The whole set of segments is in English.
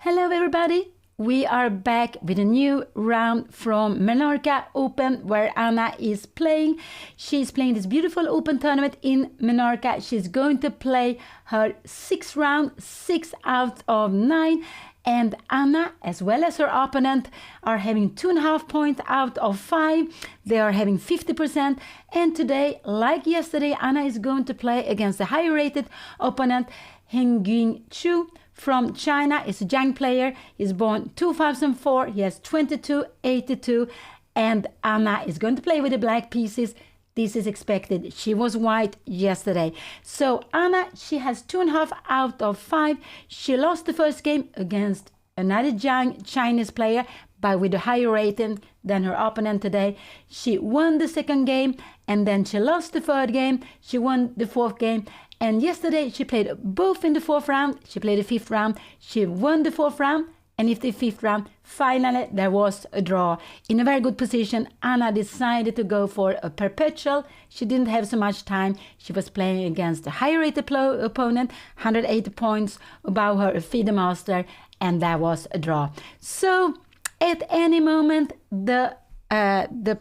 Hello everybody! We are back with a new round from Menorca Open where Anna is playing. She's playing this beautiful open tournament in Menorca. She's going to play her sixth round, 6 out of 9. And Anna, as well as her opponent, are having 2.5 points out of 5. They are having 50%. And today, like yesterday, Anna is going to play against a higher rated opponent, Hengying Chu from China. Is a young player. He's born 2004. He has 2282. And Anna is going to play with the black pieces. This is expected. She was white yesterday. So Anna, she has 2.5 out of 5. She lost the first game against another young Chinese player, but with a higher rating than her opponent today. She won the second game, and then she lost the third game. She won the fourth game. And yesterday she played both in the fourth round. She played the fifth round. She won the fourth round. And in the fifth round, finally, there was a draw. In a very good position, Anna decided to go for a perpetual. She didn't have so much time. She was playing against a high-rated opponent, 180 points above her, a FIDE master, and that was a draw. So, at any moment, the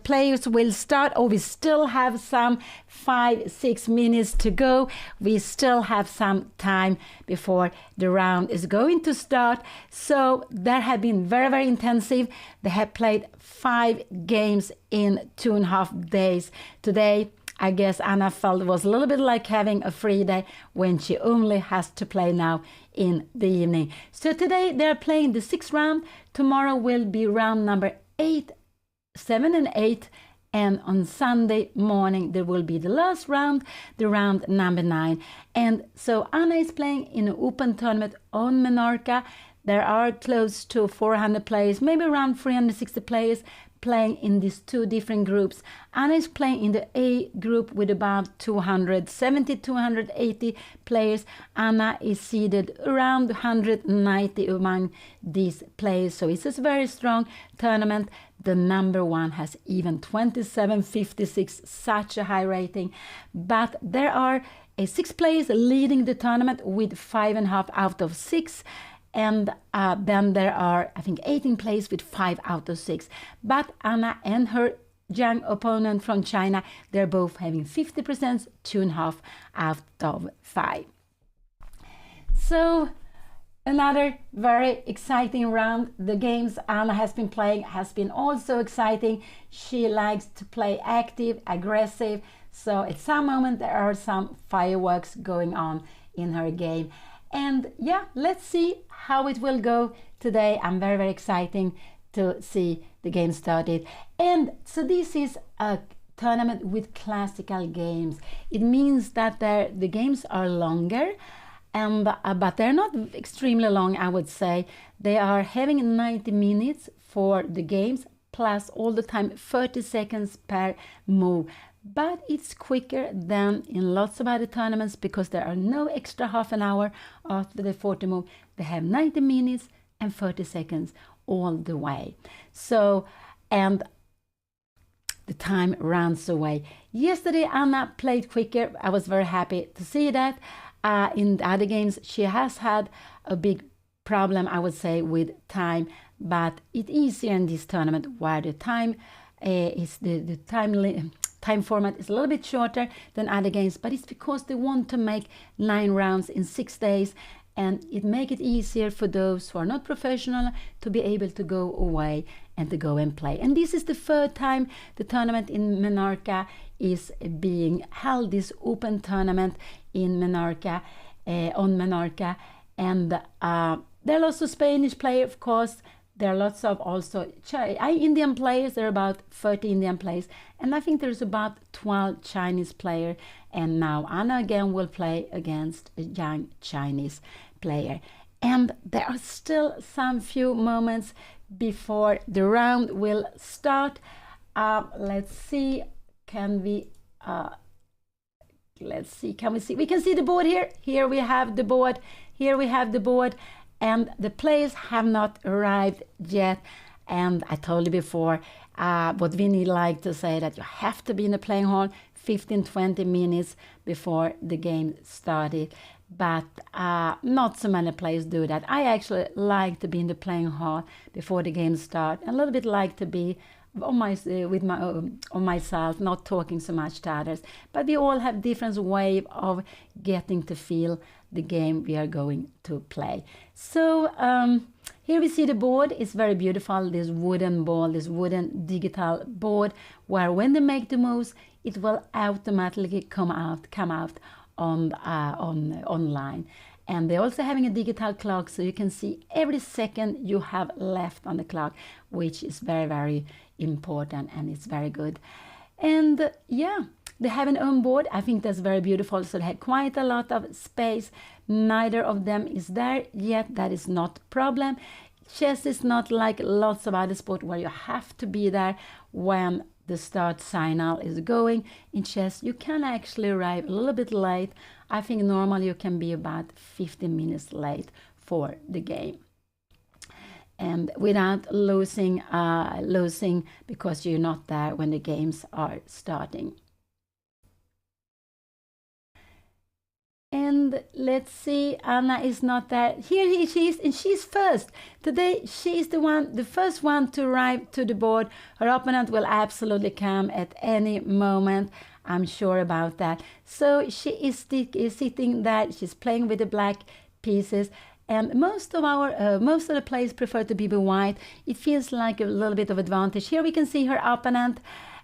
players will start. We still have some 5-6 minutes to go. We still have some time before the round is going to start. So that have been very, very intensive. They have played 5 games in 2.5 days. Today, I guess Anna felt it was a little bit like having a free day when she only has to play now in the evening. So today they're playing the 6th round. Tomorrow will be round number 8, 7 and 8, and on Sunday morning there will be the last round, the round number 9. And so Anna is playing in an open tournament on Menorca. There are close to 400 players, maybe around 360 players playing in these 2 different groups. Anna is playing in the A group with about 270, 280 players. Anna is seeded around 190 among these players. So it's a very strong tournament. The number 1 has even 2756, such a high rating. But there are 6 players leading the tournament with 5.5 out of 6. And then there are, I think, 18 players with 5 out of 6. But Anna and her young opponent from China, they're both having 50%, 2.5 out of 5. So another very exciting round. The games Anna has been playing has been also exciting. She likes to play active, aggressive. So at some moment there are some fireworks going on in her game. And yeah, let's see how it will go today. I'm very, very excited to see the game started. And so this is a tournament with classical games. It means that the games are longer, but they're not extremely long, I would say. They are having 90 minutes for the games, plus all the time 30 seconds per move. But it's quicker than in lots of other tournaments because there are no extra half an hour after the 40 move. They have 90 minutes and 30 seconds all the way. So, and the time runs away. Yesterday, Anna played quicker. I was very happy to see that. In the other games, she has had a big problem, I would say, with time. But it's easier in this tournament where the time is the time format is a little bit shorter than other games, but it's because they want to make 9 rounds in 6 days, and it makes it easier for those who are not professional to be able to go away and to go and play. And this is the 3rd time the tournament in Menorca is being held, this open tournament in Menorca, on Menorca. And there are lots of Spanish players, of course. There are lots of also Indian players. There are about 30 Indian players. And I think there's about 12 Chinese players. And now Anna again will play against a young Chinese player. And there are still some few moments before the round will start. Let's see. Can we... let's see. Can we see? We can see the board here. Here we have the board. Here we have the board. And the players have not arrived yet. And I told you before, what Vinny liked to say, that you have to be in the playing hall 15-20 minutes before the game started. but not so many players do that. I actually like to be in the playing hall before the game starts. A little bit like to be on myself, not talking so much to others. But we all have different way of getting to feel the game we are going to play. So here we see the board. It's very beautiful. This wooden ball, this wooden digital board, where when they make the moves, it will automatically come out on online. And they're also having a digital clock, so you can see every second you have left on the clock, which is very, very important, and it's very good. And yeah, they have an own board. I think that's very beautiful. So they have quite a lot of space. Neither of them is there yet. That is not a problem. Chess is not like lots of other sports where you have to be there when the start signal is going. In chess, you can actually arrive a little bit late. I think normally you can be about 15 minutes late for the game. And without losing because you're not there when the games are starting. And let's see, Anna is not there. Here she is, and she's first. Today she is the first one to arrive to the board. Her opponent will absolutely come at any moment. I'm sure about that. So she is sitting there. She's playing with the black pieces. And most of the players prefer to be with white. It feels like a little bit of advantage. Here we can see her opponent.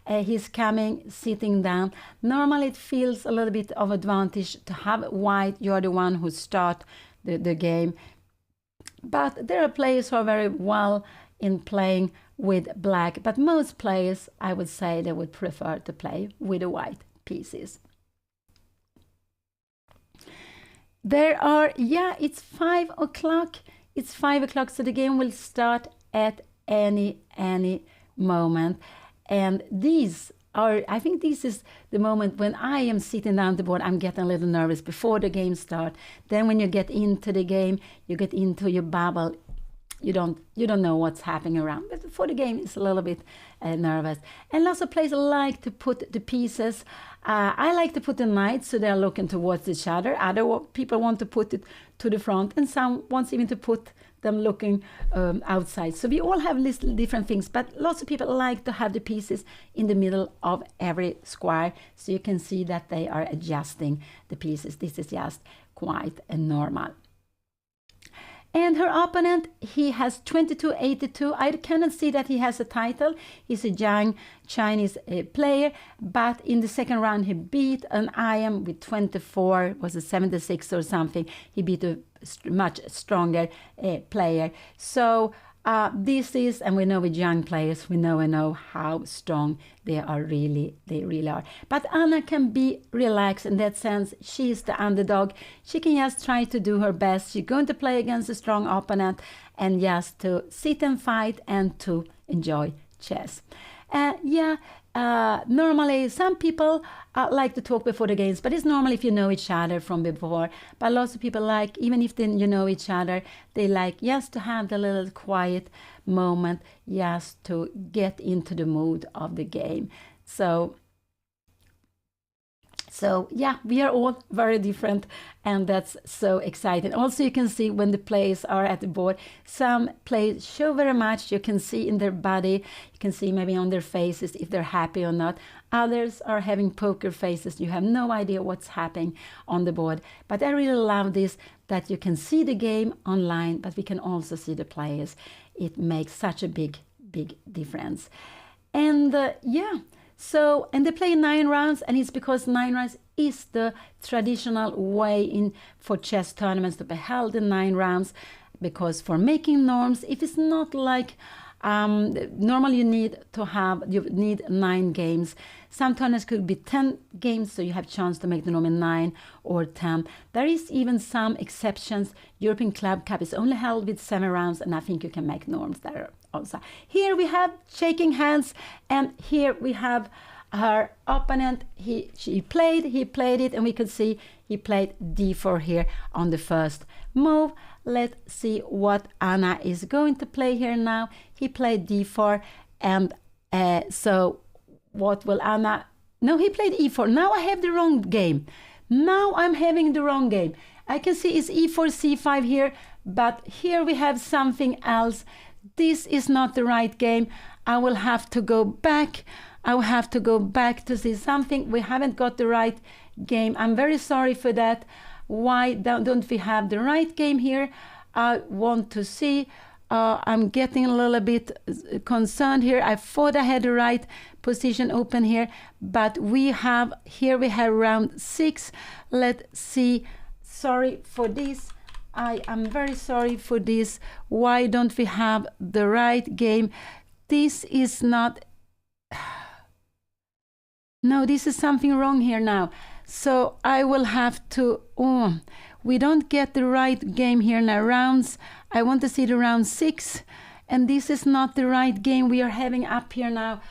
He's coming, sitting down. Normally it feels a little bit of advantage to have white. You're the one who start the game. But there are players who are very well in playing with black. But most players, I would say, they would prefer to play with the white pieces. It's 5 o'clock. It's 5 o'clock, so the game will start at any moment. And I think this is the moment when I am sitting down the board, I'm getting a little nervous before the game starts. Then when you get into the game, you get into your bubble. You don't know what's happening around. But before the game, it's a little bit nervous. And lots of players like to put the pieces. I like to put the knights so they're looking towards each other. Other people want to put it to the front, and some wants even to put them looking outside. So we all have little different things, but lots of people like to have the pieces in the middle of every square, so you can see that they are adjusting the pieces. This is just quite normal. And her opponent, he has 2282. I cannot see that he has a title. He's a young Chinese player, but in the second round he beat an IM with 24, was it 76 or something. He beat a much stronger player. So this is, and we know with young players, we know how strong they really are. But Anna can be relaxed in that sense. She is the underdog. She can just try to do her best. She's going to play against a strong opponent and just to sit and fight and to enjoy chess. Normally some people like to talk before the games, but it's normal if you know each other from before. But lots of people like, even if you know each other, they like just to have the little quiet moment, just to get into the mood of the game. So yeah, we are all very different, and that's so exciting. Also, you can see when the players are at the board, some players show very much. You can see in their body, you can see maybe on their faces if they're happy or not. Others are having poker faces. You have no idea what's happening on the board. But I really love this, that you can see the game online, but we can also see the players. It makes such a big difference. And So, and they play 9 rounds, and it's because 9 rounds is the traditional way for chess tournaments to be held in 9 rounds. Because for making norms, if it's not like normally you need 9 games. Some tournaments could be 10 games, so you have chance to make the norm in 9 or 10. There is even some exceptions. European Club Cup is only held with 7 rounds, and I think you can make norms there also. Here we have shaking hands, and here we have her opponent. He played it, and we could see he played d4 here on the first move. Let's see what Anna is going to play here now. He played d4, and so what will Anna... No, he played e4. Now I have the wrong game. Now I'm having the wrong game. I can see it's e4, c5 here, but here we have something else. This is not the right game. I will have to go back. I will have to go back to see something. We haven't got the right game. I'm very sorry for that. Why don't we have the right game here? I want to see. I'm getting a little bit concerned here. I thought I had the right position open here, but we have round 6. Let's see. Sorry for this. I am very sorry for this. Why don't we have the right game? This is not... No, this is something wrong here now. So I will have to... Oh, we don't get the right game here now. Rounds. I want to see the round 6. And this is not the right game we are having up here now.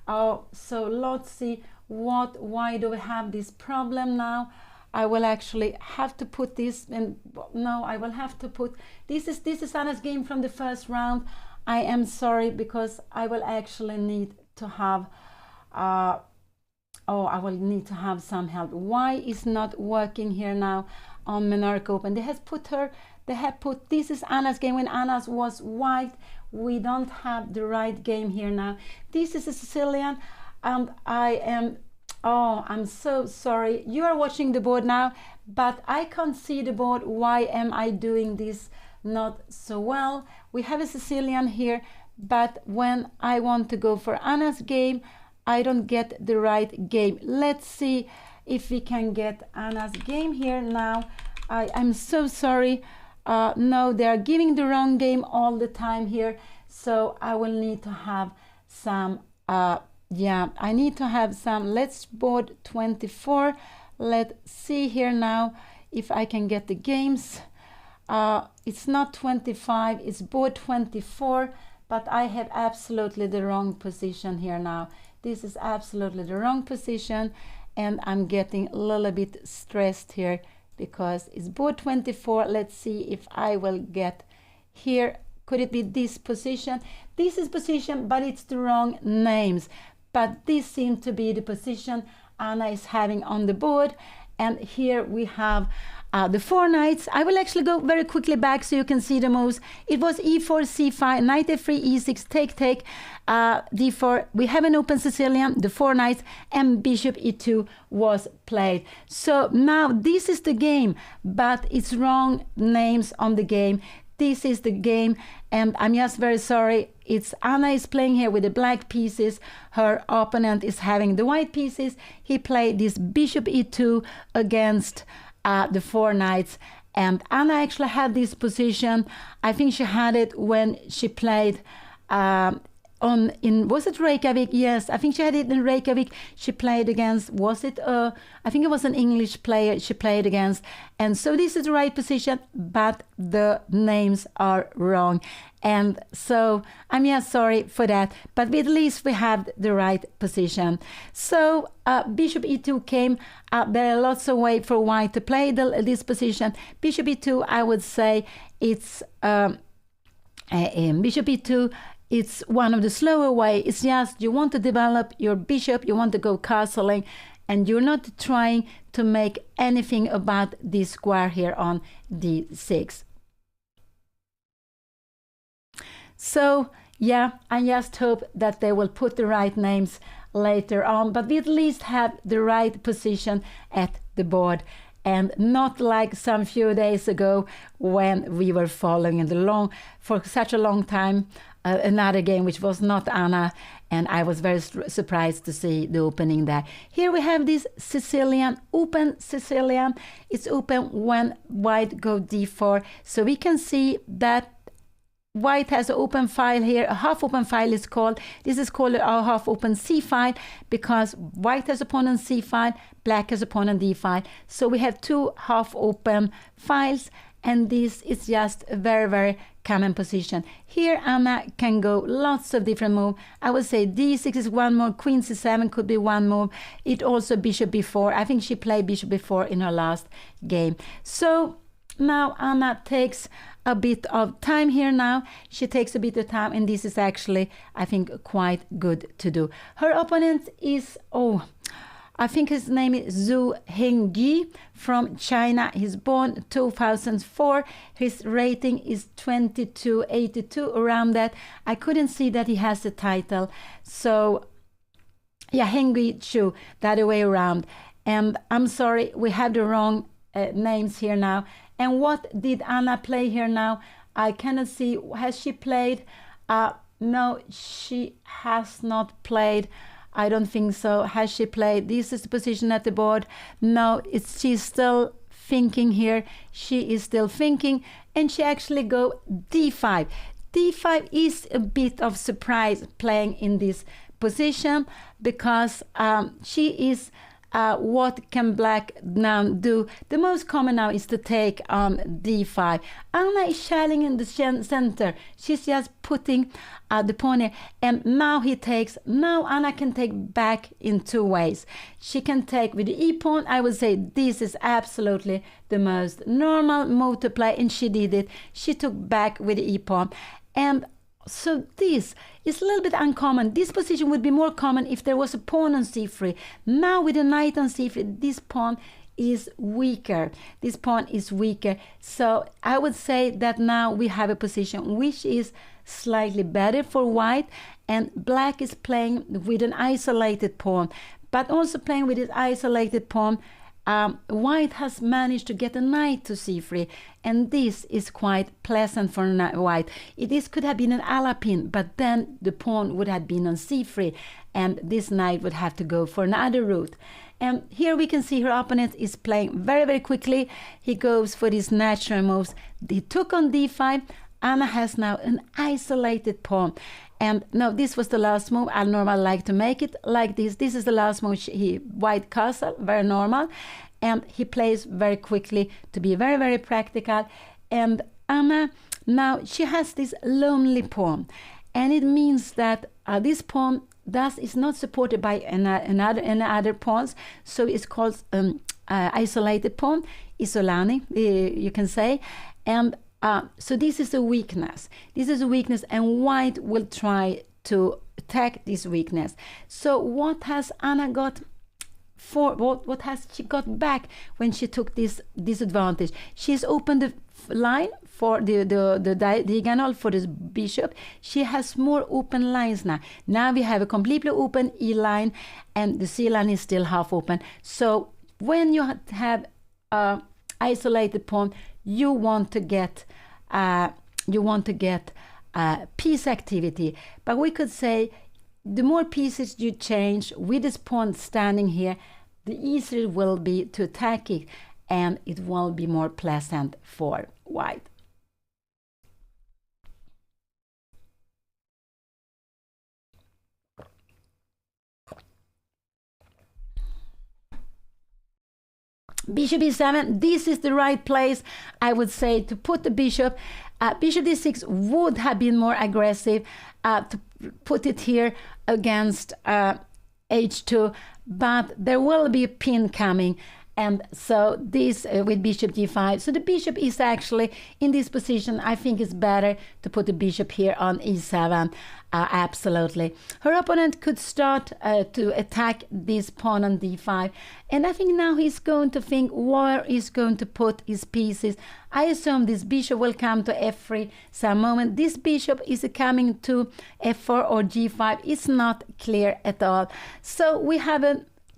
Oh, so let's see why do we have this problem now? I will actually have to put this, and no, I will have to put, this is Anna's game from the first round. I am sorry, because I will actually need to have, I will need to have some help. Why is not working here now on MENORCA Open? They have put, this is Anna's game when Anna's was white. We don't have the right game here now. This is a Sicilian, and I am, oh, I'm so sorry. You are watching the board now, but I can't see the board. Why am I doing this not so well? We have a Sicilian here, but when I want to go for Anna's game, I don't get the right game. Let's see if we can get Anna's game here now. I'm so sorry. No, they are giving the wrong game all the time here. So I will need to have some, yeah, I need to have some. Let's board 24. Let's see here now if I can get the games. It's not 25, it's board 24, but I have absolutely the wrong position here now. This is absolutely the wrong position, and I'm getting a little bit stressed here because it's board 24. Let's see if I will get here. Could it be this position? This is position, but it's the wrong names. But this seems to be the position Anna is having on the board. And here we have the 4 knights. I will actually go very quickly back so you can see the moves. It was e4, c5, knight f3, e6, take, d4. We have an open Sicilian, the 4 knights, and bishop e2 was played. So now this is the game, but it's wrong names on the game. This is the game, and I'm just very sorry. It's Anna is playing here with the black pieces. Her opponent is having the white pieces. He played this bishop e2 against the 4 knights, and Anna actually had this position. I think she had it when she played was it Reykjavik? Yes, I think she had it in Reykjavik. She played against, was it I think it was an English player she played against. And so this is the right position, but the names are wrong. And so I'm just sorry for that, but at least we have the right position. So bishop e2 came. There are lots of ways for white to play this position. Bishop e2, I would say it's bishop e2. It's one of the slower way. It's just you want to develop your bishop, you want to go castling, and you're not trying to make anything about this square here on d6. So yeah, I just hope that they will put the right names later on, but we at least have the right position at the board, and not like some few days ago when we were following for such a long time another game which was not Anna, and I was very surprised to see the opening there. Here we have this Sicilian, open Sicilian. It's open when white go d4, so we can see that white has an open file here. A half open file is called. This is called a half open C file because white has a pawn on C file, black has a pawn on D file. So we have 2 half open files, and this is just a very, very common position. Here Anna can go lots of different moves. I would say d6 is one move, queen c7 could be one move. It also bishop b4. I think she played bishop b4 in her last game. So now Anna takes a bit of time here now. She takes a bit of time, and this is actually, I think, quite good to do. Her opponent is, I think his name is Zhu Hengyi from China. He's born 2004. His rating is 2282, around that. I couldn't see that he has a title. So, yeah, Hengyi Chu, the other way around. And I'm sorry, we have the wrong names here now. And what did Anna play here now? I cannot see. Has she played? No, she has not played. I don't think so. Has she played? This is the position at the board. No, she's still thinking here. She is still thinking, and she actually go d5. d5 is a bit of surprise playing in this position, because she is what can black now do? The most common now is to take on d5. Anna is shelling in the center. She's just putting the pawn here, and now he takes. Now Anna can take back in two ways. She can take with the e-pawn. I would say this is absolutely the most normal move to play, and she did it. She took back with the e-pawn, and so this is a little bit uncommon. This position would be more common if there was a pawn on c3. Now with a knight on c3, this pawn is weaker. This pawn is weaker. So I would say that now we have a position which is slightly better for white, and black is playing with an isolated pawn, but also playing with this isolated pawn. White has managed to get a knight to c3, and this is quite pleasant for white. This could have been an alapin, but then the pawn would have been on c3, and this knight would have to go for another route. And here we can see her opponent is playing very, very quickly. He goes for these natural moves. He took on d5. Anna has now an isolated pawn. And no, this was the last move. I normally like to make it like this. This is the last move. White castle, very normal. And he plays very quickly to be very, very practical. And Anna, now she has this lonely pawn. And it means that this pawn thus is not supported by any other pawns. So it's called isolated pawn, isolani, you can say. And so this is a weakness. This is a weakness, and white will try to attack this weakness. So what has Anna got for? What has she got back when she took this disadvantage? She's opened the line for the diagonal for this bishop. She has more open lines now. Now we have a completely open E line, and the C line is still half open. So when you have isolated pawn, you want to get piece activity. But we could say the more pieces you change with this pawn standing here, the easier it will be to attack it, and it will be more pleasant for white. Bishop e7, this is the right place, I would say, to put the bishop. Bishop d6 would have been more aggressive to put it here against h2, but there will be a pin coming. And so this with bishop d5. So the bishop is actually in this position. I think it's better to put the bishop here on e7. Absolutely. Her opponent could start to attack this pawn on d5. And I think now he's going to think where he's going to put his pieces. I assume this bishop will come to f3 some moment. This bishop is coming to f4 or g5. It's not clear at all. So we have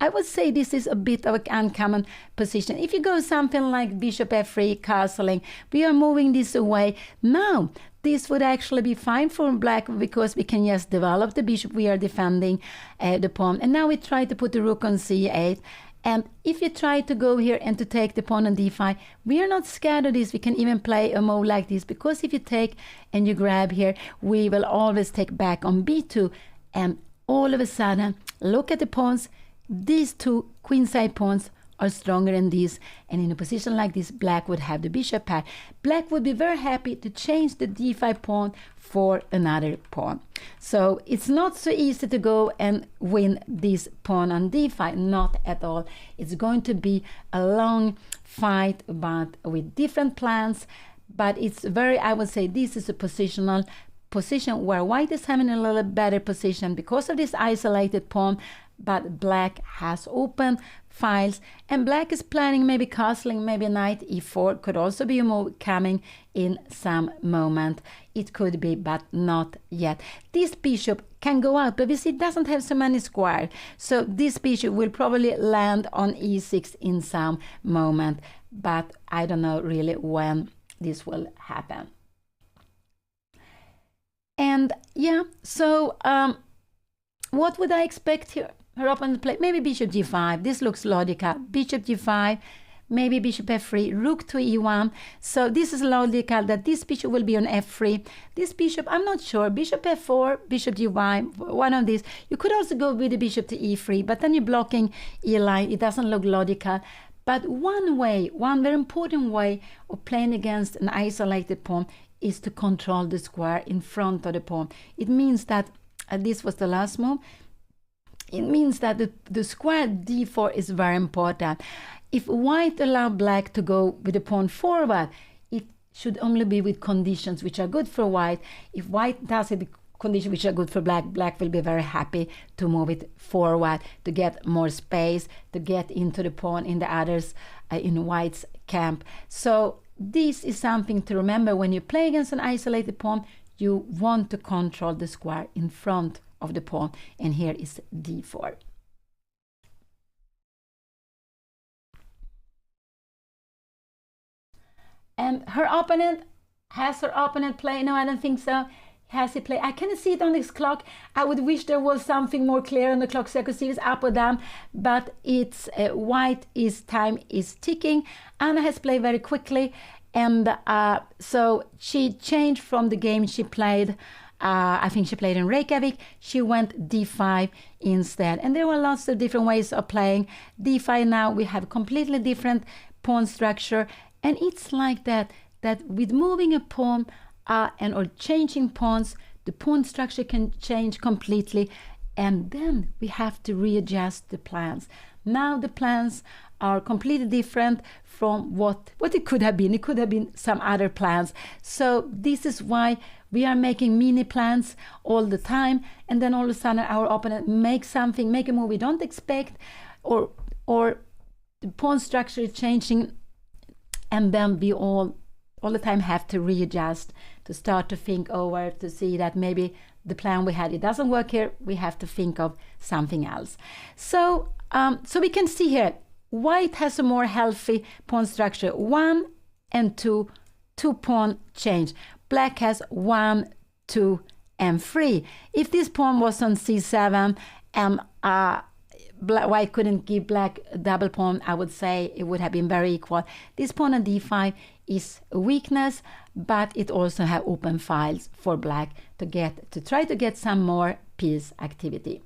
I would say this is a bit of an uncommon position. If you go something like bishop f3, castling, we are moving this away. Now, this would actually be fine for black because we can just develop the bishop. We are defending the pawn. And now we try to put the rook on c8. And if you try to go here and to take the pawn on d5, we are not scared of this. We can even play a move like this, because if you take and you grab here, we will always take back on b2. And all of a sudden, look at the pawns. These two queenside pawns are stronger than these, and in a position like this, black would have the bishop pair. Black would be very happy to change the d5 pawn for another pawn. So it's not so easy to go and win this pawn on d5, not at all. It's going to be a long fight, but with different plans. But it's very, I would say, this is a positional position where white is having a little better position because of this isolated pawn, but black has open files, and black is planning maybe castling, maybe knight e4 could also be a move coming in some moment. It could be, but not yet. This bishop can go out, but we see it doesn't have so many squares, so this bishop will probably land on e6 in some moment, but I don't know really when this will happen. And yeah, so what would I expect here? Her opponent play maybe bishop g5. This looks logical. Bishop g5, maybe bishop f3, rook to e1. So this is logical that this bishop will be on f3. This bishop, I'm not sure. Bishop f4, bishop g1, one of these. You could also go with the bishop to e3, but then you're blocking e line. It doesn't look logical. But one way, one very important way of playing against an isolated pawn is to control the square in front of the pawn. It means that, this was the last move, it means that the square d4 is very important. If white allow black to go with the pawn forward, it should only be with conditions which are good for white. If white does it with conditions which are good for black, black will be very happy to move it forward, to get more space, to get into the pawn in the others, in white's camp. So this is something to remember when you play against an isolated pawn. You want to control the square in front of the pawn, and here is d4. And her opponent, has her opponent play? No, I don't think so. Has he played? I cannot see it on this clock. I would wish there was something more clear on the clock so I could see it's up or down, but it's white is time is ticking. Anna has played very quickly, and so she changed from the game she played. I think she played in Reykjavik. She went d5 instead, and there were lots of different ways of playing d5. Now we have completely different pawn structure, and it's like that with moving a pawn and or changing pawns, the pawn structure can change completely, and then we have to readjust the plans. Now the plans are completely different from what it could have been. It could have been some other plans. So this is why we are making mini plans all the time, and then all of a sudden our opponent makes a move we don't expect, or the pawn structure is changing, and then we all the time have to readjust, to start to think over, to see that maybe the plan we had, it doesn't work here, we have to think of something else. So we can see here, white has a more healthy pawn structure, 1 and 2 pawn change. Black has 1, 2, and 3. If this pawn was on c7 and white couldn't give black a double pawn, I would say it would have been very equal. This pawn on d5 is a weakness, but it also have open files for black to try to get some more piece activity.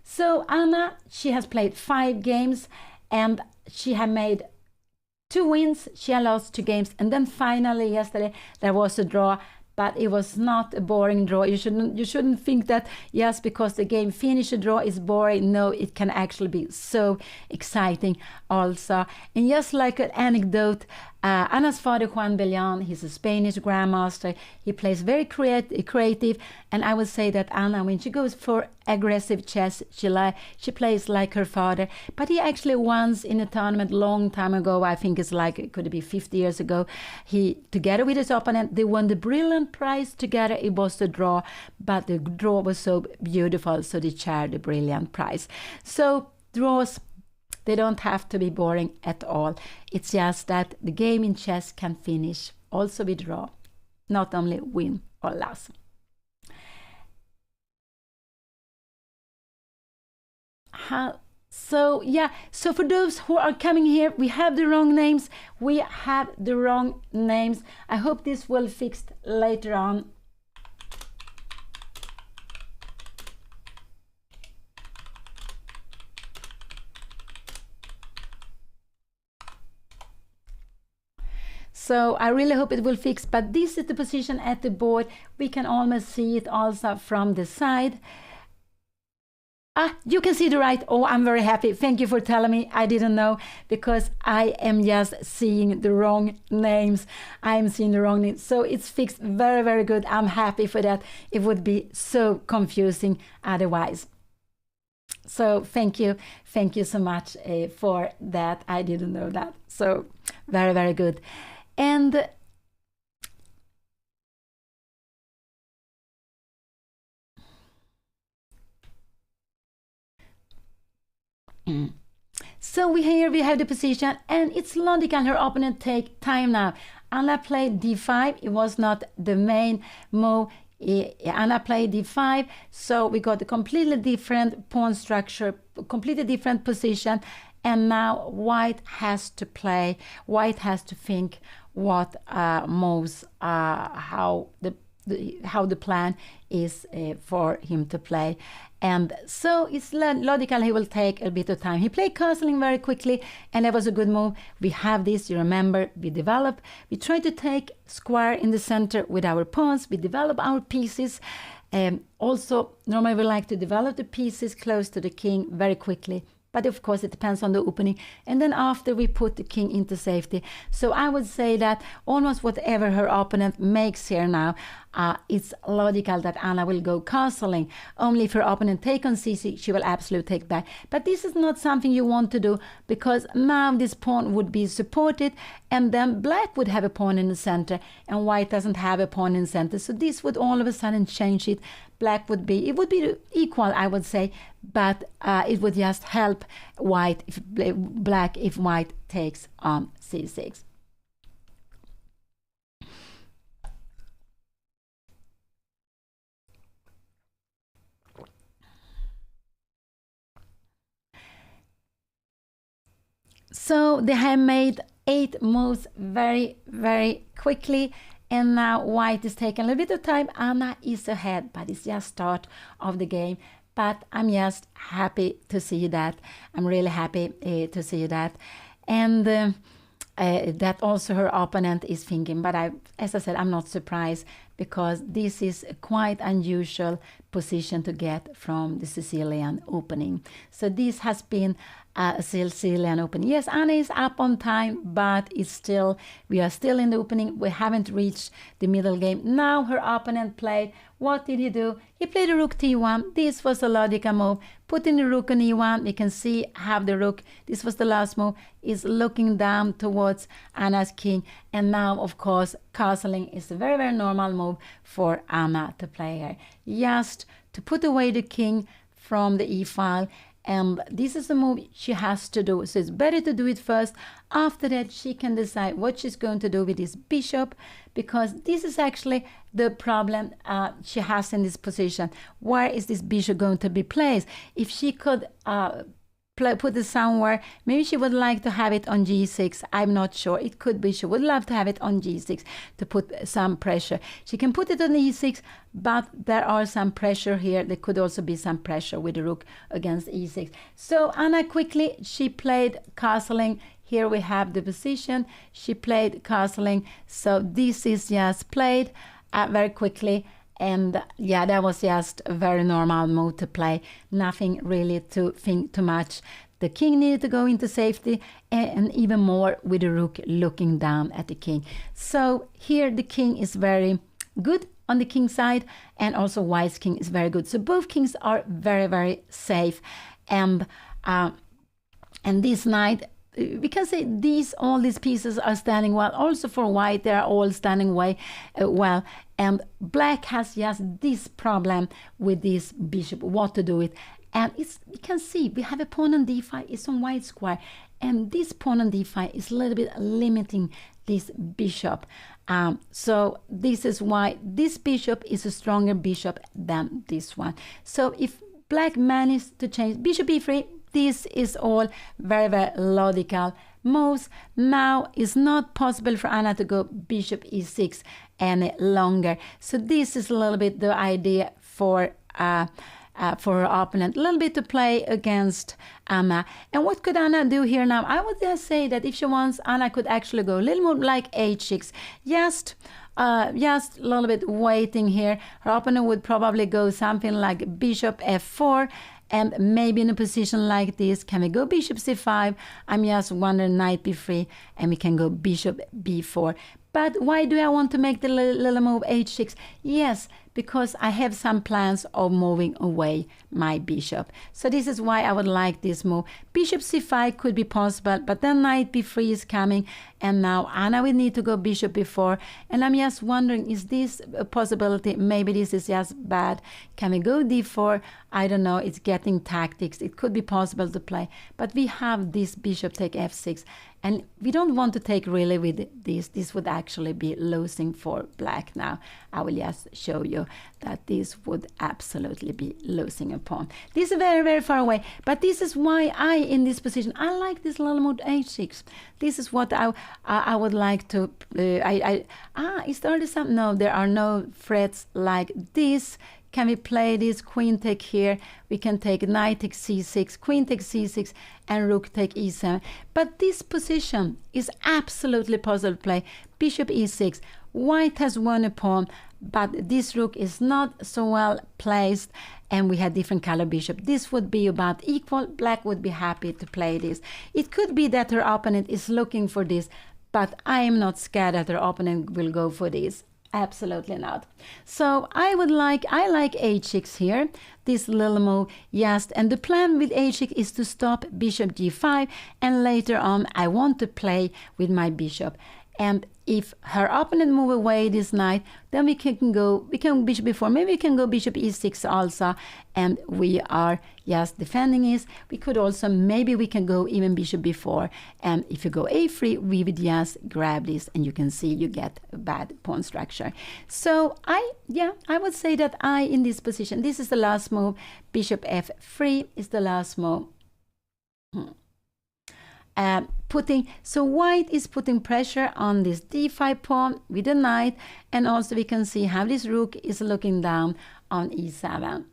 So Anna, she has played 5 games, and she had made 2 wins. She had lost 2 games, and then finally yesterday there was a draw, but it was not a boring draw. You shouldn't think that yes, because the game finished, a draw is boring. No, it can actually be so exciting also. And just like an anecdote, Anna's father, Juan Bellon, he's a Spanish grandmaster. He plays very creative, and I would say that Anna, when she goes for aggressive chess, she plays like her father. But he actually once in a tournament long time ago, I think it's like, it could be 50 years ago, he, together with his opponent, they won the brilliant prize together. It was a draw, but the draw was so beautiful, so they shared the brilliant prize. So draws, they don't have to be boring at all. It's just that the game in chess can finish also with draw, not only win or lose. So yeah, so for those who are coming here, we have the wrong names. I hope this will fix later on. So I really hope it will fix, but this is the position at the board. We can almost see it also from the side. You can see the right. Oh, I'm very happy. Thank you for telling me. I didn't know, because I am just seeing the wrong names. I'm seeing the wrong names. So it's fixed very, very good. I'm happy for that. It would be so confusing otherwise. So thank you. Thank you so much for that. I didn't know that. So very, very good. And so here we have the position, and it's logical her opponent take time now. Anna played d5. It was not the main move. Anna played d5, so we got a completely different pawn structure, completely different position, and now white has to play. White has to think what moves, how the plan is for him to play. And so it's logical he will take a bit of time. He played castling very quickly, and that was a good move. We have this, you remember, we develop. We try to take square in the center with our pawns. We develop our pieces. Also, normally we like to develop the pieces close to the king very quickly. But of course, it depends on the opening. And then after, we put the king into safety. So I would say that almost whatever her opponent makes here now, it's logical that Anna will go castling. Only if her opponent take on c6, she will absolutely take back. But this is not something you want to do, because now this pawn would be supported, and then black would have a pawn in the center, and white doesn't have a pawn in the center. So this would all of a sudden change it. Black would be, it would be equal, I would say, but it would just help white, black, if white takes on c6. So they have made 8 moves very, very quickly. And now white is taking a little bit of time. Anna is ahead, but it's just start of the game. But I'm just happy to see that. I'm really happy to see that. And that also her opponent is thinking. But as I said, I'm not surprised, because this is a quite unusual position to get from the Sicilian opening. So this has been a Sicilian opening. Yes, Anna is up on time, but it's still, we are still in the opening. We haven't reached the middle game. Now her opponent played, what did he do? He played a rook t1. This was a logical move. Putting the rook on e1, we can see how the rook, this was the last move, is looking down towards Anna's king. And now, of course, castling is a very, very normal move for Anna to play here. Just to put away the king from the e-file. And this is the move she has to do. So it's better to do it first. After that, she can decide what she's going to do with this bishop, because this is actually the problem she has in this position. Where is this bishop going to be placed? If she could put it somewhere, maybe she would like to have it on g6. I'm not sure. It could be she would love to have it on g6 to put some pressure. She can put it on e6, but there are some pressure here. There could also be some pressure with the rook against e6. So Anna quickly, she played castling. Here we have the position. She played castling. So this is just played very quickly. And yeah, that was just a very normal move to play. Nothing really to think too much. The king needed to go into safety, and even more with the rook looking down at the king. So here the king is very good on the king side, and also white's king is very good. So both kings are very, very safe. And this knight, we can say all these pieces are standing well. Also for white, they are all standing well. And black has just this problem with this bishop, what to do with. And you can see we have a pawn on d5, it's on white square. And this pawn on d5 is a little bit limiting this bishop. So this is why this bishop is a stronger bishop than this one. So if black managed to change bishop e3, this is all very, very logical moves. Now it's not possible for Anna to go bishop e6 any longer. So this is a little bit the idea for for her opponent, a little bit to play against Anna. And what could Anna do here now? I would just say that if she wants, Anna could actually go a little more like h6, just a little bit waiting here. Her opponent would probably go something like bishop f4, and maybe in a position like this, can we go bishop c5? I'm just wondering knight b3, and we can go bishop b4. But why do I want to make the little move h6? Yes, because I have some plans of moving away my bishop. So this is why I would like this move. Bishop c5 could be possible, but then knight b3 is coming, and now Anna will need to go bishop b4. And I'm just wondering, is this a possibility? Maybe this is just bad. Can we go d4? I don't know. It's getting tactics. It could be possible to play, but we have this bishop take f6. And we don't want to take really with this. This would actually be losing for black now. I will just show you that this would absolutely be losing a pawn. This is very, very far away. But this is why in this position, I like this little move h6. This is what I would like to... is there already some? No, there are no threats like this. Can we play this queen take here? We can take knight take c6, queen take c6, and rook take e7. But this position is absolutely possible to play. Bishop e6. White has won a pawn, but this rook is not so well placed, and we had different color bishop. This would be about equal. Black would be happy to play this. It could be that her opponent is looking for this, but I am not scared that her opponent will go for this. Absolutely not. So I like h6 here, this little move, yes, and the plan with h6 is to stop bishop g5, and later on I want to play with my bishop. And if her opponent move away this knight, then we can go bishop b4, maybe we can go bishop e6 also, and we are just defending this. We could also, maybe we can go even bishop b4, and if you go a3, we would just grab this, and you can see you get a bad pawn structure. So I would say that in this position, this is the last move. Bishop f3 is the last move. So white is putting pressure on this d5 pawn with the knight, and also we can see how this rook is looking down on e7.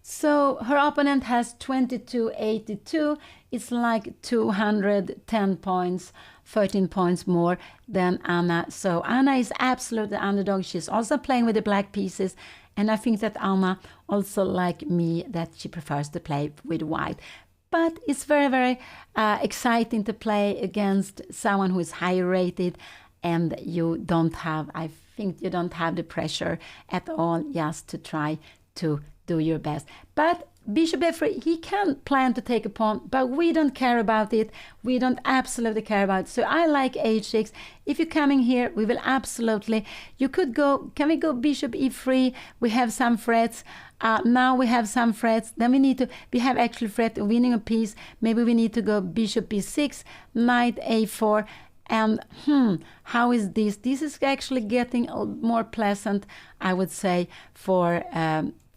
So her opponent has 2282. It's like 210 points, 13 points more than Anna. So Anna is absolutely the underdog. She's also playing with the black pieces. And I think that Anna also, like me, that she prefers to play with white. But it's very, very exciting to play against someone who is higher rated, and you don't have, I think you don't have the pressure at all just to try to do your best. But bishop f3, he can plan to take a pawn, but we don't care about it. We don't absolutely care about it. So I like h6. If you're coming here, we will absolutely, you could go, can we go bishop e3? We have some threats. Now we have some threats. Then we have actually threat of winning a piece. Maybe we need to go bishop b6, knight a4. And how is this? This is actually getting more pleasant, I would say, for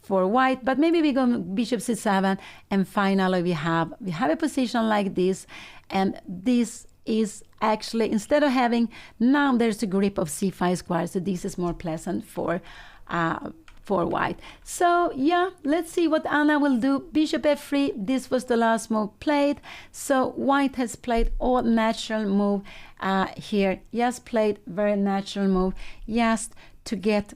white, but maybe we go bishop c7, and finally we have a position like this, and this is actually, instead of having, now there's a grip of c5 square, so this is more pleasant for white. So yeah, let's see what Anna will do. Bishop f3, this was the last move played, so white has played all natural move here, yes, played very natural move, yes, to get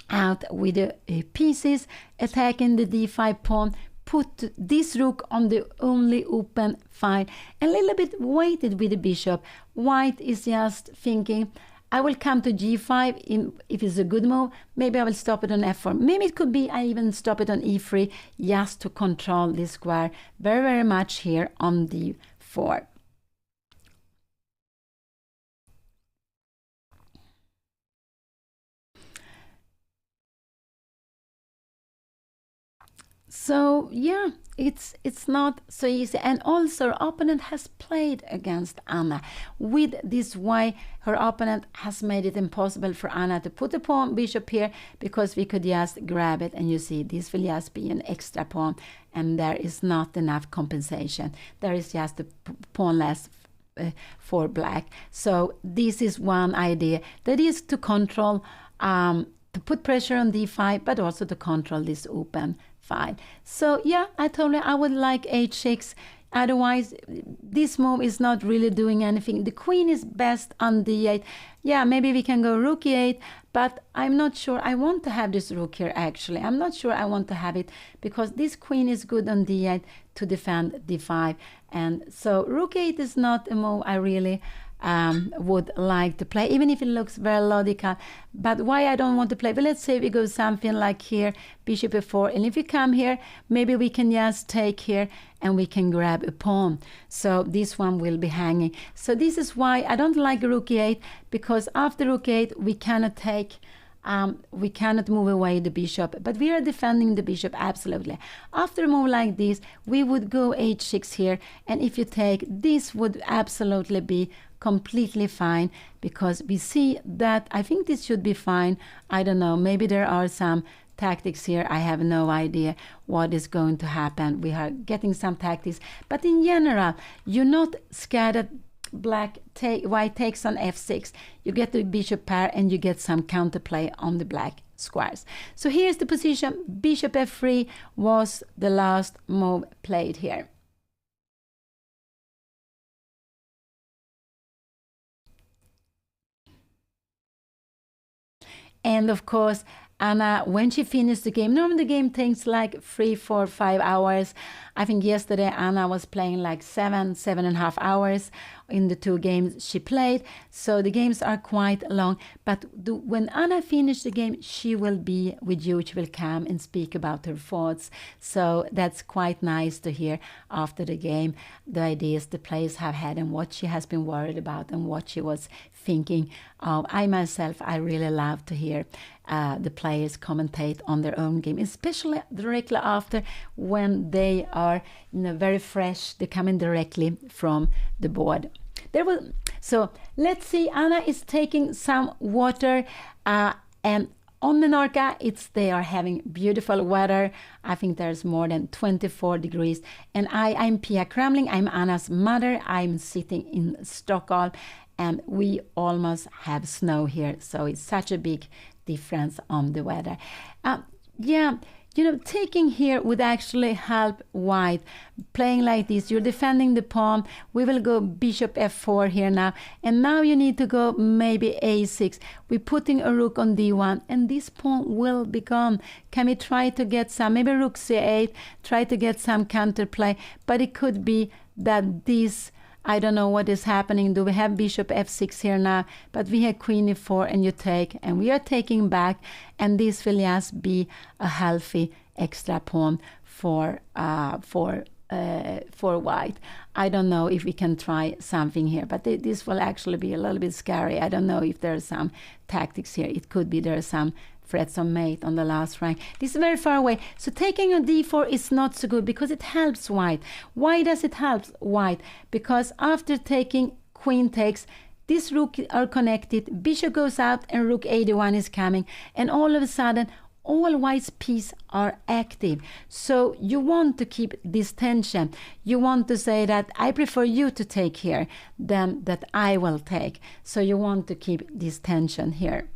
out with the pieces, attacking the d5 pawn, put this rook on the only open file, and a little bit waited with the bishop. White is just thinking, I will come to g5 if it's a good move. Maybe I will stop it on f4. Maybe it could be I even stop it on e3 just to control this square very, very much here on d4. So yeah, it's not so easy. And also her opponent has played against Anna with this way. Her opponent has made it impossible for Anna to put a pawn bishop here, because we could just grab it, and you see this will just be an extra pawn, and there is not enough compensation. There is just a pawn less for black. So this is one idea, that is to control, to put pressure on d5, but also to control this open file. So yeah, I would like h6. Otherwise, this move is not really doing anything. The queen is best on d8. Yeah, maybe we can go rook e8, but I'm not sure I want to have this rook here, actually. I'm not sure I want to have it, because this queen is good on d8 to defend d5. And so rook 8 is not a move I really would like to play, even if it looks very logical. But why I don't want to play? Well, let's say we go something like here, bishop f4, and if we come here, maybe we can just take here and we can grab a pawn. So this one will be hanging. So this is why I don't like rook e8, because after rook 8 we cannot take, we cannot move away the bishop, but we are defending the bishop absolutely. After a move like this, we would go h6 here, and if you take, this would absolutely be completely fine, because we see that, I think this should be fine. I don't know, maybe there are some tactics here. I have no idea what is going to happen. We are getting some tactics, but in general, you're not scared that white takes on f6. You get the bishop pair and you get some counterplay on the black squares. So here's the position. Bishop f3 was the last move played here. And of course, Anna, when she finished the game, normally the game takes like 3, 4, 5 hours. I think yesterday Anna was playing like 7.5 hours in the 2 games she played. So the games are quite long. But when Anna finished the game, she will be with you. She will come and speak about her thoughts. So that's quite nice to hear after the game, the ideas the players have had and what she has been worried about and what she was thinking of. I myself, I really love to hear the players commentate on their own game, especially directly after, when they are very fresh. They come in directly from the board. So let's see. Anna is taking some water, and on Menorca, they are having beautiful weather. I think there's more than 24 degrees. And I'm Pia Cramling. I'm Anna's mother. I'm sitting in Stockholm, and we almost have snow here. So it's such a big difference on the weather. Yeah, taking here would actually help white. Playing like this, you're defending the pawn. We will go bishop f4 here now. And now you need to go maybe a6. We're putting a rook on d1, and this pawn will be gone. Can we try to get some, maybe rook c8, try to get some counterplay? But it could be that this, I don't know what is happening. Do we have bishop f6 here now? But we have queen e4, and you take, and we are taking back, and this will just be a healthy extra pawn for white. I don't know if we can try something here, but this will actually be a little bit scary. I don't know if there's some tactics here. It could be there's some threats on mate on the last rank. This is very far away. So taking on d4 is not so good, because it helps white. Why does it help white? Because after taking, queen takes, these rook are connected, bishop goes out, and rook a1 is coming, and all of a sudden all white's pieces are active. So you want to keep this tension. You want to say that I prefer you to take here than that I will take. So you want to keep this tension here.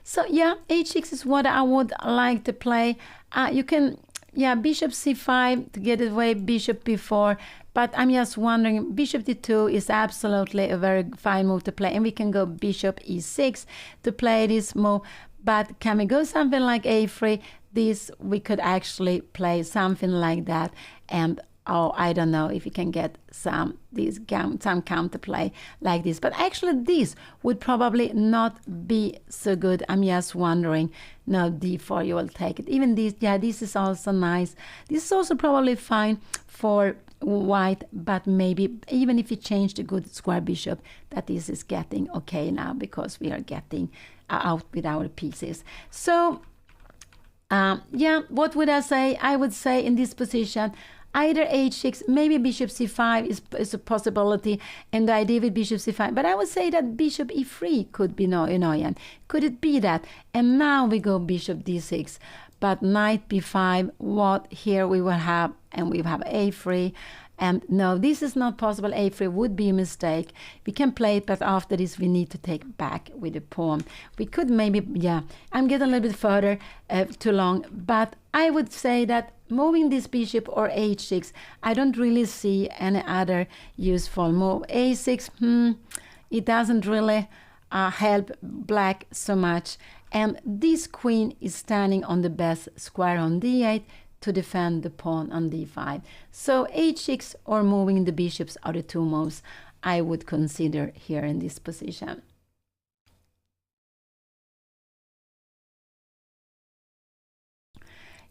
So yeah, h6 is what I would like to play. You can, yeah, bishop c5 to get away bishop b4. But I'm just wondering, bishop d2 is absolutely a very fine move to play. And we can go bishop e6 to play this move. But can we go something like a3? This, we could actually play something like that. And oh, I don't know if you can get some counterplay like this. But actually this would probably not be so good. I'm just wondering. No, d4, you will take it. Even this, yeah, this is also nice. This is also probably fine for white, but maybe even if you change the good square bishop, that this is getting okay now, because we are getting out with our pieces. So yeah, what would I say? I would say in this position, either h6, maybe bishop c5 is a possibility, and the idea with bishop c5. But I would say that bishop e3 could be annoying. Could it be that? And now we go bishop d6. but knight b5, what here we will have, and we have a3. And no, this is not possible. A3 would be a mistake. We can play it, but after this we need to take back with the pawn. We could maybe, yeah, I'm getting a little bit further too long, but I would say that moving this bishop or h6, I don't really see any other useful move. a6, it doesn't really help black so much. And this queen is standing on the best square on d8 to defend the pawn on d5. So h6 or moving the bishops are the two moves I would consider here in this position.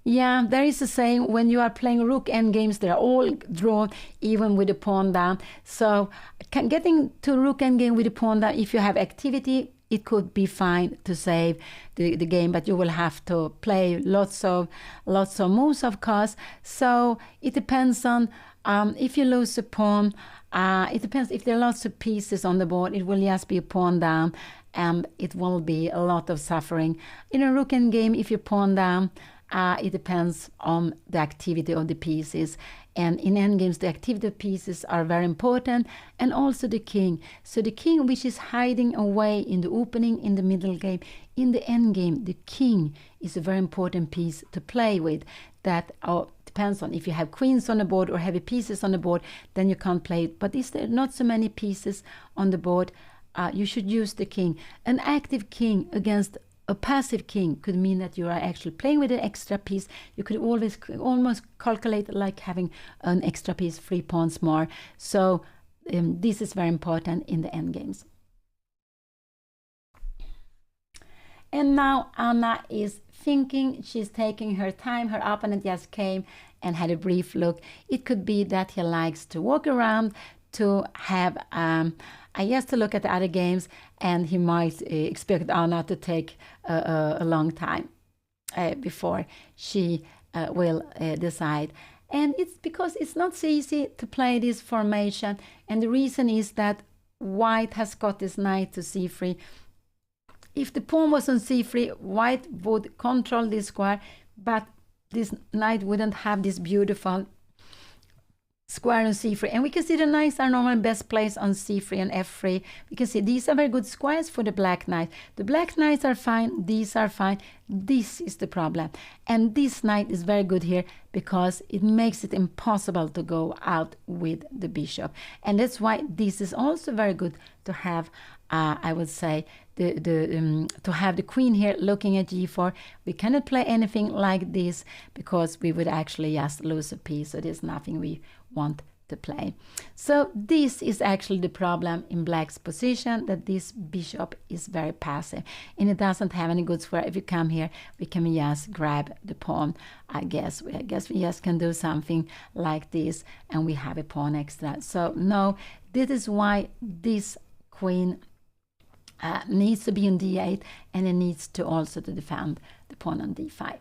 Yeah, there is a saying, when you are playing rook endgames, they're all drawn, even with the pawn down. So getting to rook endgame with the pawn down, if you have activity, it could be fine to save the game, but you will have to play lots of moves, of course. So it depends on if you lose a pawn. It depends if there are lots of pieces on the board. It will just be a pawn down, and it will be a lot of suffering. In a rook endgame, if you pawn down, it depends on the activity of the pieces. And in endgames, the activity of pieces are very important, and also the king. So the king, which is hiding away in the opening, in the middle game, in the endgame, the king is a very important piece to play with. That depends on if you have queens on the board or heavy pieces on the board, then you can't play it. But if there are not so many pieces on the board, you should use the king. An active king against a passive king could mean that you are actually playing with an extra piece. You could always almost calculate like having an extra piece, 3 pawns more. So this is very important in the endgames. And now Anna is thinking, she's taking her time. Her opponent just came and had a brief look. It could be that he likes to walk around, to have just to look at the other games, and he might expect Anna to take a long time before she will decide. And it's because it's not so easy to play this formation, and the reason is that white has got this knight to c3. If the pawn was on c3, white would control this square, but this knight wouldn't have this beautiful square on c3. And we can see the knights are normally best placed on c3 and f3. We can see these are very good squares for the black knight. The black knights are fine, these are fine. This is the problem. And this knight is very good here because it makes it impossible to go out with the bishop. And that's why this is also very good to have, I would say, to have the queen here looking at g4. We cannot play anything like this because we would actually just lose a piece. So there's nothing we want to play. So this is actually the problem in black's position, that this bishop is very passive and it doesn't have any good square. If you come here, we can just grab the pawn. I guess we just can do something like this, and we have a pawn extra. So no, this is why this queen needs to be on d8, and it needs to also to defend the pawn on d5.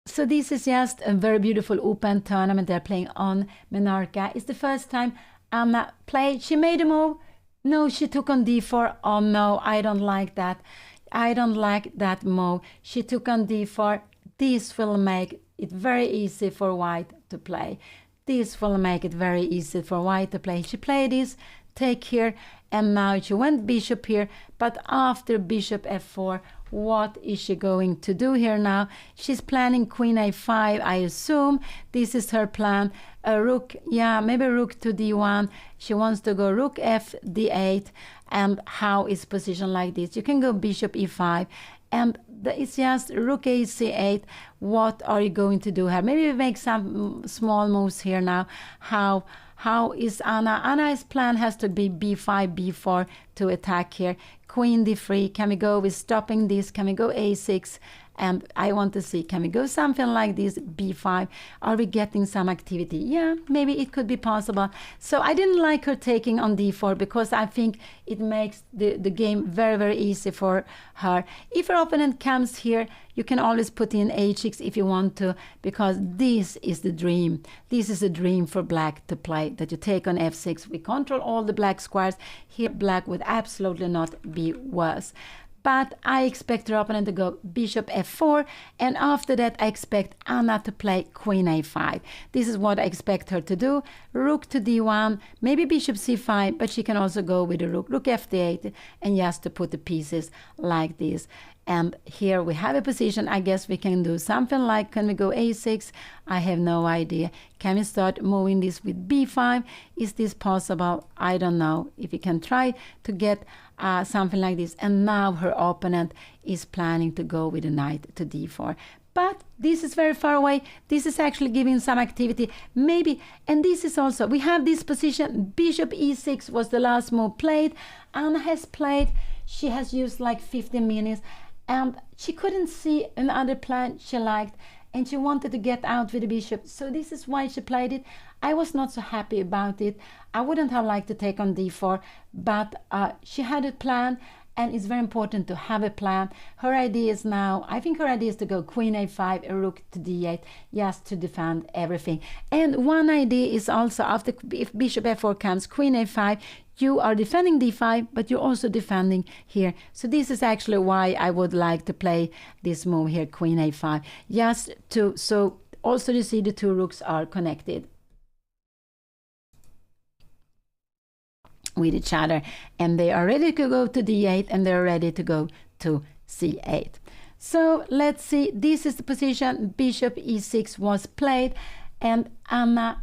So this is just a very beautiful open tournament they're playing on MENORCA. It's the first time Anna played. She made a move. No, she took on d4. Oh no, I don't like that. I don't like that move. She took on d4. This will make it very easy for white to play. This will make it very easy for white to play. She played this, take here, and now she went bishop here. But after bishop f4, what is she going to do here now? She's planning queen a5, I assume. This is her plan. A rook, yeah, maybe rook to d1. She wants to go rook f d8. And how is position like this? You can go bishop e5. And it's just rook a c8. What are you going to do here? Maybe we make some small moves here now. How is Anna? Anna's plan has to be b5, b4 to attack here. Queen d3. Can we go with stopping this? Can we go a6 And I want to see, can we go something like this, b5? Are we getting some activity? Yeah, maybe it could be possible. So I didn't like her taking on d4 because I think it makes the game very, very easy for her. If her opponent comes here, you can always put in h6 if you want to, because this is the dream. This is a dream for black to play, that you take on f6. We control all the black squares. Here, black would absolutely not be worse. But I expect her opponent to go bishop f4, and after that I expect Anna to play queen a5. This is what I expect her to do. Rook to d1, maybe bishop c5, but she can also go with the rook f8, and just to put the pieces like this. And here we have a position. I guess we can do something like, can we go a6? I have no idea. Can we start moving this with b5? Is this possible? I don't know. If we can try to get something like this. And now her opponent is planning to go with a knight to d4. But this is very far away. This is actually giving some activity. Maybe, and this is also, we have this position. Bishop e6 was the last move played. Anna has played. She has used like 15 minutes. And she couldn't see another plan she liked, and she wanted to get out with the bishop. So this is why she played it. I was not so happy about it. I wouldn't have liked to take on d4, but she had a plan, and it's very important to have a plan. Her idea is now, I think her idea is to go queen a5, a rook to d8, just to defend everything. And one idea is also, after, if bishop f4 comes, queen a5, you are defending d5, but you're also defending here. So this is actually why I would like to play this move here, queen a5, just to, so also you see the two rooks are connected with each other, and they are ready to go to d8, and they're ready to go to c8. So let's see, this is the position. Bishop e6 was played, and Anna,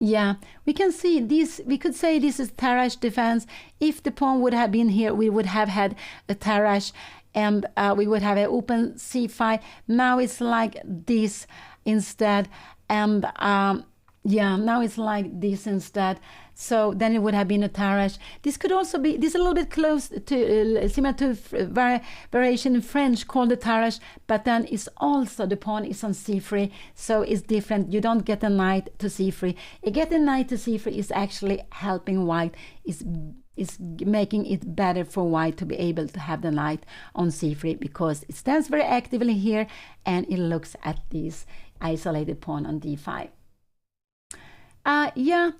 yeah, we can see this. We could say this is Tarrasch defense. If the pawn would have been here, we would have had a Tarrasch, and we would have an open c5. Now it's like this instead, and yeah, now it's like this instead. So then it would have been a Tarrasch. This could also be, this is a little bit close to, similar to variation in French called the Tarrasch, but then it's also, the pawn is on c3, so it's different. You don't get a knight to c3. Getting a knight to c3 is actually helping white, is making it better for white to be able to have the knight on c3, because it stands very actively here, and it looks at this isolated pawn on d5. Yeah,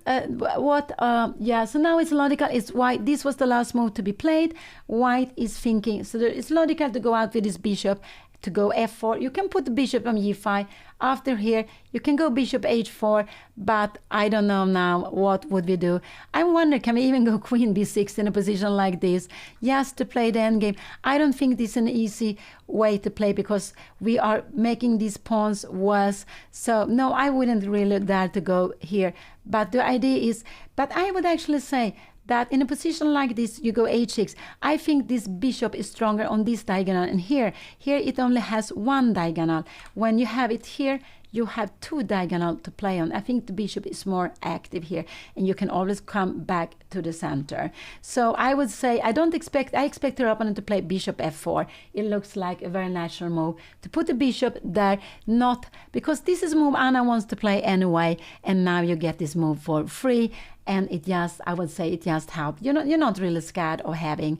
so now it's logical. It's white. This was the last move to be played. White is thinking, so it's logical to go out with this bishop, to go f4. You can put the bishop on e5. After here, you can go bishop h4, but I don't know now what would we do. I wonder, can we even go queen b6 in a position like this, just to play the endgame? I don't think this is an easy way to play, because we are making these pawns worse. So no, I wouldn't really dare to go here. But the idea is, but I would actually say that in a position like this, you go h6. I think this bishop is stronger on this diagonal, and here it only has one diagonal. When you have it here, you have two diagonal to play on. I think the bishop is more active here, and you can always come back to the center. So I would say, I expect her opponent to play bishop f4. It looks like a very natural move to put the bishop there, not because this is a move Anna wants to play anyway, and now you get this move for free. And it just, I would say it just helped. You're not really scared of having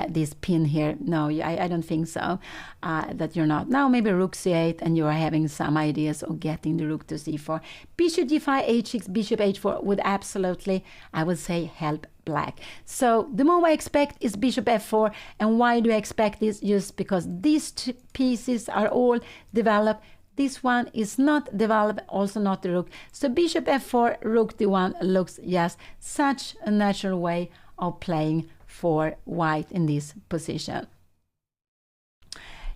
this pin here. No, I don't think so, that you're not. Now maybe rook c8, and you are having some ideas of getting the rook to c4. Bishop g5, h6, bishop h4 would absolutely, I would say, help black. So the move I expect is bishop f4. And why do I expect this? Just because these two pieces are all developed. This one is not developed, also not the rook. So bishop f4, rook d1 looks just such a natural way of playing for white in this position.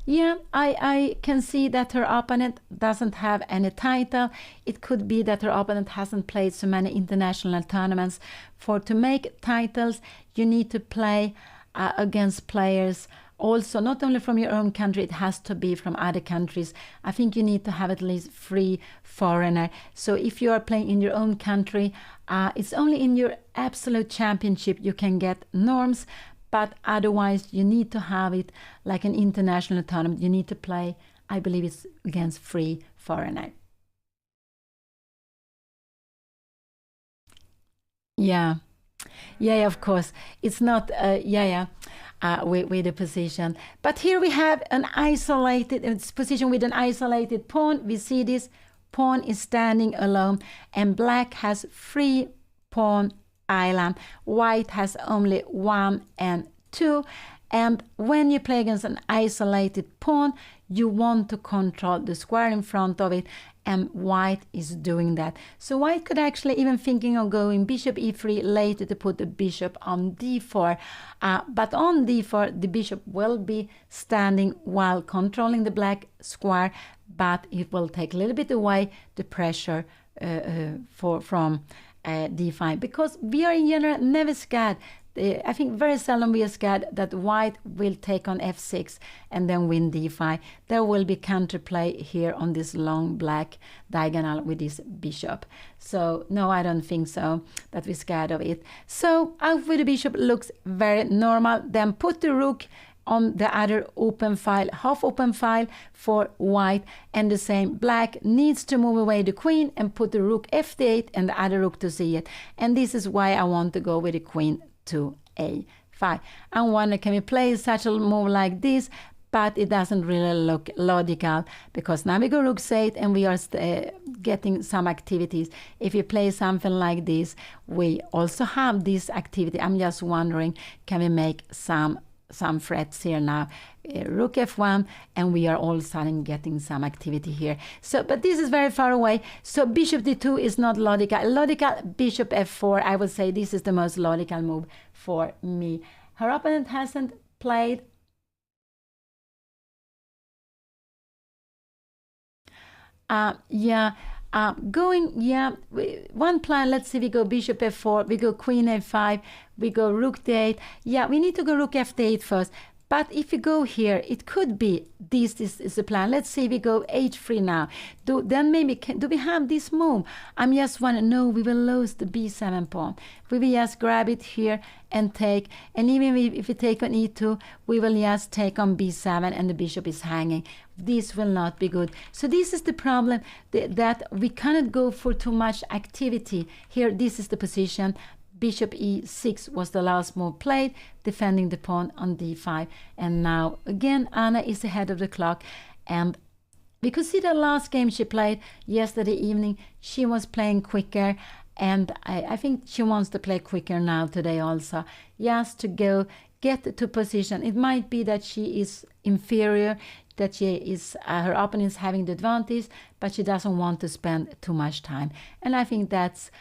Yeah, I can see that her opponent doesn't have any title. It could be that her opponent hasn't played so many international tournaments. To make titles, you need to play against players also, not only from your own country, it has to be from other countries. I think you need to have at least 3 foreigner. So if you are playing in your own country, it's only in your absolute championship you can get norms. but otherwise you need to have it like an international tournament. You need to play, I believe it's against 3 foreigner. Yeah, of course. It's not, with the position. But here we have an isolated position with an isolated pawn. We see this pawn is standing alone, and black has 3 pawn island. White has only 1 and 2. And when you play against an isolated pawn, you want to control the square in front of it, and white is doing that. So white could actually even thinking of going bishop e3 later to put the bishop on d4. But on d4, the bishop will be standing while controlling the black square, but it will take a little bit away the pressure from d5, because we are in general never scared. I think very seldom we are scared that white will take on f6 and then win d5. There will be counterplay here on this long black diagonal with this bishop. So no, I don't think so that we're scared of it. So out with the bishop looks very normal. Then put the rook on the other open file, half open file for white, and the same, black needs to move away the queen and put the rook f8 and the other rook to c8. And this is why I want to go with the queen to a5. I wonder, can we play such a move like this? But it doesn't really look logical, because now we go rook c8 and we are getting some activities. If you play something like this, we also have this activity. I'm just wondering, can we make some threats here now? Rook f1, and we are all of a sudden getting some activity here. So, but this is very far away. So bishop d2 is not logical. Logical, bishop f4. I would say this is the most logical move for me. Her opponent hasn't played. One plan. Let's see, we go bishop f4, we go queen a5, we go rook d8. Yeah, we need to go rook f8 first. But if you go here, it could be this is the plan. Let's say we go h3 now. Then maybe, do we have this move? I'm just wondering, no, we will lose the b7 pawn. We will just grab it here and take. And even if we take on e2, we will just take on b7 and the bishop is hanging. This will not be good. So this is the problem, that we cannot go for too much activity. Here, this is the position. Bishop e6 was the last move played, defending the pawn on d5. And now, again, Anna is ahead of the clock. And we could see the last game she played yesterday evening. She was playing quicker. And I think she wants to play quicker now today also. Just to go get to position. It might be that she is inferior, that she is her opponent is having the advantage, but she doesn't want to spend too much time. And I think that's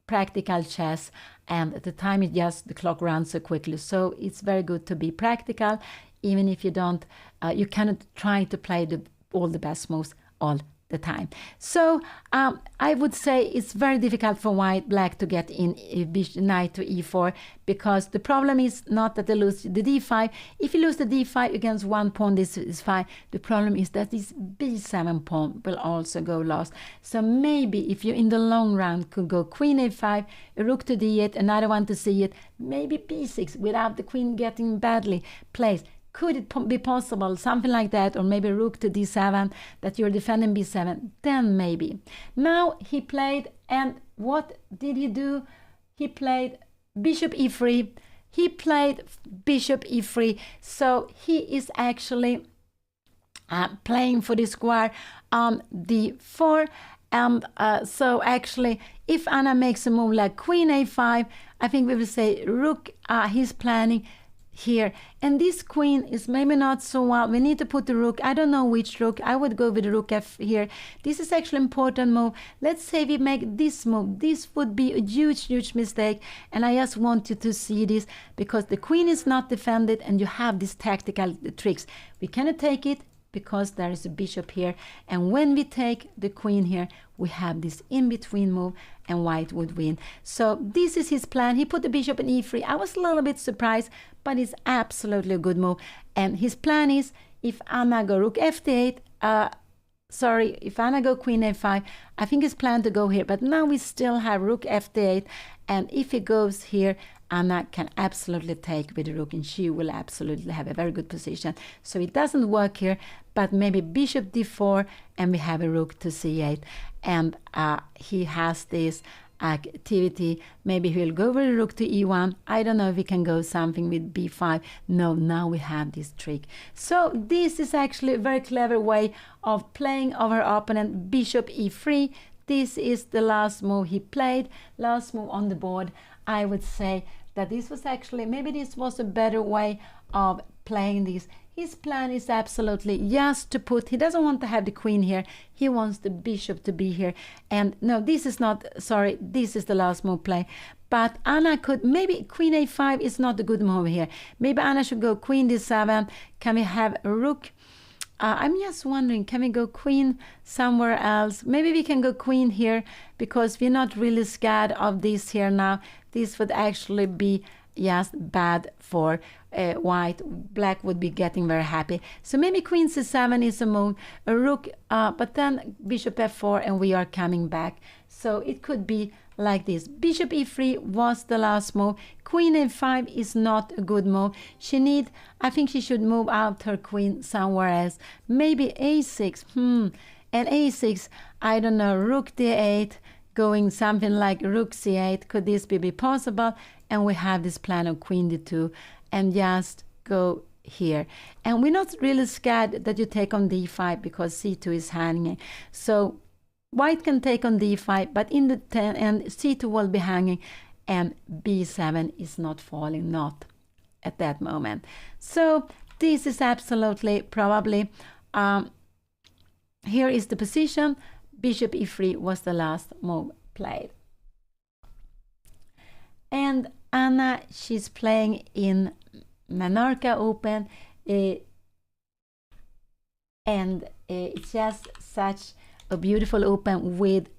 practical chess, and at the time the clock runs so quickly. So it's very good to be practical, even if you don't, you cannot try to play all the best moves all the time. So I would say it's very difficult for black to get in knight to e4, because the problem is not that they lose the d5. If you lose the d5 against one pawn, this is fine. The problem is that this b7 pawn will also go lost. So maybe if you in the long run could go queen a5, a rook to d8, another one to c8, maybe b6 without the queen getting badly placed. Could it be possible, something like that, or maybe rook to d7, that you're defending b7? Then maybe. Now he played, and what did he do? He played bishop e3. He played bishop e3. So he is actually playing for the square on d4. And so actually, if Anna makes a move like queen a5, I think we will say rook, he's planning here, and this queen is maybe not so well. We need to put the rook. I don't know which rook. I would go with the rook f here. This is actually an important move. Let's say we make this move. This would be a huge mistake, and I just want you to see this, because the queen is not defended and you have these tactical tricks. We cannot take it because there is a bishop here, and when we take the queen here, we have this in-between move, and white would win. So this is his plan. He put the bishop in e3. I was a little bit surprised, but it's absolutely a good move. And his plan is, if Anna go rook f8, if Anna go queen a5, I think his plan to go here. But now we still have rook f8, and if he goes here, Anna can absolutely take with the rook, and she will absolutely have a very good position. So it doesn't work here, but maybe bishop d4, and we have a rook to c8, and he has this activity. Maybe he'll go with the rook to e1. I don't know if we can go something with b5. No, now we have this trick. So this is actually a very clever way of playing over our opponent. Bishop e3. This is the last move he played, last move on the board. I would say that this was actually, maybe this was a better way of playing this. His plan is absolutely just to put, he doesn't want to have the queen here. He wants the bishop to be here. And no, this is not, sorry, this is the last move play. But Anna could, maybe queen a5 is not a good move here. Maybe Anna should go queen d7. Can we have a rook? I'm just wondering, can we go queen somewhere else? Maybe we can go queen here, because we're not really scared of this here now. This would actually be just bad for white. Black would be getting very happy. So maybe queen c7 is a move, a rook, but then bishop f4, and we are coming back. So it could be like this. Bishop e3 was the last move. Queen a5 is not a good move. I think she should move out her queen somewhere else. Maybe a6. And a6, I don't know, rook d8, going something like rook c8. Could this be possible? And we have this plan of queen d2, and just go here. And we're not really scared that you take on d5, because c2 is hanging. So white can take on d5, but in the end c2 will be hanging, and b7 is not falling, not at that moment. So this is absolutely probably, here is the position. Bishop e3 was the last move played. And Anna, she's playing in MENORCA Open, and it's just such a beautiful open with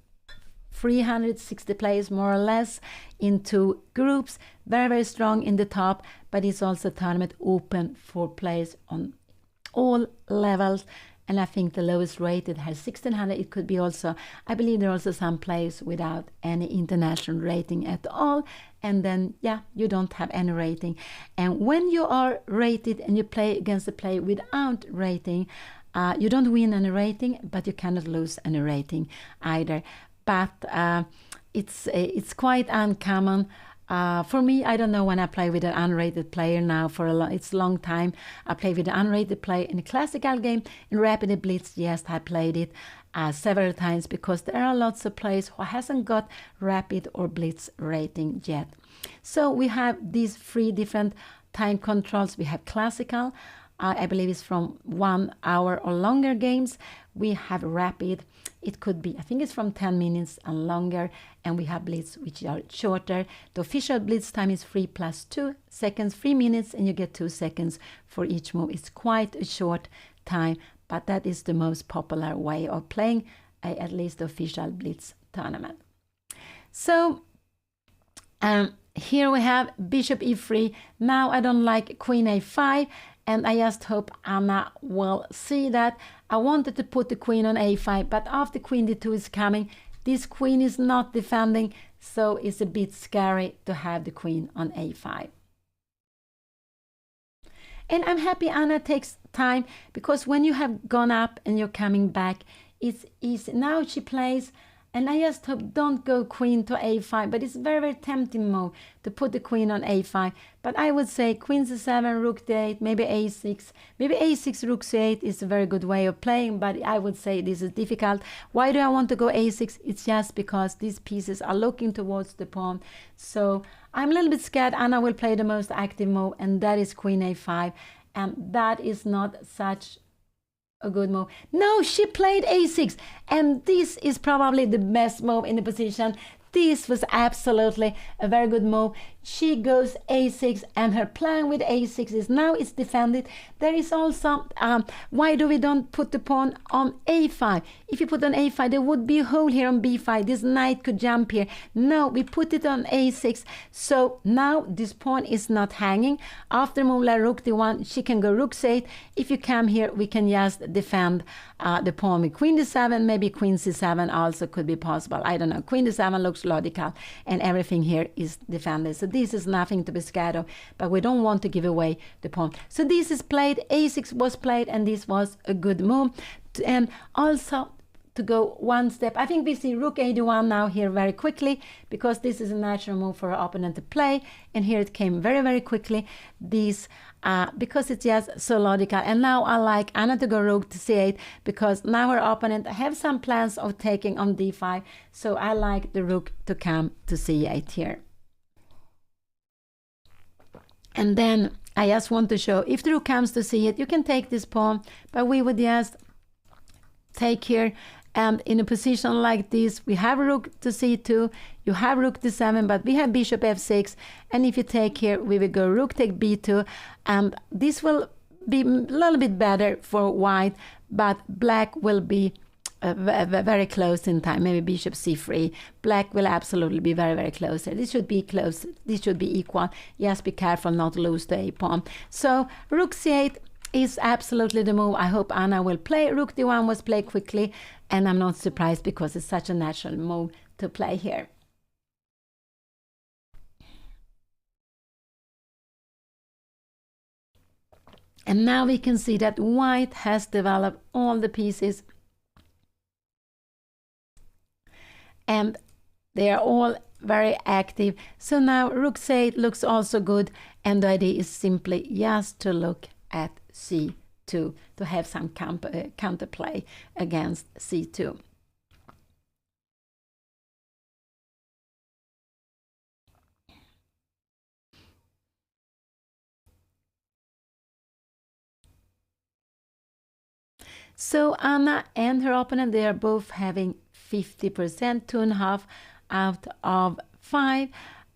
360 players more or less in 2 groups. Very, very strong in the top, but it's also a tournament open for players on all levels. And I think the lowest rated has 1600. It could be also, I believe there are also some players without any international rating at all. And then, yeah, you don't have any rating. And when you are rated and you play against a player without rating, you don't win any rating, but you cannot lose any rating either. But it's quite uncommon. For me, I don't know when I play with an unrated player now. It's a long time. I play with an unrated player in a classical game. In Rapid Blitz, yes, I played it several times, because there are lots of players who hasn't got Rapid or Blitz rating yet. So we have these 3 different time controls. We have classical. I believe it's from 1 hour or longer games. We have rapid. It could be, I think it's from 10 minutes and longer. And we have blitz, which are shorter. The official blitz time is 3 + 2 seconds, 3 minutes, and you get 2 seconds for each move. It's quite a short time, but that is the most popular way of playing at least the official blitz tournament. So here we have bishop e3. Now I don't like queen a5. And I just hope Anna will see that. I wanted to put the queen on a5, but after queen d2 is coming, this queen is not defending, so it's a bit scary to have the queen on a5. And I'm happy Anna takes time, because when you have gone up and you're coming back, it's easy. Now she plays, and I just hope don't go queen to a5, but it's very, very tempting move to put the queen on a5. But I would say queen c7, rook d8, maybe a6. Maybe a6, rook c8 is a very good way of playing, but I would say this is difficult. Why do I want to go a6? It's just because these pieces are looking towards the pawn. So I'm a little bit scared Anna will play the most active move, and that is queen a5. And that is not such a good move. No, she played a6, and this is probably the best move in the position. This was absolutely a very good move. She goes a6, and her plan with a6 is now it's defended. There is also, why do we don't put the pawn on a5? If you put on a5, there would be a hole here on b5. This knight could jump here. No, we put it on a6. So now this pawn is not hanging. After move like rook d1, she can go rook c8. If you come here, we can just defend the pawn with queen d7. Maybe queen c7 also could be possible. I don't know. Queen d7 looks logical, and everything here is defended. So this is nothing to be scared of, but we don't want to give away the pawn. So this is played, a6 was played, and this was a good move. And also to go one step, I think we see rook a1 now here very quickly, because this is a natural move for our opponent to play, and here it came very, very quickly. This because it's just so logical. And now I like Anna to go rook to c8, because now her opponent have some plans of taking on d5, so I like the rook to come to c8 here. And then I just want to show, if the rook comes to c8, you can take this pawn, but we would just take here, and in a position like this, we have rook to c2, you have rook to 7, but we have bishop f6, and if you take here, we will go rook take b2, and this will be a little bit better for white, but black will be very close in time, maybe bishop c3. Black will absolutely be very, very close here. This should be close, this should be equal. Just be careful not to lose the a pawn. So rook c8 is absolutely the move I hope Anna will play. Rook d1 was played quickly, and I'm not surprised because it's such a natural move to play here. And now we can see that white has developed all the pieces, and they are all very active. So now rook c8 looks also good, and the idea is simply just to look at c2 to have some counterplay against c2. So Anna and her opponent, they are both having 50%, 2.5 out of 5.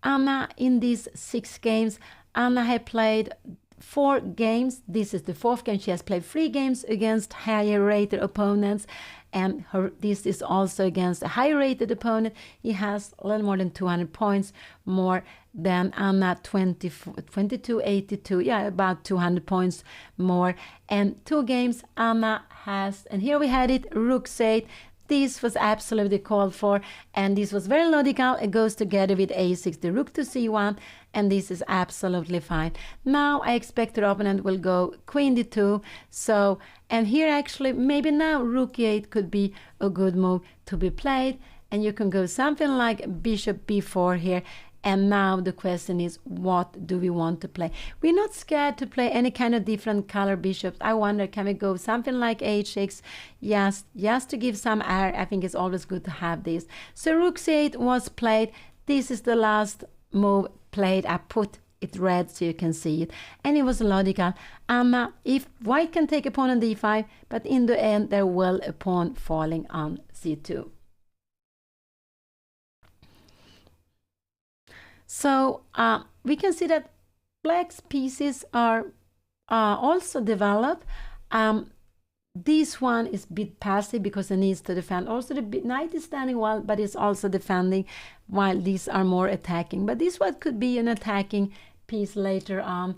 Anna, in these 6 games, Anna had played 4 games. This is the 4th game. She has played 3 games against higher rated opponents, and this is also against a higher rated opponent. He has a little more than 200 points more than Anna, 2282, yeah, about 200 points more. And 2 games Anna has, and here we had it, rook c8. This was absolutely called for, and this was very logical. It goes together with a6, the rook to c1, and this is absolutely fine. Now I expect the opponent will go queen d2. So, and here actually maybe now rook e8 could be a good move to be played, and you can go something like bishop b4 here. And now the question is, what do we want to play? We're not scared to play any kind of different color bishops. I wonder, can we go something like h6? Yes, just to give some air. I think it's always good to have this. So rook c8 was played. This is the last move played. I put it red so you can see it. And it was logical. If white can take a pawn on d5, but in the end there will a pawn falling on c2. So we can see that black's pieces are also developed. This one is a bit passive because it needs to defend. Also, the knight is standing well, but it's also defending, while these are more attacking. But this one could be an attacking piece later on.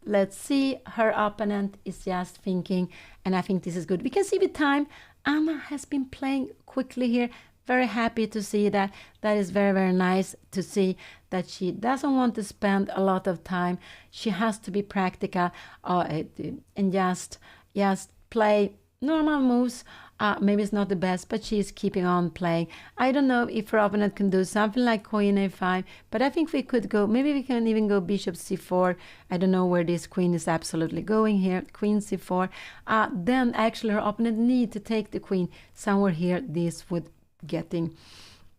Let's see, her opponent is just thinking, and I think this is good. We can see with time, Anna has been playing quickly here. Very happy to see that. That is very, very nice to see that she doesn't want to spend a lot of time. She has to be practical and just play normal moves. Maybe it's not the best, but she's keeping on playing. I don't know if her opponent can do something like queen a5, but I think we could go, maybe we can even go bishop c4. I don't know where this queen is absolutely going here. Queen c4. Then actually her opponent need to take the queen somewhere here. This would getting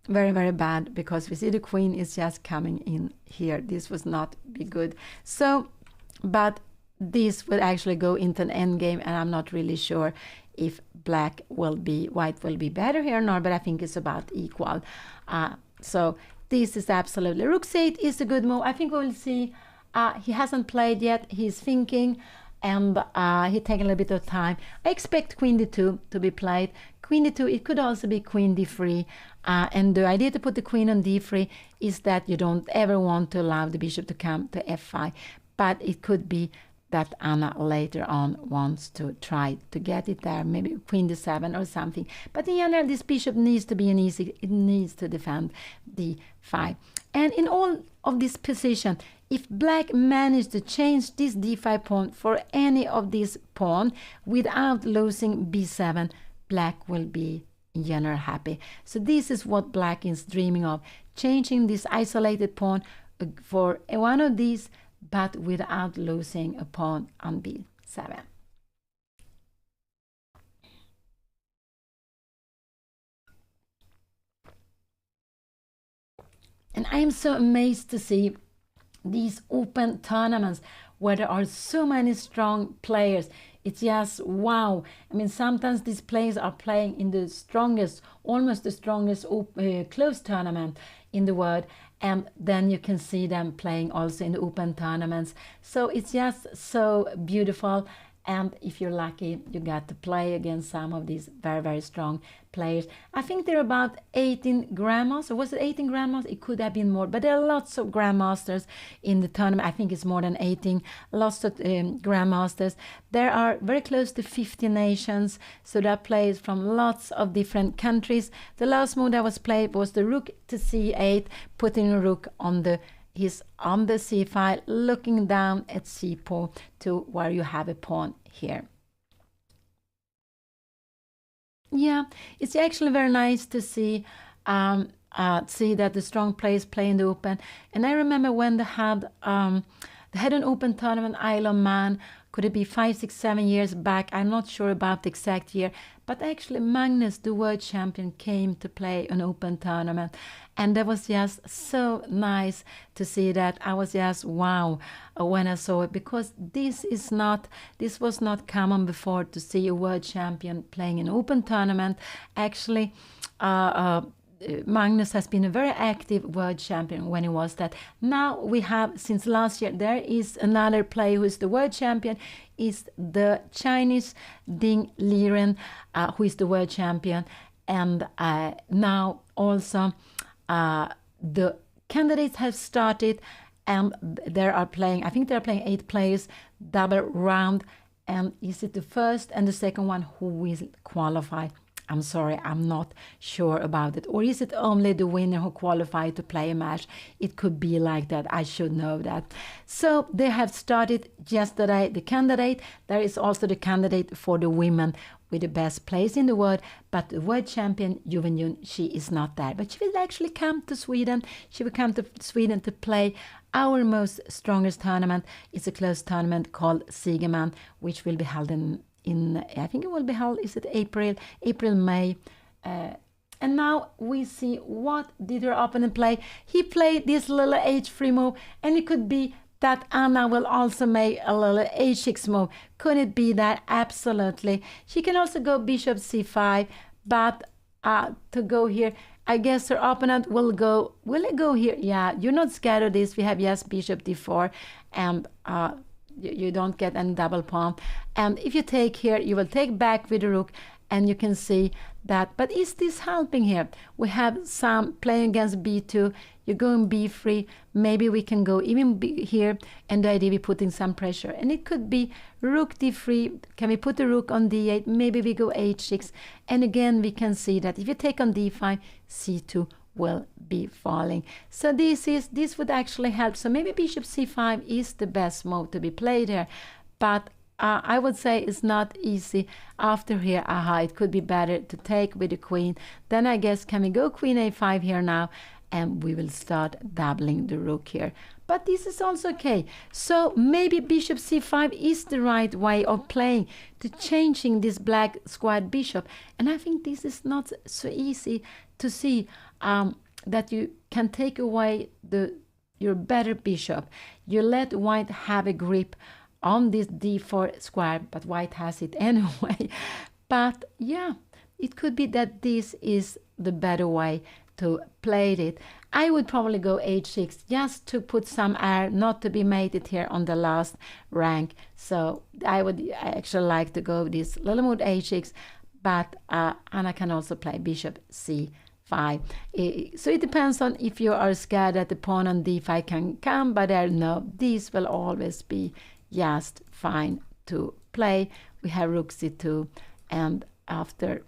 very, very bad, because we see the queen is just coming in here. This was not be good. So, but this will actually go into an endgame, and I'm not really sure if white will be better here or not, but I think it's about equal. So this is absolutely, rook c8 is a good move. I think we will see, he hasn't played yet, he's thinking, and he takes a little bit of time. I expect queen d2 to be played. Queen d2, it could also be queen d3. And the idea to put the queen on d3 is that you don't ever want to allow the bishop to come to f5. But it could be that Anna later on wants to try to get it there, maybe queen d7 or something. But in general, this bishop needs to be an easy, it needs to defend d5. And in all of this position, if black managed to change this d5 pawn for any of these pawn without losing b7, black will be in general happy. So this is what black is dreaming of, changing this isolated pawn for one of these, but without losing a pawn on b7. And I am so amazed to see these open tournaments where there are so many strong players. It's just wow. I mean, sometimes these players are playing in the strongest, almost the strongest closed tournament in the world, and then you can see them playing also in the open tournaments. So it's just so beautiful. And if you're lucky, you got to play against some of these very, very strong players. I think there are about 18 grandmasters. Or was it 18 grandmasters? It could have been more, but there are lots of grandmasters in the tournament. I think it's more than 18, lots of grandmasters. There are very close to 50 nations, so there are players from lots of different countries. The last move that was played was the rook to c8, putting a rook on the He's on the c file, looking down at c4 to where you have a pawn here. Yeah, it's actually very nice to see that the strong players play in the open. And I remember when they had an open tournament, Isle of Man. Could it be 5, 6, 7 years back? I'm not sure about the exact year, but actually Magnus, the world champion, came to play an open tournament. And that was just so nice to see that. I was just wow when I saw it, because this was not common before, to see a world champion playing an open tournament. Actually, Magnus has been a very active world champion when he was that. Now we have, since last year, there is another player who is the world champion, is the Chinese Ding Liren, who is the world champion. And now also the candidates have started, and they are playing, I think they're playing 8 players, double round. And is it the first and the second one who will qualify? I'm sorry, I'm not sure about it. Or is it only the winner who qualified to play a match? It could be like that. I should know that. So they have started yesterday, the candidate. There is also the candidate for the women with the best place in the world. But the world champion, Juven Jun, she is not there. But she will actually come to Sweden. She will come to Sweden to play our most strongest tournament. It's a closed tournament called Siegerman, which will be held in I think it will be held, is it April, May. And now we see, what did her opponent play? He played this little h3 move, and it could be that Anna will also make a little h6 move. Could it be that? Absolutely. She can also go bishop c5, but to go here, I guess her opponent will go, will it go here? Yeah, you're not scared of this. We have, yes, bishop d4, and you don't get any double pawn. And if you take here, you will take back with the rook, and you can see that. But is this helping here? We have some playing against b2. You're going b3. Maybe we can go even here, and the idea is putting some pressure. And it could be rook d3. Can we put the rook on d8? Maybe we go h6. And again, we can see that if you take on d5, c2 will be falling. So this would actually help. So maybe bishop c5 is the best move to be played here, but I would say it's not easy. After here, it could be better to take with the queen. Then I guess, can we go queen a5 here now, and we will start doubling the rook here. But this is also okay. So maybe bishop c5 is the right way of playing, to changing this black squared bishop. And I think this is not so easy to see, that you can take away your better bishop. You let white have a grip on this d4 square, but white has it anyway. But yeah, it could be that this is the better way to play it. I would probably go h6 just to put some air, not to be mated here on the last rank. So I actually like to go this little move h6, but Anna can also play bishop c5. So it depends on if you are scared that the pawn on d5 can come, but no, this will always be just fine to play. We have rook c2, and after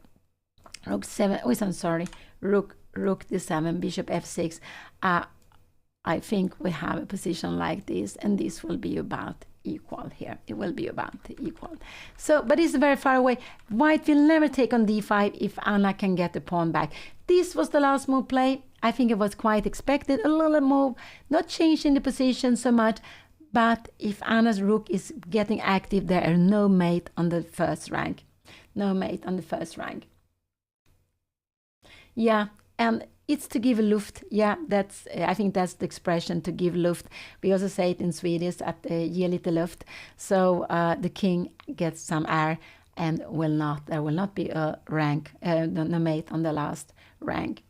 rook 7, oh, I'm sorry, rook d7, bishop f6, I think we have a position like this, and this will be about equal here. It will be about equal. So, but it's very far away. White will never take on d5 if Anna can get the pawn back. This was the last move play. I think it was quite expected. A little move, not changing the position so much. But if Anna's rook is getting active, there are no mate on the first rank. No mate on the first rank. Yeah, and it's to give luft. Yeah, that's I think that's the expression, to give luft. We also say it in Swedish, at ge lite luft. So the king gets some air, and there will not be a rank, no mate on the last rank.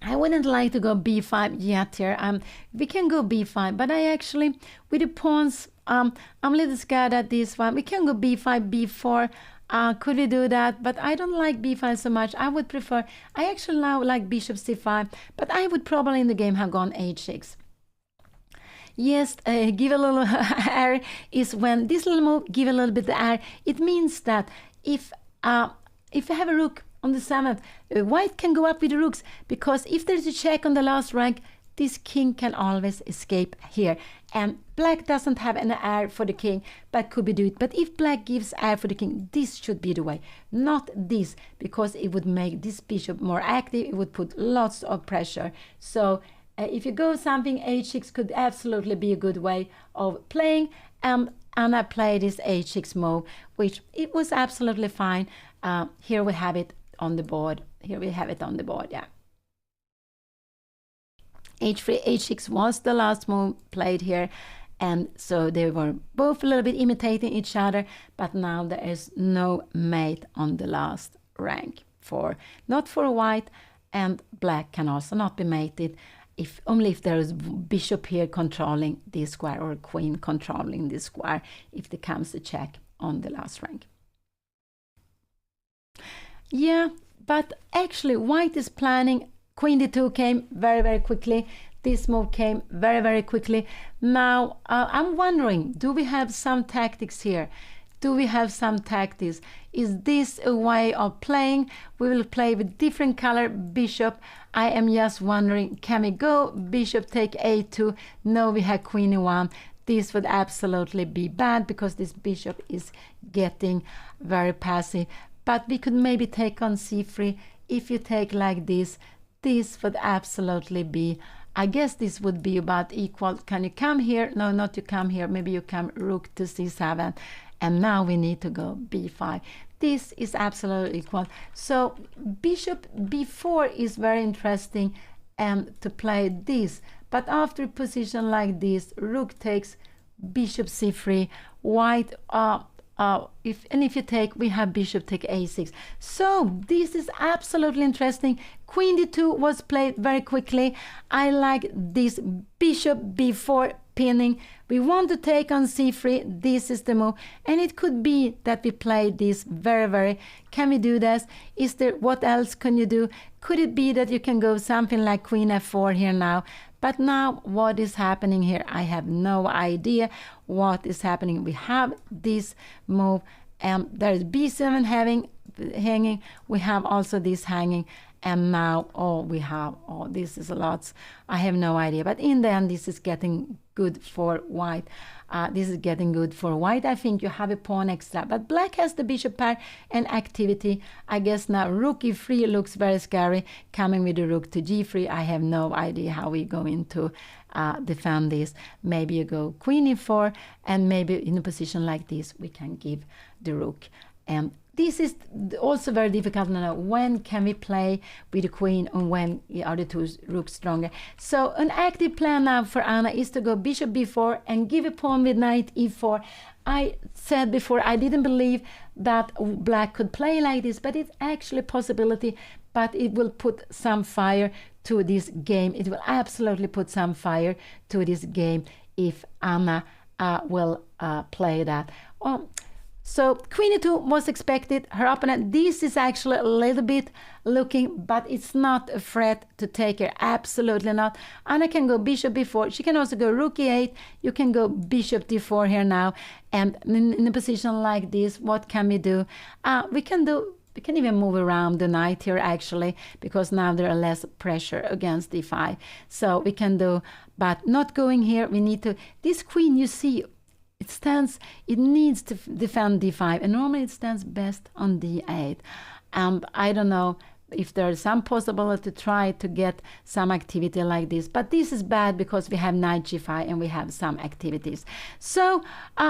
I wouldn't like to go b5 yet here. We can go b5, but I actually, with the pawns, I'm a little scared at this one. We can go b5, b4. Could we do that? But I don't like b5 so much. I would prefer, I actually now like bishop c5, but I would probably in the game have gone h6. Yes, give a little air is when this little move, give a little bit of air. It means that if you have a rook on the 7th, white can go up with the rooks, because if there's a check on the last rank, this king can always escape here. And black doesn't have any air for the king, but could be do it. But if black gives air for the king, this should be the way, not this, because it would make this bishop more active. It would put lots of pressure. So if you go something, h6 could absolutely be a good way of playing. And I played this h6 move, which it was absolutely fine. Here we have it on the board. Here we have it on the board, yeah. h3, h6 was the last move played here, and so they were both a little bit imitating each other, but now there is no mate on the last rank, not for white, and black can also not be mated, only if there is bishop here controlling this square, or queen controlling this square, if there comes a check on the last rank. Yeah, but actually white is planning. Queen d2 came very, very quickly. This move came very, very quickly. Now, I'm wondering, do we have some tactics here? Do we have some tactics? Is this a way of playing? We will play with different color bishop. I am just wondering, can we go bishop take a2? No, we have queen e1. This would absolutely be bad, because this bishop is getting very passive. But we could maybe take on c3. If you take like this would absolutely be, I guess this would be about equal. Can you come here? No, not you come here. Maybe you come rook to c7. And now we need to go b5. This is absolutely equal. So bishop b4 is very interesting, and to play this. But after a position like this, rook takes bishop c3, white if you take, we have bishop take a6. So this is absolutely interesting. Queen d2 was played very quickly. I like this bishop b4 pinning. We want to take on c3. This is the move, and it could be that we play this very. Can we do this? Is there, what else can you do? Could it be that you can go something like queen f4 here now? But now what is happening here? I have no idea what is happening. We have this move, and there's b7 hanging. We have also this hanging, and now this is a lot. I have no idea. But in the end, this is getting good for white. This is getting good for white. I think you have a pawn extra, but black has the bishop pair and activity. I guess now rook e3 looks very scary, coming with the rook to g3. I have no idea how we're going to defend this. Maybe you go queen e4, and maybe in a position like this we can give the rook. And this is also very difficult to know. When can we play with the queen, and when are the two rooks stronger? So an active plan now for Anna is to go bishop b4 and give a pawn with knight e4. I said before, I didn't believe that black could play like this, but it's actually a possibility. But it will put some fire to this game. It will absolutely put some fire to this game if Anna will play that. So queen e2 was expected. Her opponent, this is actually a little bit looking, but it's not a threat to take her. Absolutely not. Anna can go bishop b4. She can also go rook e8. You can go bishop d4 here now. And in a position like this, what can we do? We can even move around the knight here, actually, because now there are less pressure against d5. So we can do, but not going here. We need to, this queen, you see, it needs to defend d5, and normally it stands best on d8. And I don't know if there's some possibility to try to get some activity like this, but this is bad because we have knight g5 and we have some activities. So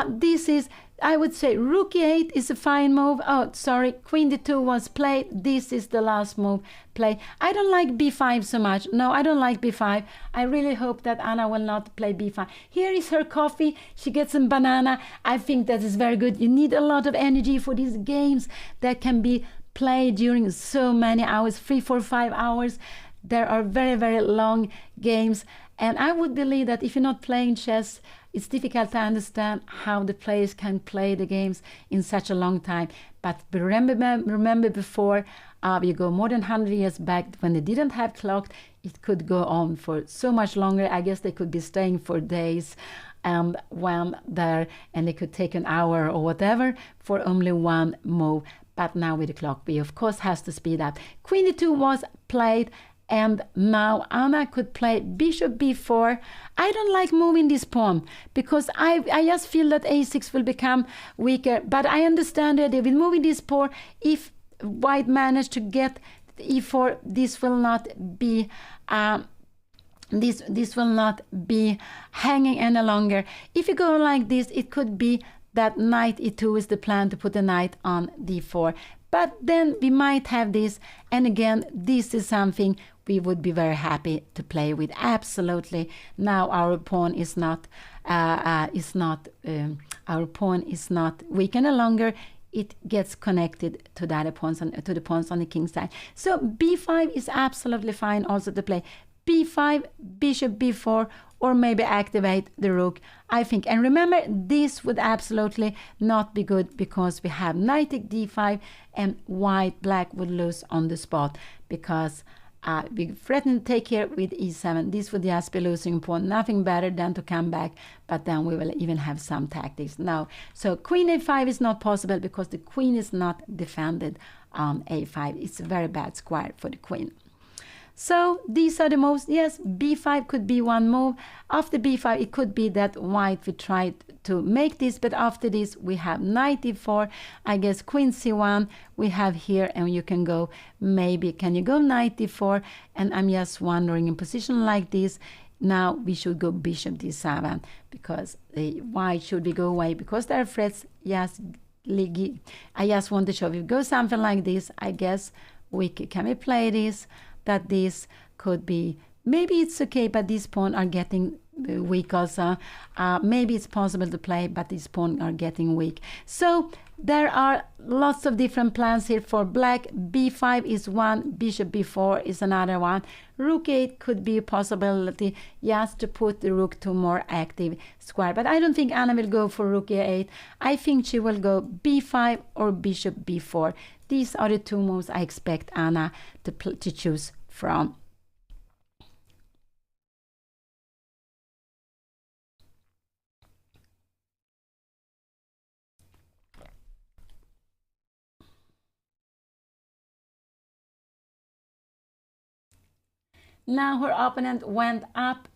this is, I would say, rook e8 is a fine move. Oh, sorry, queen d2 was played. This is the last move played. I don't like b5 so much. No, I don't like b5. I really hope that Anna will not play b5. Here is her coffee. She gets some banana. I think that is very good. You need a lot of energy for these games that can be played during so many hours, 3, 4, 5 hours. There are very, very long games. And I would believe that if you're not playing chess, it's difficult to understand how the players can play the games in such a long time. But remember before, you go more than 100 years back when they didn't have clock, it could go on for so much longer. I guess they could be staying for days and when there, and they could take an hour or whatever for only one move. But now with the clock, we of course has to speed up. Queen e2 was played, and now Anna could play bishop b4. I don't like moving this pawn because I just feel that a6 will become weaker. But I understand that with moving this pawn, if white managed to get e4, this will not be this will not be hanging any longer. If you go like this, it could be that knight e2 is the plan to put the knight on d4. But then we might have this, and again, this is something we would be very happy to play with. Absolutely. Now our pawn is not our pawn is not weak any longer. It gets connected to the other pawns to the pawns on the king side. So b5 is absolutely fine also to play. b5, bishop b4, or maybe activate the rook, I think. And remember, this would absolutely not be good because we have knight take d5 and black would lose on the spot because we threaten to take here with e7. This would just be losing pawn. Nothing better than to come back, but then we will even have some tactics. No, so queen a5 is not possible because the queen is not defended on a5. It's a very bad square for the queen. So these are the moves. Yes, b5 could be one move. After b5, it could be that white will try to make this, but after this, we have knight e4. I guess queen c1 we have here, and you can go, maybe, can you go knight d4? And I'm just wondering, in position like this, now we should go bishop d7, because why should we go away? Because there are threats. Yes, I just want to show, if we go something like this, I guess can we play this? That this could be, maybe it's okay, but these pawns are getting weak also. Maybe it's possible to play, but these pawns are getting weak. So there are lots of different plans here for black. b5 is one, bishop b4 is another one. Rook 8 could be a possibility, just to put the rook to more active square. But I don't think Anna will go for rook a8. I think she will go b5 or bishop b4. These are the two moves I expect Anna to choose from. Now her opponent went up,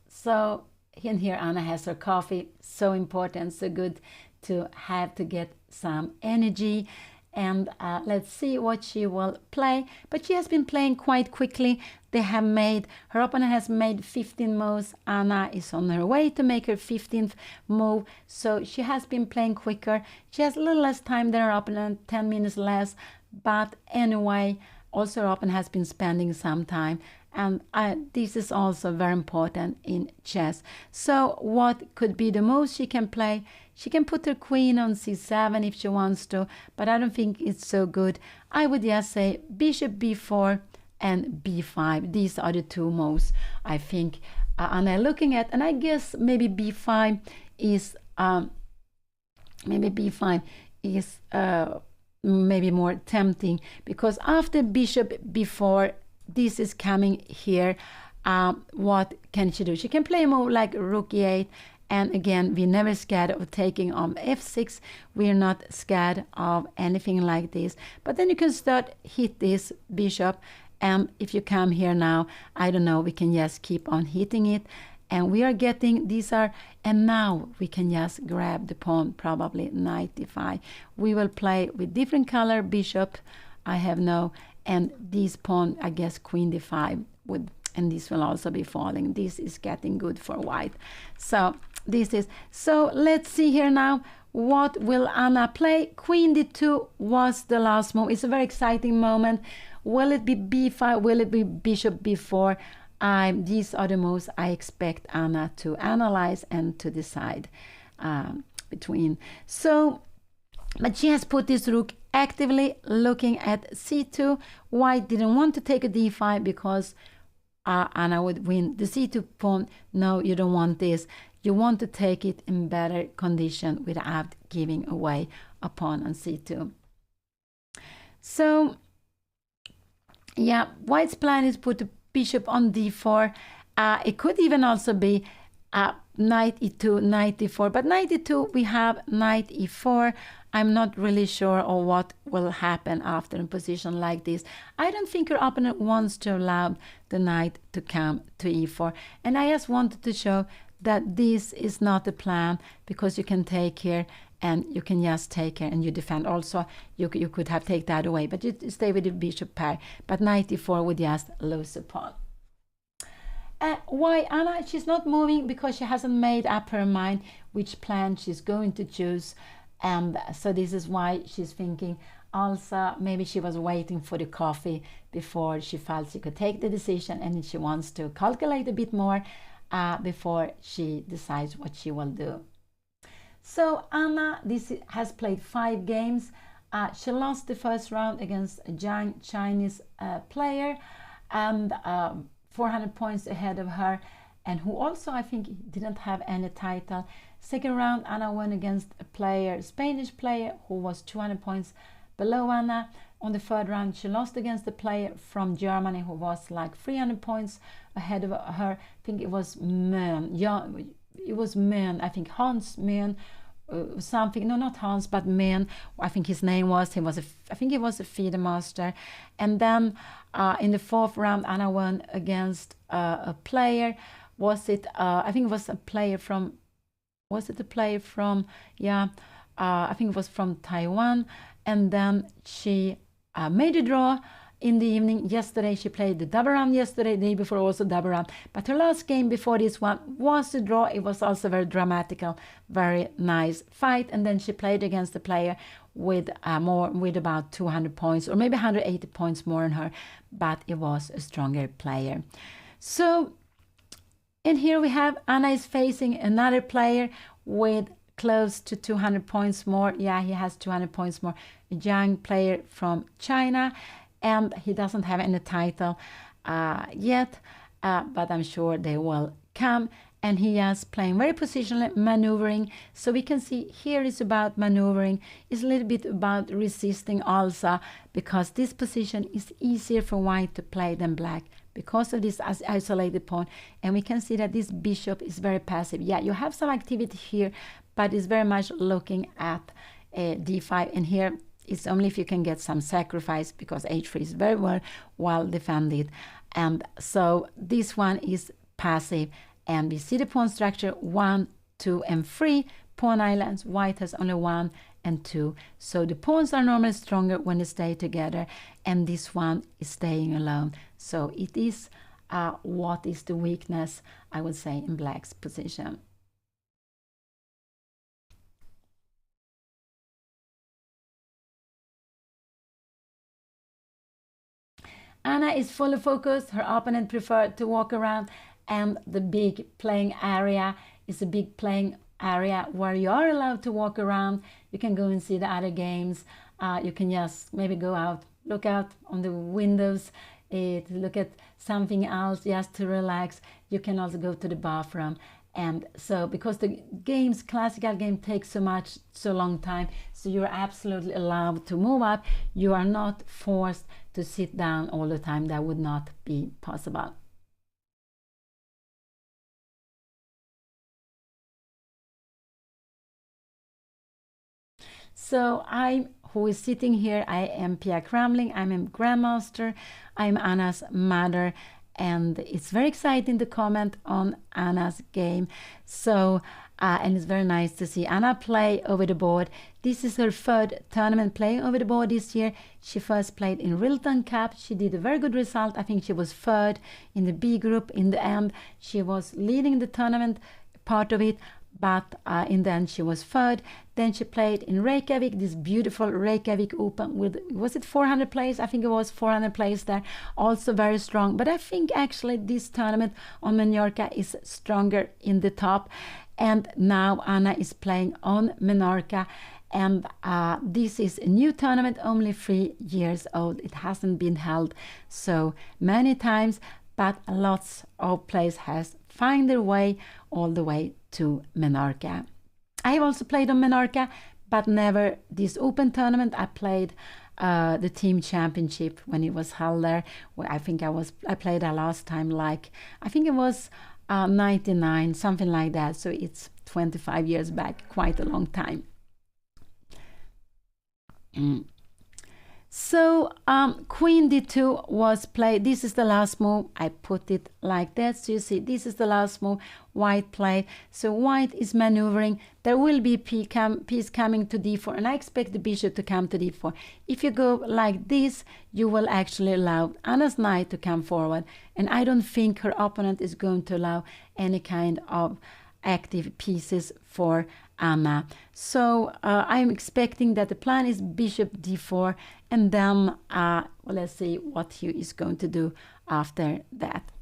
so in here Anna has her coffee. So important, so good to have to get some energy. And let's see what she will play. But she has been playing quite quickly. Her opponent has made 15 moves. Anna is on her way to make her 15th move. So she has been playing quicker. She has a little less time than her opponent, 10 minutes less. But anyway, also her opponent has been spending some time. And this is also very important in chess. So what could be the moves she can play? She can put her queen on c7 if she wants to, but I don't think it's so good. I would just say bishop b4 and b5. These are the two moves I think Anna looking at, and I guess maybe b5 is is maybe more tempting, because after bishop before this is coming here, what can she do? She can play a move like rook e8, and again, we're never scared of taking on f6. We're not scared of anything like this. But then you can start hit this bishop, and if you come here now, I don't know, we can just keep on hitting it, and we are getting these are, and now we can just grab the pawn, probably knight d5. We will play with different color bishop, I have no, and this pawn, I guess queen d5 would, and this will also be falling. This is getting good for white. So this is, so let's see here now, what will Anna play? Queen d2 was the last move. It's a very exciting moment. Will it be b5? Will it be bishop b4? These are the moves I expect Anna to analyze and to decide between. So, but she has put this rook actively looking at c2. White didn't want to take a d5 because Anna would win the c2 pawn. No, you don't want this. You want to take it in better condition without giving away a pawn on c2. So, yeah, White's plan is put the bishop on d4. It could even also be knight e2, knight e4. But knight e2, we have knight e4. I'm not really sure of what will happen after a position like this. I don't think your opponent wants to allow the knight to come to e4. And I just wanted to show that this is not a plan, because you can take here and you can just take here and you defend. Also, you could have take that away, but you stay with the bishop pair. But knight e4 would just lose a pawn. Why Anna? She's not moving because she hasn't made up her mind which plan she's going to choose. And so this is why she's thinking. Also, maybe she was waiting for the coffee before she felt she could take the decision, and she wants to calculate a bit more before she decides what she will do. So Anna has played 5 games. She lost the first round against a young Chinese player, and 400 points ahead of her, and who also, I think, didn't have any title. Second round, Anna won against a Spanish player, who was 200 points below Anna. On the third round, she lost against a player from Germany who was like 300 points ahead of her. I think it was Mön. Yeah, it was Mön. I think Hans Mön, something. No, not Hans, but Mön. I think his name was. I think he was a FIDE master. And then in the fourth round, Anna won against a player. Was it? I think it was a player from. Was it a player from? Yeah, I think it was from Taiwan. And then she made a draw in the evening. Yesterday she played the double round. Yesterday, the day before, also double round. But her last game before this one was a draw. It was also very dramatical, very nice fight. And then she played against a player with about 200 points, or maybe 180 points more than her. But it was a stronger player. So, and here we have Anna is facing another player with close to 200 points more. Yeah, he has 200 points more. A young player from China, and he doesn't have any title yet, but I'm sure they will come. And he is playing very positional maneuvering. So we can see here is about maneuvering. It's a little bit about resisting also, because this position is easier for white to play than black, because of this isolated pawn. And we can see that this bishop is very passive. Yeah, you have some activity here, but it's very much looking at d5. And here it's only if you can get some sacrifice, because h3 is very well defended. And so this one is passive. And we see the pawn structure 1, 2, and 3 pawn islands. White has only 1 and 2. So the pawns are normally stronger when they stay together, and this one is staying alone. So it is what is the weakness, I would say, in black's position. Anna is fully focused. Her opponent preferred to walk around, and the big playing area is a big playing area where you are allowed to walk around. You can go and see the other games. You can just maybe go out, look out on the windows, look at something else just to relax. You can also go to the bathroom And so because the classical game takes so long time, so you're absolutely allowed to move up. You are not forced to sit down all the time. That would not be possible. So who is sitting here, I am Pia Cramling. I'm a grandmaster. I'm Anna's mother, and it's very exciting to comment on Anna's game. So and it's very nice to see Anna play over the board. This is her third tournament playing over the board this year. She first played in Rilton Cup. She did a very good result. I think she was third in the B group in the end. She was leading the tournament part of it, but in the end she was third. Then she played in Reykjavik, this beautiful Reykjavik Open with, was it 400 players? I think it was 400 players there, also very strong. But I think actually this tournament on Menorca is stronger in the top. And now Anna is playing on Menorca, and this is a new tournament, only 3 years old. It hasn't been held so many times, but lots of players has find their way all the way to Menorca. I have also played on Menorca, but never this open tournament. I played the team championship when it was held there. Well, I played that last time, like I think it was 99, something like that. So it's 25 years back, quite a long time. So Queen D2 was played. This is the last move. I put it like that. So you see, this is the last move White played. So White is maneuvering. There will be piece coming to D4, and I expect the bishop to come to D4. If you go like this, you will actually allow Anna's knight to come forward, and I don't think her opponent is going to allow any kind of active pieces for Anna. So I'm expecting that the plan is bishop d4, and then well, let's see what he is going to do after that.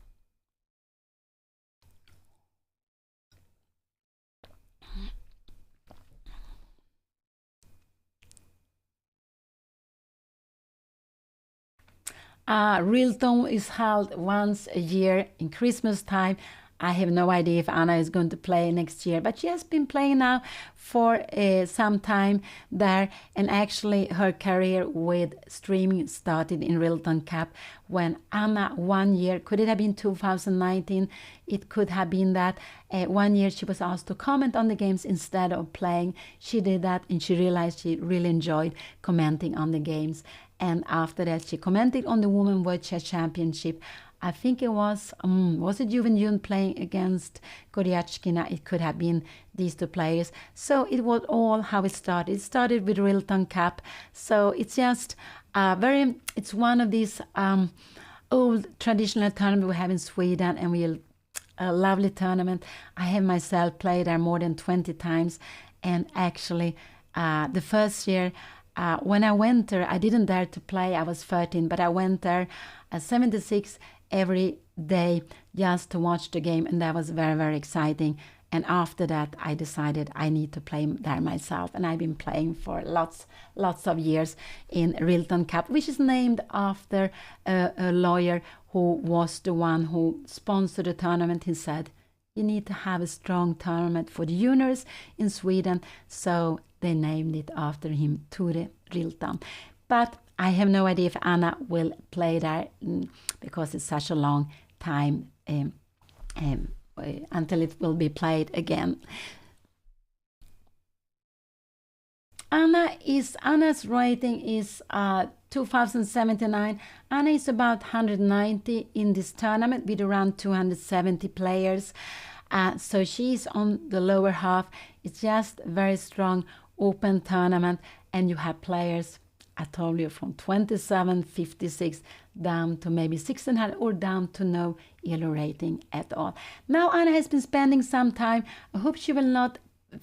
Rilton is held once a year in Christmas time. I have no idea if Anna is going to play next year, but she has been playing now for some time there, and actually her career with streaming started in Rilton Cup when Anna 1 year, could it have been 2019? It could have been that. 1 year she was asked to comment on the games instead of playing. She did that, and she realized she really enjoyed commenting on the games. And after that, she commented on the Women World Chess Championship. I think it was it Juven playing against Goryachkina? It could have been these two players. So it was all how it started. It started with Rilton Cup. So it's just it's one of these old traditional tournaments we have in Sweden, and a lovely tournament. I have myself played there more than 20 times. And actually, the first year, when I went there, I didn't dare to play. I was 13, but I went there at 76 every day just to watch the game, and that was very, very exciting. And after that, I decided I need to play there myself, and I've been playing for lots of years in Rilton Cup, which is named after a lawyer who was the one who sponsored the tournament. He said, you need to have a strong tournament for the juniors in Sweden, so they named it after him, Ture Rilton. But I have no idea if Anna will play there because it's such a long time until it will be played again. Anna's rating is 2079. Anna is about 190 in this tournament with around 270 players. So she's on the lower half. It's just a very strong open tournament, and you have players, I told you, from 27, 56 down to maybe 1600 or down to no ELO rating at all. Now Anna has been spending some time. I hope she will not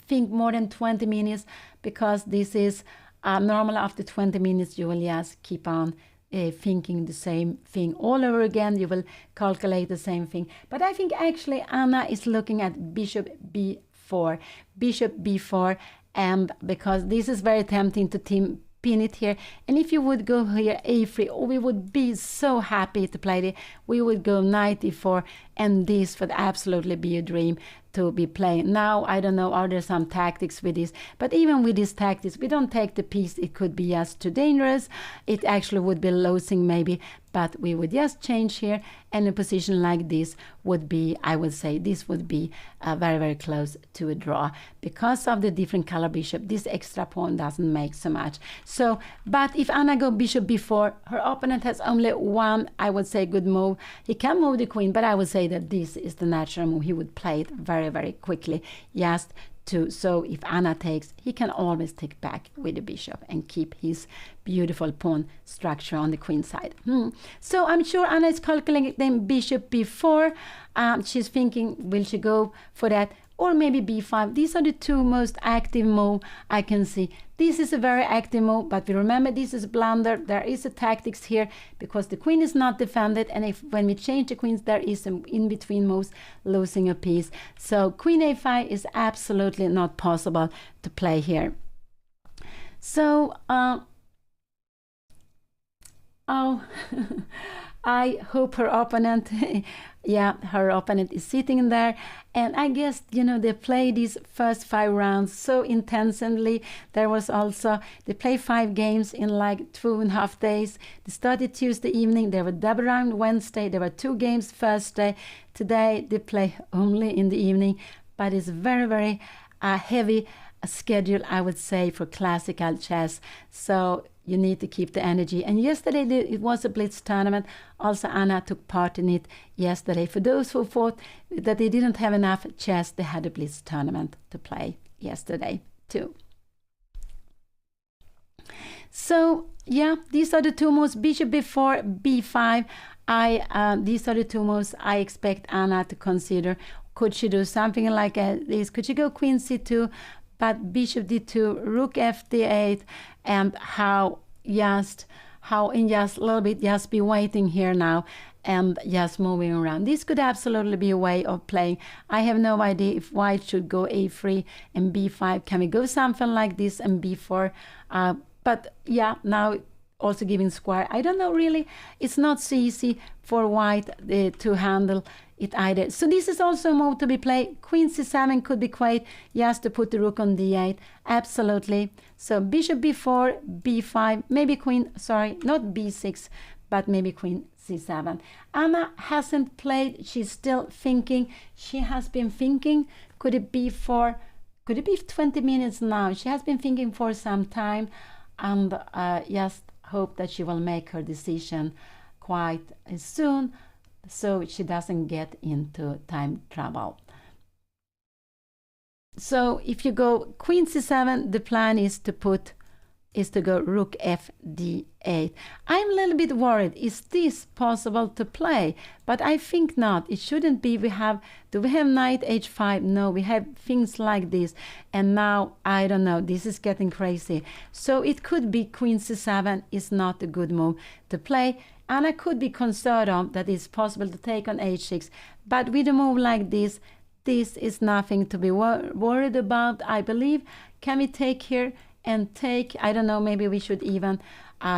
think more than 20 minutes, because this is normal. After 20 minutes you will just keep on thinking the same thing all over again. You will calculate the same thing. But I think actually Anna is looking at bishop b4, and because this is very tempting to pin it here. And if you would go here a3, we would be so happy to play it. We would go knight e4, and this would absolutely be a dream to be playing. Now, I don't know, are there some tactics with this? But even with these tactics, we don't take the piece. It could be just too dangerous. It actually would be losing maybe, but we would just change here, and a position like this would be, I would say, this would be very, very close to a draw. Because of the different color bishop, this extra pawn doesn't make so much. So, but if Anna go bishop b4, her opponent has only one, I would say, good move. He can move the queen, but I would say that this is the natural move. He would play it very, very quickly, just to, so if Anna takes, he can always take back with the bishop and keep his beautiful pawn structure on the queen side. So I'm sure Anna is calculating bishop b4. She's thinking, will she go for that? Or maybe b5. These are the two most active moves I can see. This is a very active move, but we remember this is a blunder. There is a tactics here because the queen is not defended, and if when we change the queens, there is some in-between moves, losing a piece. So queen a5 is absolutely not possible to play here. So, oh, I hope her opponent, yeah, her opponent is sitting there. And I guess, you know, they play these first 5 rounds so intensively. There was also, they play 5 games in like 2.5 days. They started Tuesday evening. There were double round Wednesday. There were 2 games Thursday. Today, they play only in the evening. But it's very, very heavy schedule, I would say, for classical chess. So you need to keep the energy. And yesterday it was a blitz tournament. Also Anna took part in it yesterday. For those who thought that they didn't have enough chess, they had a blitz tournament to play yesterday too. So yeah, these are the 2 moves. Bishop b4, b5. These are the 2 moves I expect Anna to consider. Could she do something like this? Could she go queen c2? But bishop d2, rook f d8, and how in just a little bit, just be waiting here now and just moving around. This could absolutely be a way of playing. I have no idea if white should go a3 and b5. Can we go something like this and b4? But yeah, now also giving square. I don't know really. It's not so easy for white to handle it either. So this is also a move to be played. Queen c7 could be quite, just to put the rook on d8. Absolutely. So bishop b4, b5, maybe queen, sorry, not b6, but maybe queen c7. Anna hasn't played. She's still thinking. She has been thinking. Could it be 20 minutes now? She has been thinking for some time, and just hope that she will make her decision quite soon, so she doesn't get into time trouble. So if you go queen c7, the plan is to go rook f d8. I'm a little bit worried. Is this possible to play? But I think not. It shouldn't be. Do we have knight h5? No, we have things like this. And now, I don't know, this is getting crazy. So it could be queen c7 is not a good move to play. And I could be concerned of that it's possible to take on h6. But with a move like this is nothing to be worried about, I believe. Can we take here and take, I don't know, maybe we should even,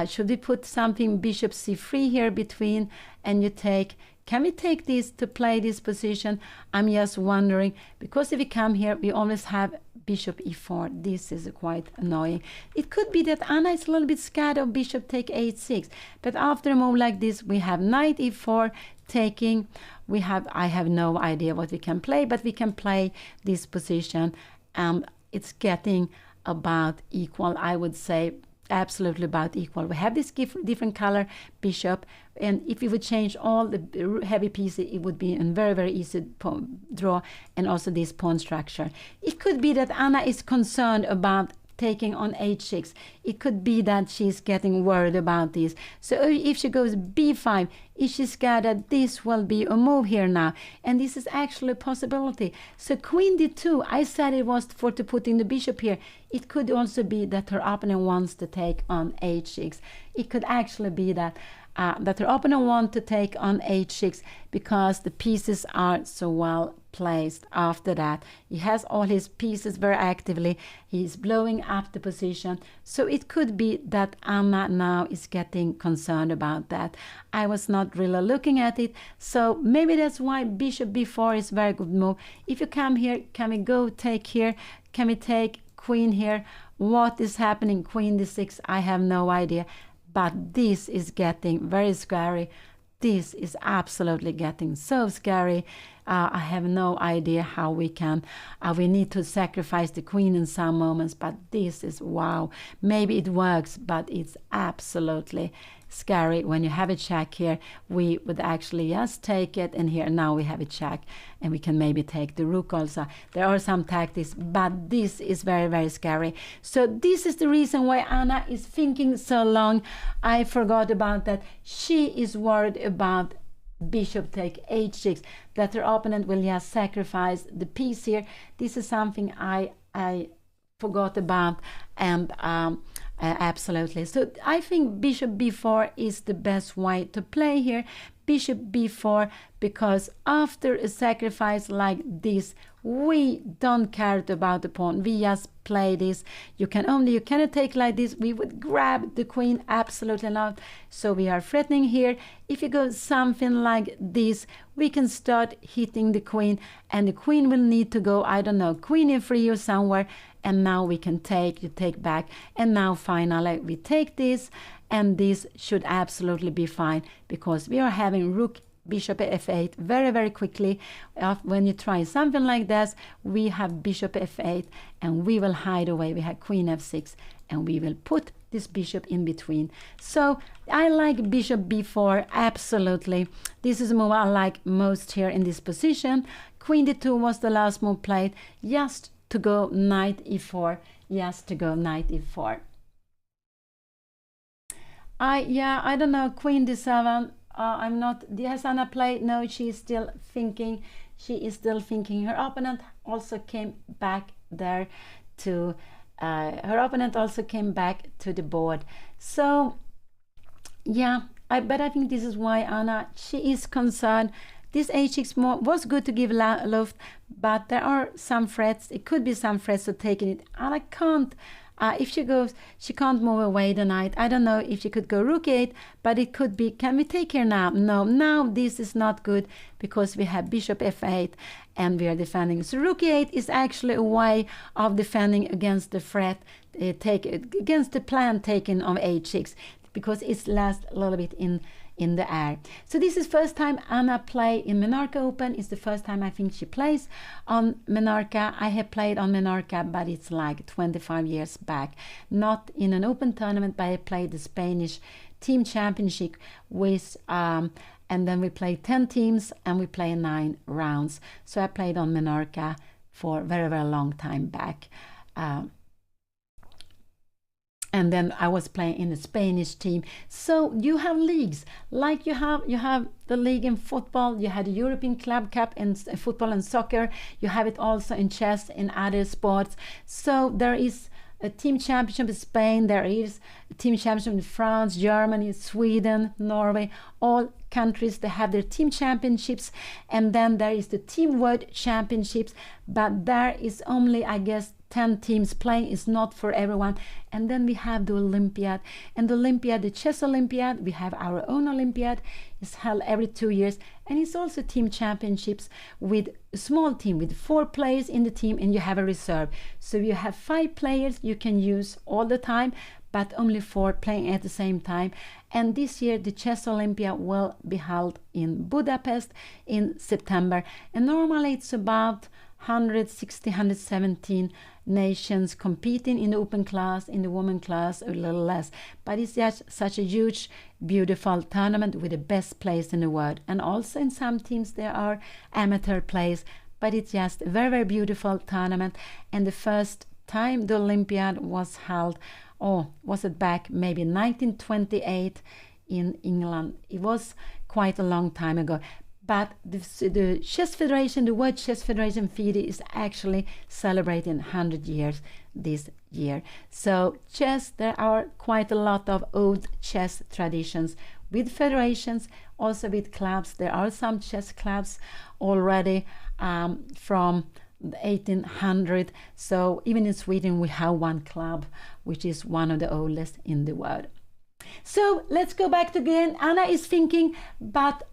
should we put something bishop c3 here between, and you take, can we take this to play this position? I'm just wondering, because if we come here, we always have bishop e4. This is quite annoying. It could be that Anna is a little bit scared of bishop take h6, but after a move like this, we have knight e4 taking. I have no idea what we can play, but we can play this position, and it's getting about equal, I would say, absolutely about equal. We have this different color bishop, and if we would change all the heavy pieces, it would be a very, very easy draw, and also this pawn structure. It could be that Anna is concerned about taking on h6. It could be that she's getting worried about this. So if she goes b5, is she scared that this will be a move here now? And this is actually a possibility. So queen d2, I said it was for to put in the bishop here. It could also be that her opponent wants to take on h6. It could actually be that. that her opponent want to take on h6 because the pieces are so well placed. After that, he has all his pieces very actively. He's blowing up the position. So it could be that Anna now is getting concerned about that. I was not really looking at it. So maybe that's why bishop b4 is a very good move. If you come here, can we go take here? Can we take queen here? What is happening? Queen d6, I have no idea. But this is getting very scary. This is absolutely getting so scary. I have no idea how we can. We need to sacrifice the queen in some moments, but this is wow. Maybe it works, but it's absolutely scary. When you have a check here, we would actually just take it, and here now we have a check, and we can maybe take the rook also. There are some tactics, but this is very, very scary. So this is the reason why Anna is thinking so long. I forgot about that. She is worried about bishop take h6, that her opponent will just sacrifice the piece here. This is something I forgot about, and absolutely. So I think bishop b4 is the best way to play here. Bishop b4, because after a sacrifice like this, we don't care about the pawn. We just play this. You cannot take like this. We would grab the queen, absolutely not. So we are threatening here. If you go something like this, we can start hitting the queen, and the queen will need to go, I don't know, queen e3 or somewhere, and now we can take, you take back, and now finally we take this, and this should absolutely be fine, because we are having rook bishop f8 very, very quickly. When you try something like this, we have bishop f8, and we will hide away. We have queen f6, and we will put this bishop in between. So I like bishop b4, absolutely. This is the move I like most here in this position. Queen d2 was the last move played, just to go knight e4, just to go knight e4. I don't know, queen d7. I'm not, has Anna played? No, she is still thinking. She is still thinking. Her opponent also came back there to, her opponent also came back to the board. So, yeah, but I think this is why Anna, she is concerned. This h6 move was good to give luft, but there are some threats. It could be some threats to taking it. Anna can't. If she goes, she can't move away the knight. I don't know if she could go rook 8, but it could be, can we take here now? No, now this is not good, because we have bishop f8 and we are defending. So rook 8 is actually a way of defending against the threat, against the plan taken of h6, because it's last a little bit in the air. So this is first time Anna play in MENORCA Open. It's the first time I think she plays on MENORCA. I have played on MENORCA, but it's like 25 years back. Not in an open tournament, but I played the Spanish team championship with, and then we played 10 teams and we played 9 rounds. So I played on MENORCA for a very, very long time back. And then I was playing in the Spanish team. So you have leagues, like you have the league in football, you had the European Club Cup in football and soccer, you have it also in chess and other sports. So there is a team championship in Spain, there is a team championship in France, Germany, Sweden, Norway, all countries, they have their team championships. And then there is the team world championships, but there is only, I guess, 10 teams playing, is not for everyone. And then we have the Olympiad, and the Olympiad, the chess Olympiad, we have our own Olympiad, is held every 2 years, and it's also team championships with a small team with 4 players in the team, and you have a reserve. So you have 5 players you can use all the time, but only 4 playing at the same time. And this year the chess Olympia will be held in Budapest in September, and normally it's about 160, 117 nations competing in the open class, in the women class a little less, but it's just such a huge, beautiful tournament with the best players in the world. And also in some teams there are amateur players, but it's just a very, very beautiful tournament. And the first time the Olympiad was held, was it back maybe 1928 in England? It was quite a long time ago. But the Chess Federation, the World Chess Federation FIDE, is actually celebrating 100 years this year. So chess, there are quite a lot of old chess traditions with federations, also with clubs. There are some chess clubs already from the 1800. So even in Sweden we have one club which is one of the oldest in the world. So let's go back again. Anna is thinking, but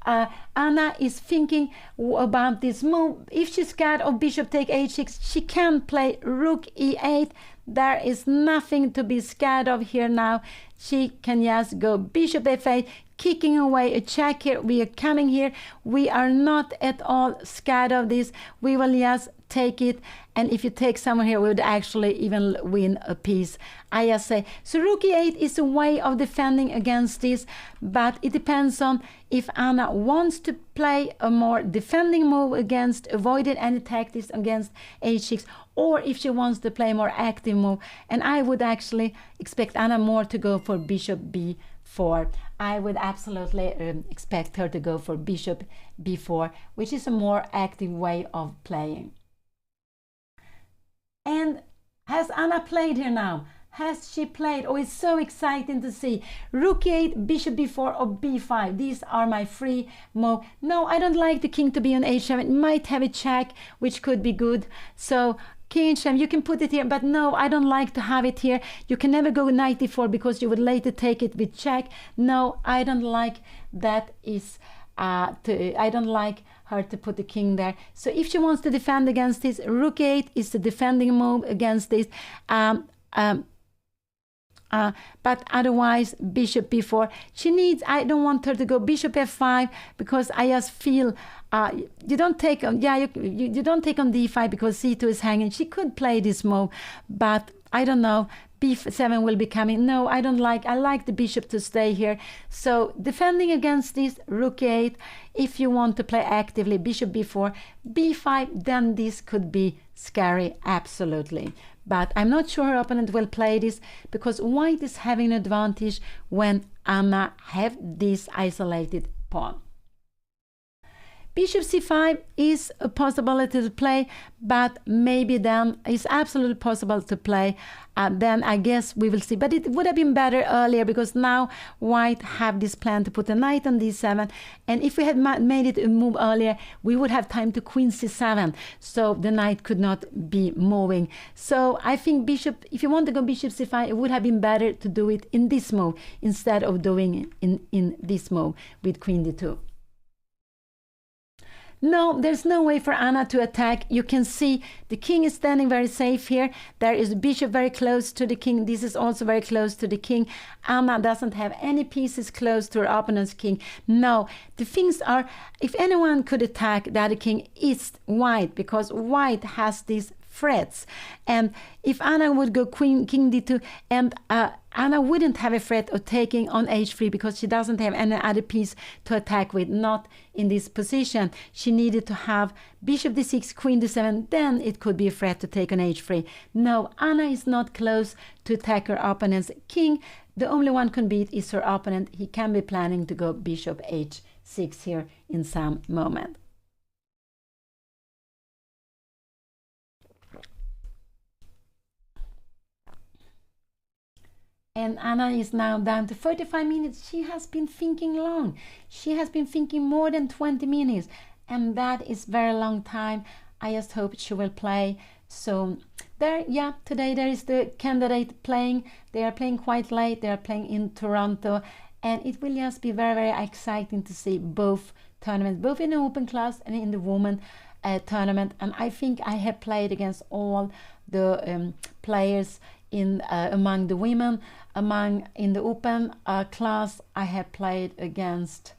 Anna is thinking about this move. If she's scared of bishop take h6, she can play rook e8. There is nothing to be scared of here now. She can just go bishop f8, kicking away a check here. We are coming here. We are not at all scared of this. We will just take it, and if you take someone here, we would actually even win a piece, I just say. So rook e8 is a way of defending against this, but it depends on if Anna wants to play a more defending move against, avoiding any tactics against h6, or if she wants to play a more active move. And I would actually expect Anna more to go for bishop b4. I would absolutely expect her to go for bishop b4, which is a more active way of playing. And has Anna played here now? Has she played? Oh, it's so exciting to see. Rook e8, bishop b4, or b5. These are my free move. No, I don't like the king to be on h7. It might have a check, which could be good. So king h7, you can put it here, but no, I don't like to have it here. You can never go knight e4 because you would later take it with check. No, I don't like that. I don't like her to put the king there. So if she wants to defend against this, rook e8 is the defending move against this. But otherwise, bishop b4. She needs, I don't want her to go bishop f5 because I just feel you don't take on, you don't take on d5 because c2 is hanging. She could play this move, but I don't know. b7 will be coming. No, I don't like. I like the bishop to stay here. So defending against this, rook e8. If you want to play actively, bishop b4, b5, then this could be scary, absolutely. But I'm not sure her opponent will play this because white is having an advantage when Anna have this isolated pawn. Bishop c5 is a possibility to play, but maybe then it's absolutely possible to play. Then I guess we will see. But it would have been better earlier because now white have this plan to put a knight on d7. And if we had made it a move earlier, we would have time to queen c7. So the knight could not be moving. So I think bishop, if you want to go bishop c5, it would have been better to do it in this move instead of doing it in this move with queen d2. No, there's no way for Anna to attack. You can see the king is standing very safe here. There is bishop very close to the king. This is also very close to the king. Anna doesn't have any pieces close to her opponent's king. No, the things are, if anyone could attack the other king, it's white, because white has these threats. And if Anna would go king d2, and Anna wouldn't have a threat of taking on h3 because she doesn't have any other piece to attack with, not in this position. She needed to have bishop d6, queen d7, then it could be a threat to take on h3. No, Anna is not close to attack her opponent's king. The only one can beat is her opponent. He can be planning to go bishop h6 here in some moment. And Anna is now down to 35 minutes. She has been thinking long. She has been thinking more than 20 minutes. And that is very long time. I just hope she will play soon. There, yeah, today there is the candidate playing. They are playing quite late. They are playing in Toronto. And it will just be very, very exciting to see both tournaments, both in the open class and in the women tournament. And I think I have played against all the players in among the women. In the open class, I have played against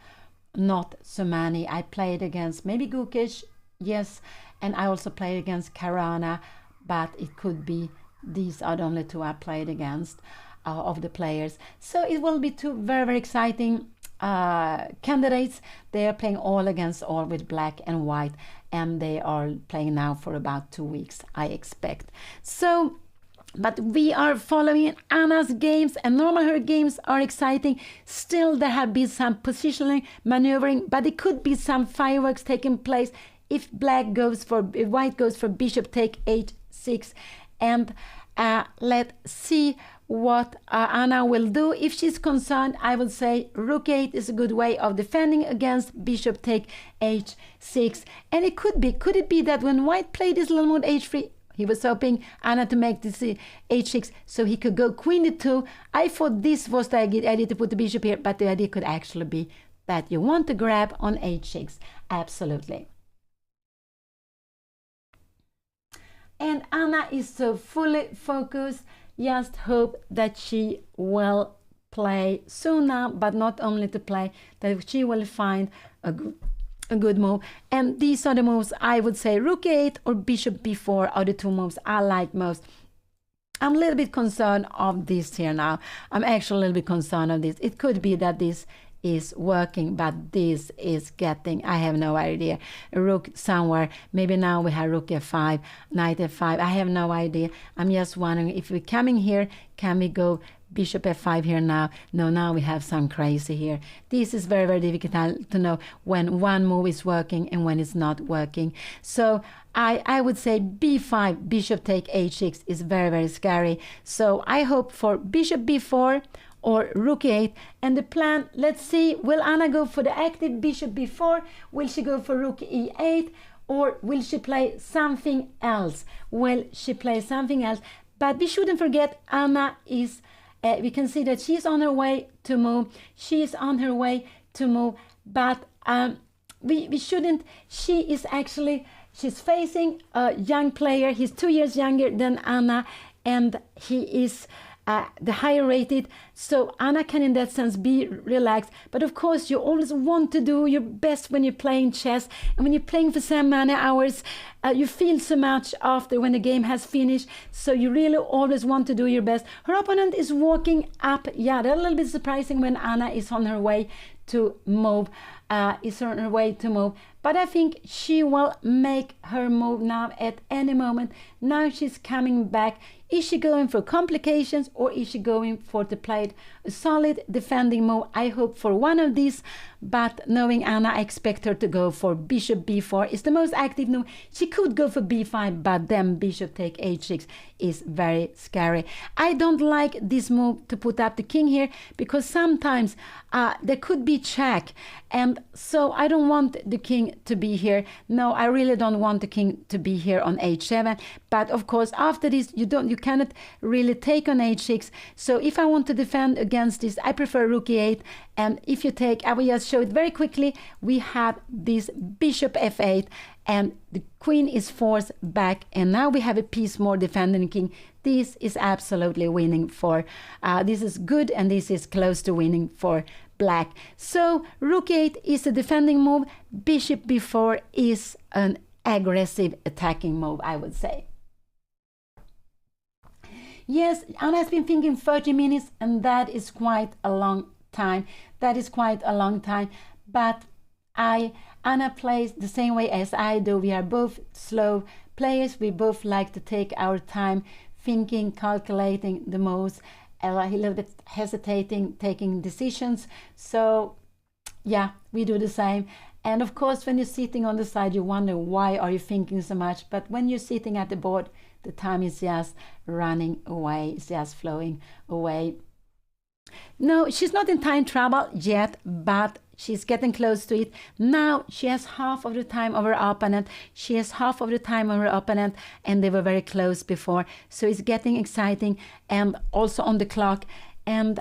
not so many. I played against maybe Gukic, yes, and I also played against Karana, but it could be these are the only two I played against of the players. So it will be two very, very exciting candidates. They are playing all against all with black and white, and they are playing now for about 2 weeks, I expect. So but we are following Anna's games, and normally her games are exciting. Still, there have been some positioning, maneuvering, but it could be some fireworks taking place if white goes for bishop take h6. And let's see what Anna will do. If she's concerned, I would say rook 8 is a good way of defending against bishop take h6. And it could it be that when white played this little move h3, he was hoping Anna to make this h6 so he could go queen d2. I thought this was the idea to put the bishop here, but the idea could actually be that you want to grab on h6. Absolutely. And Anna is so fully focused. Just hope that she will play soon now, but not only to play, that she will find a good move. And these are the moves I would say rook 8 or bishop b4 are the two moves I like most. I'm a little bit concerned of this here now. I'm actually a little bit concerned of this. It could be that this is working, but this is getting, I have no idea, a rook somewhere. Maybe now we have rook f5, knight f5. I have no idea. I'm just wondering if we're coming here, can we go bishop f5 here now? No, now we have some crazy here. This is very, very difficult to know when one move is working and when it's not working. So I would say b5, bishop take h6 is very, very scary. So I hope for bishop b4 or rook 8. And the plan, let's see, will Anna go for the active bishop b4? Will she go for rook e8? Or will she play something else? Will she play something else? But we shouldn't forget Anna is, we can see that she's on her way to move. She's on her way to move. But we shouldn't, she is actually, she's facing a young player. He's 2 years younger than Anna. And he is the higher rated, so Anna can in that sense be relaxed. But of course you always want to do your best when you're playing chess, and when you're playing for so many hours, you feel so much after when the game has finished, so you really always want to do your best. Her opponent is walking up. Yeah, that's a little bit surprising when Anna is on her way to move, but I think she will make her move now at any moment. Now she's coming back. Is she going for complications, or is she going for to play a solid defending move? I hope for one of these, but knowing Anna, I expect her to go for bishop b4. It's the most active move. She could go for b5, but then bishop take h6 is very scary. I don't like this move to put up the king here, because sometimes there could be check, and so I don't want the king to be here. No, I really don't want the king to be here on h7. But of course after this you cannot really take on h6. So if I want to defend against this, I prefer rook e8. And if you take, I will just show it very quickly. We have this bishop f8, and the queen is forced back, and now we have a piece more defending the king. This is absolutely winning for, this is good, and this is close to winning for black. So rook 8 is a defending move. Bishop b4 is an aggressive attacking move, I would say. Yes, Anna has been thinking 30 minutes, and that is quite a long time. That is quite a long time. But Anna plays the same way as I do. We are both slow players. We both like to take our time, thinking, calculating the moves, a little bit hesitating, taking decisions. So yeah, we do the same. And of course, when you're sitting on the side, you wonder why are you thinking so much. But when you're sitting at the board, the time is just running away. It's just flowing away. No, she's not in time trouble yet, but she's getting close to it. Now she has half of the time of her opponent. She has half of the time of her opponent, and they were very close before. So it's getting exciting, and also on the clock. And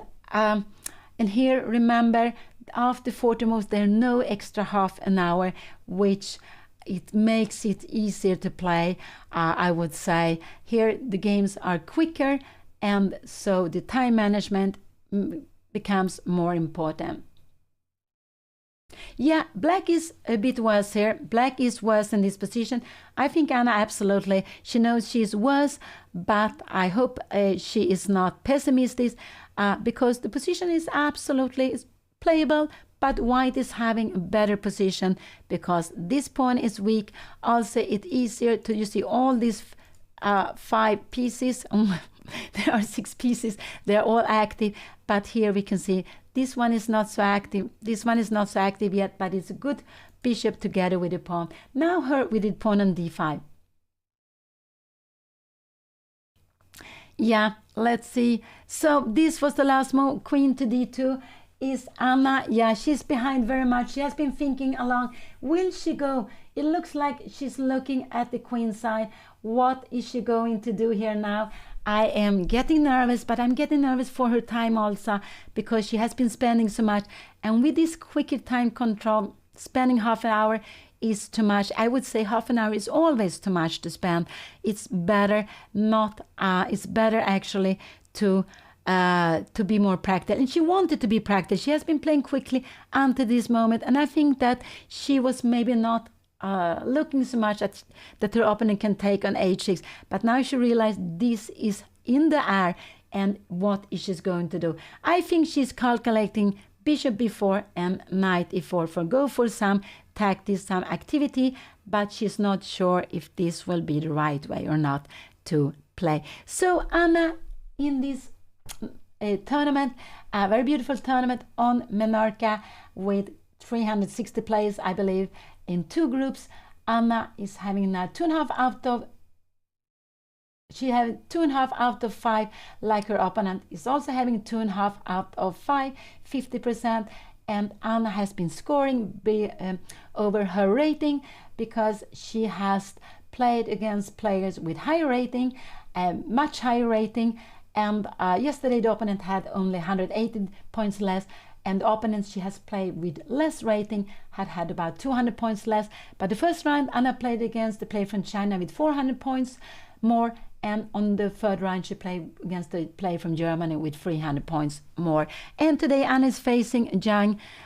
here, remember, after 40 moves, there are no extra half an hour, which it makes it easier to play. I would say here the games are quicker, and so the time management becomes more important. Yeah, black is a bit worse here. Black is worse in this position. I think Anna absolutely, she knows she's worse, but I hope she is not pessimistic, because the position is absolutely playable, but white is having a better position because this pawn is weak. Also, it's easier to, you see all these 5 pieces. There are 6 pieces. They're all active, but here we can see this one is not so active. This one is not so active yet, but it's a good bishop together with the pawn. Now her with the pawn on d5. Yeah, let's see. So this was the last move. Queen to d2 is Anna. Yeah, she's behind very much. She has been thinking along. Will she go? It looks like she's looking at the queen side. What is she going to do here now? I am getting nervous, but I'm getting nervous for her time also, because she has been spending so much. And with this quicker time control, spending half an hour is too much. I would say half an hour is always too much to spend. It's better not. It's better actually to be more practical. And she wanted to be practical. She has been playing quickly until this moment, and I think that she was maybe not looking so much at that her opponent can take on h6. But now she realized this is in the air, and what is she going to do? I think she's calculating bishop b4 and knight e4 for go for some tactics, some activity, but she's not sure if this will be the right way or not to play. So Anna, in this tournament, a very beautiful tournament on Menorca with 360 players, I believe, in 2 groups. Anna is having now 2.5 out of. She has 2.5 out of 5, like her opponent is also having 2.5 out of 5, 50%. And Anna has been scoring over her rating, because she has played against players with higher rating, much higher rating. And yesterday the opponent had only 180 points less, and the opponents she has played with less rating had about 200 points less. But the first round Anna played against the player from China with 400 points more, and on the third round she played against the player from Germany with 300 points more. And today Anna is facing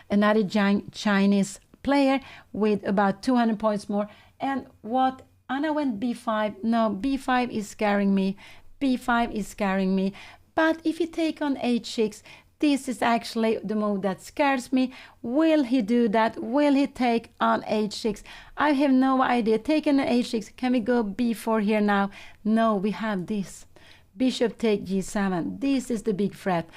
another young Chinese player with about 200 points more. And what Anna went b5. No, b5 is scaring me. b5 is scaring me. But if you take on h6, this is actually the move that scares me. Will he do that? Will he take on h6? I have no idea. Taking on h6. Can we go b4 here now? No, we have this. Bishop take g7. This is the big threat.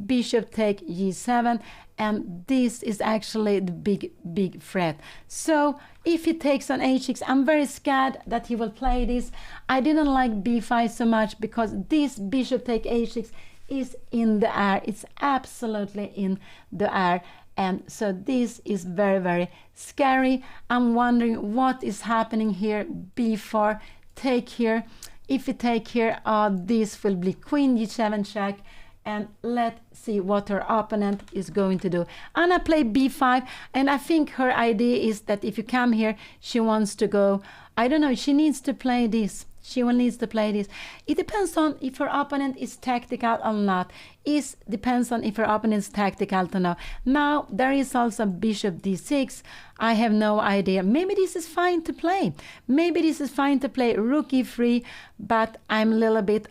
Bishop take g7. And this is actually the big threat. So if he takes on h6, I'm very scared that he will play this. I didn't like b5 so much, because this bishop take h6 is in the air. It's absolutely in the air. And so this is very, very scary. I'm wondering what is happening here. b4, take here. If we take here, this will be queen g7 check. And let's see what her opponent is going to do. Anna played b5, and I think her idea is that if you come here, she wants to go, I don't know, she needs to play this. She will need to play this. It depends on if her opponent is tactical or not. It depends on if her opponent is tactical or not. Now, there is also bishop d6. I have no idea. Maybe this is fine to play. Maybe this is fine to play rook e3, but I'm a little bit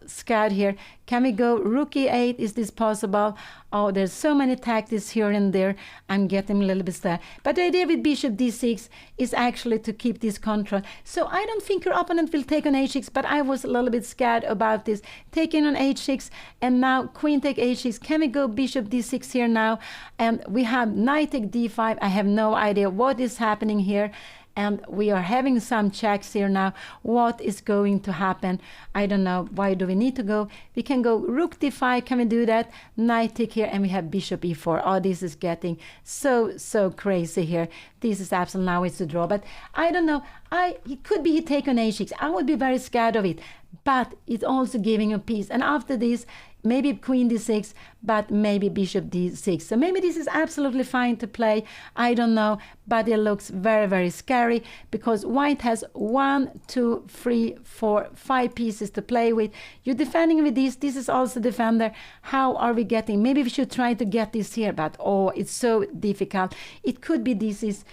scared here. Can we go rook e8? Is this possible? Oh, there's so many tactics here and there. I'm getting a little bit scared. But the idea with bishop d6 is actually to keep this control. So I don't think her opponent will take on h6, but I was a little bit scared about this. Taking on h6, and now queen take h6. Can we go bishop d6 here now? And we have knight take d5. I have no idea what is happening here. And we are having some checks here now. What is going to happen? I don't know. Why do we need to go? We can go rook d5. Can we do that? Knight take here, and we have bishop e4. Oh, this is getting so crazy here. This is absolutely, now it's a draw. But I don't know. It could be he take on h6. I would be very scared of it. But it's also giving a piece. And after this, maybe queen d6, but maybe bishop d6. So maybe this is absolutely fine to play. I don't know, but it looks very, very scary, because white has 1, 2, 3, 4, 5 pieces to play with. You're defending with this. This is also defender. How are we getting? Maybe we should try to get this here, but oh, it's so difficult. It could be this is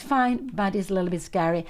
fine, but it's a little bit scary.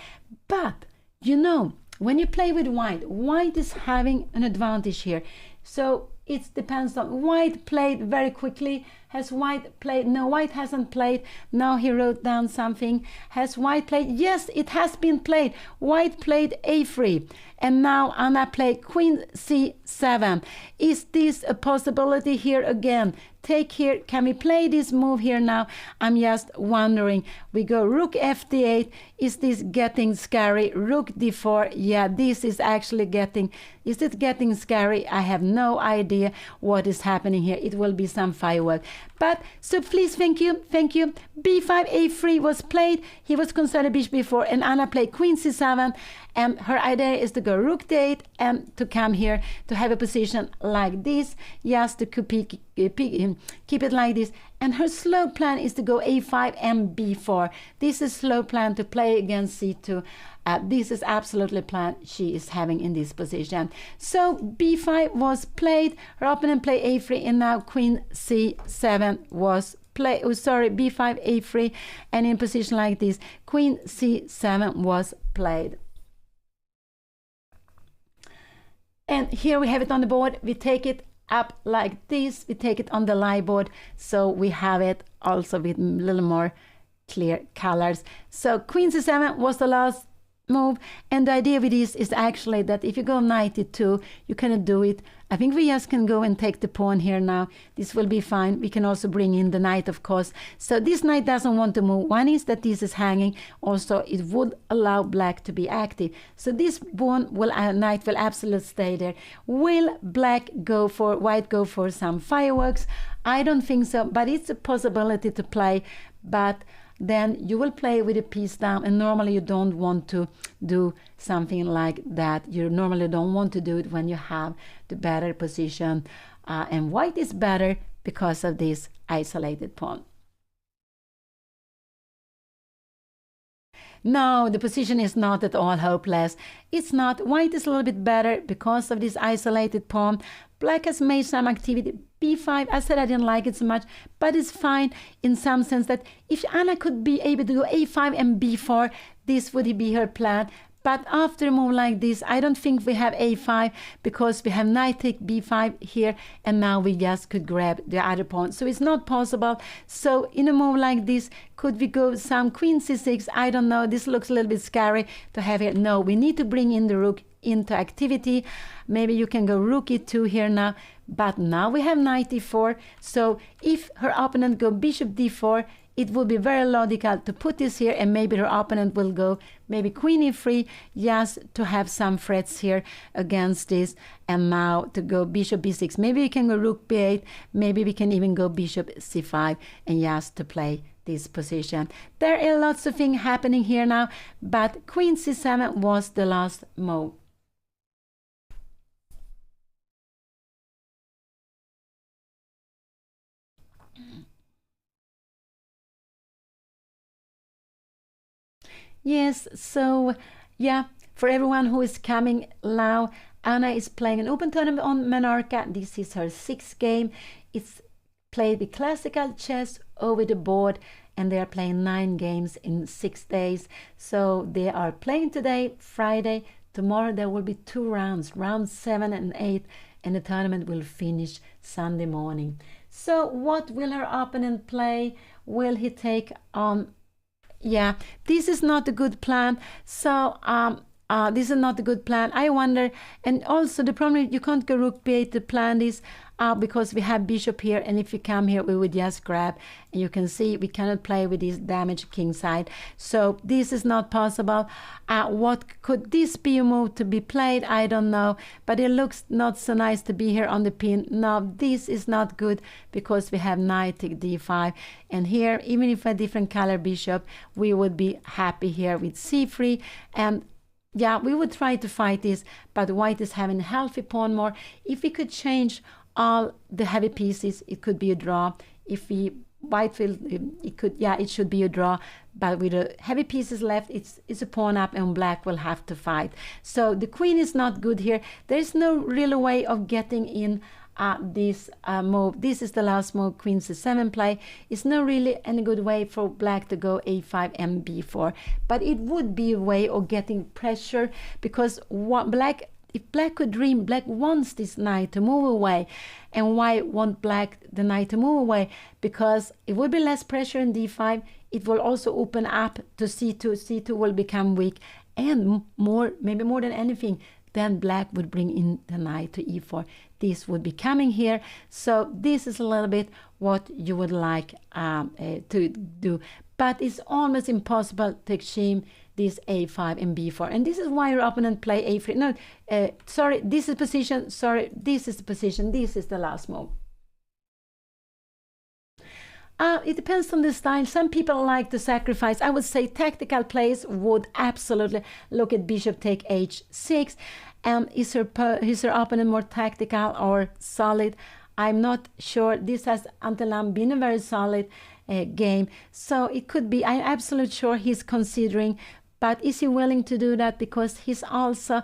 But, you know, when you play with white, white is having an advantage here. So it depends on white played very quickly. Has white played? No, white hasn't played. Now he wrote down something. Has white played? Yes, it has been played. White played a3. And now Anna played queen c7. Is this a possibility here again take here. Can we play this move here now? I'm just wondering. We go rook f8. Is this getting scary? Rook d4. Yeah, this is actually getting, is it getting scary? I have no idea what is happening here. It will be some firework. But, so please, thank you. b5, a3 was played. He was concerned bishop before, and Anna played queen c7. And her idea is to go rook d8 and to come here to have a position like this. Yes, to keep it like this. And her slow plan is to go a5 and b4. This is slow plan to play against c2. This is absolutely plan she is having in this position. So b5 was played. Her opponent played a3, and now queen c7 was played. Oh, sorry, b5, a3, and in position like this, queen c7 was played. And here we have it on the board. We take it up like this. We take it on the live board, so we have it also with a little more clear colors. So queen c7 was the last move, and the idea with this is actually that if you go knight e2, you cannot do it. I think we just can go and take the pawn here now. This will be fine. We can also bring in the knight, of course. So this knight doesn't want to move. One is that this is hanging. Also, it would allow black to be active. So this pawn will, knight will absolutely stay there. Will black go for, white go for some fireworks? I don't think so, but it's a possibility to play. But then you will play with a piece down, and normally you don't want to do something like that. You normally don't want to do it when you have the better position, and white is better because of this isolated pawn. No, the position is not at all hopeless. It's not. White is a little bit better because of this isolated pawn. Black has made some activity. b5, I said I didn't like it so much, but it's fine in some sense that if Anna could be able to go a5 and b4, this would be her plan. But after a move like this, I don't think we have a5 because we have knight take b5 here, and now we just could grab the other pawn. So it's not possible. So in a move like this, could we go some queen c6? I don't know. This looks a little bit scary to have here. No, we need to bring in the rook into activity. Maybe you can go rook e2 here now. But now we have knight e4. So if her opponent go bishop d4, it would be very logical to put this here, and maybe her opponent will go maybe queen e3, just to have some threats here against this, and now to go bishop b6. Maybe we can go rook b8, maybe we can even go bishop c5, and just to play this position. There are lots of things happening here now, but queen c7 was the last move. Yes, so yeah, for everyone who is coming now, Anna is playing an open tournament on MENORCA. This is her 6th game. It's played with classical chess over the board, and they are playing 9 games in 6 days. So they are playing today, Friday. Tomorrow there will be 2 rounds, rounds 7 and 8, and the tournament will finish Sunday morning. So what will her opponent play? Will he take on... Yeah, this is not a good plan. So this is not a good plan. I wonder, and also the problem is you can't go rook b8 to plan this because we have bishop here, and if you come here we would just grab, and you can see we cannot play with this damaged king side. So this is not possible. What could this be a move to be played? I don't know, but it looks not so nice to be here on the pin. No, this is not good because we have knight take d5, and here even if a different color bishop, we would be happy here with c3, and yeah, we would try to fight this, but white is having a healthy pawn more. If we could change all the heavy pieces, it could be a draw. If we white feel it could, yeah, it should be a draw. But with the heavy pieces left, it's a pawn up, and black will have to fight. So the queen is not good here. There is no real way of getting in this move. This is the last move, queen c7 play. It's not really any good way for black to go a5 and b4, but it would be a way of getting pressure, because black, if black could dream, black wants this knight to move away. And why want black the knight to move away? Because it would be less pressure in d5. It will also open up to c2. c2 will become weak, and more, maybe more than anything, then black would bring in the knight to e4. This would be coming here. So this is a little bit what you would like to do. But it's almost impossible to exchange this a5 and b4. And this is why your opponent play a3. No, sorry, this is position. Sorry, this is the position. This is the last move. It depends on the style. Some people like to sacrifice. I would say tactical players would absolutely look at bishop take h6. Is her opponent more tactical or solid? I'm not sure. This has until now been a very solid game. So it could be. I'm absolutely sure he's considering. But is he willing to do that? Because he's also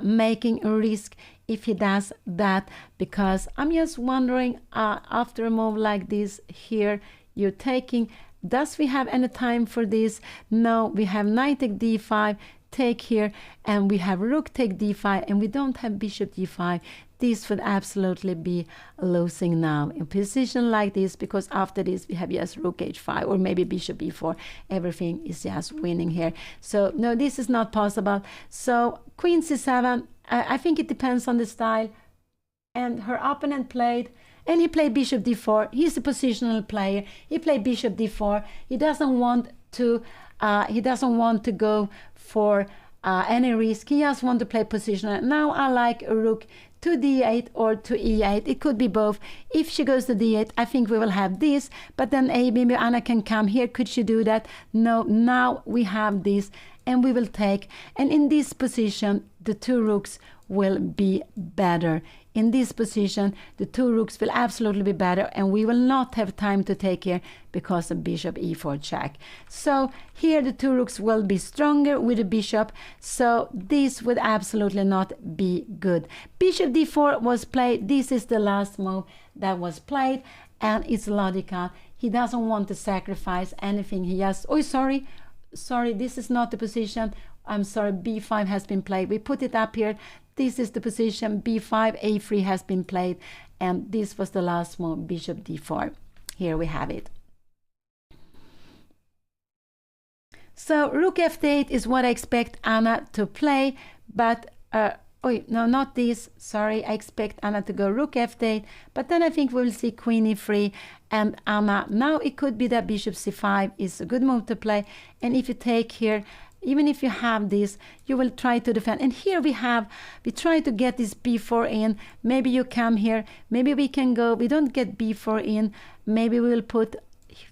making a risk if he does that. Because I'm just wondering, after a move like this here, you're taking, does we have any time for this? No, we have knight take d5, take here, and we have rook take d5, and we don't have bishop d5. This would absolutely be losing now in position like this, because after this we have just rook h5 or maybe bishop e4. Everything is just winning here. So no, this is not possible. So queen c7, I think it depends on the style. And her opponent played, and he played bishop d4. He's a positional player. He played bishop d4. He doesn't want to go for any risk. He just wants to play positional. Now I like a rook to d8 or to e8. It could be both. If she goes to d8, I think we will have this, but then maybe Anna can come here. Could she do that? No, now we have this, and we will take. And in this position, the two rooks will be better. In this position, the two rooks will absolutely be better, and we will not have time to take here because of bishop e4 check. So here the two rooks will be stronger with the bishop, so this would absolutely not be good. Bishop d4 was played. This is the last move that was played, and it's logical. He doesn't want to sacrifice anything. He just, oh, sorry, this is not the position. I'm sorry, b5 has been played. We put it up here. This is the position. b5, a3 has been played, and this was the last move, bishop d4. Here we have it. So rook f8 is what I expect Anna to play, but oh no, not this. Sorry, I expect Anna to go rook f8, but then I think we will see queen e3 and Anna. Now it could be that bishop c5 is a good move to play, and if you take here, even if you have this, you will try to defend. And here we try to get this b4 in. Maybe you come here. Maybe we can go. We don't get b4 in. Maybe we will put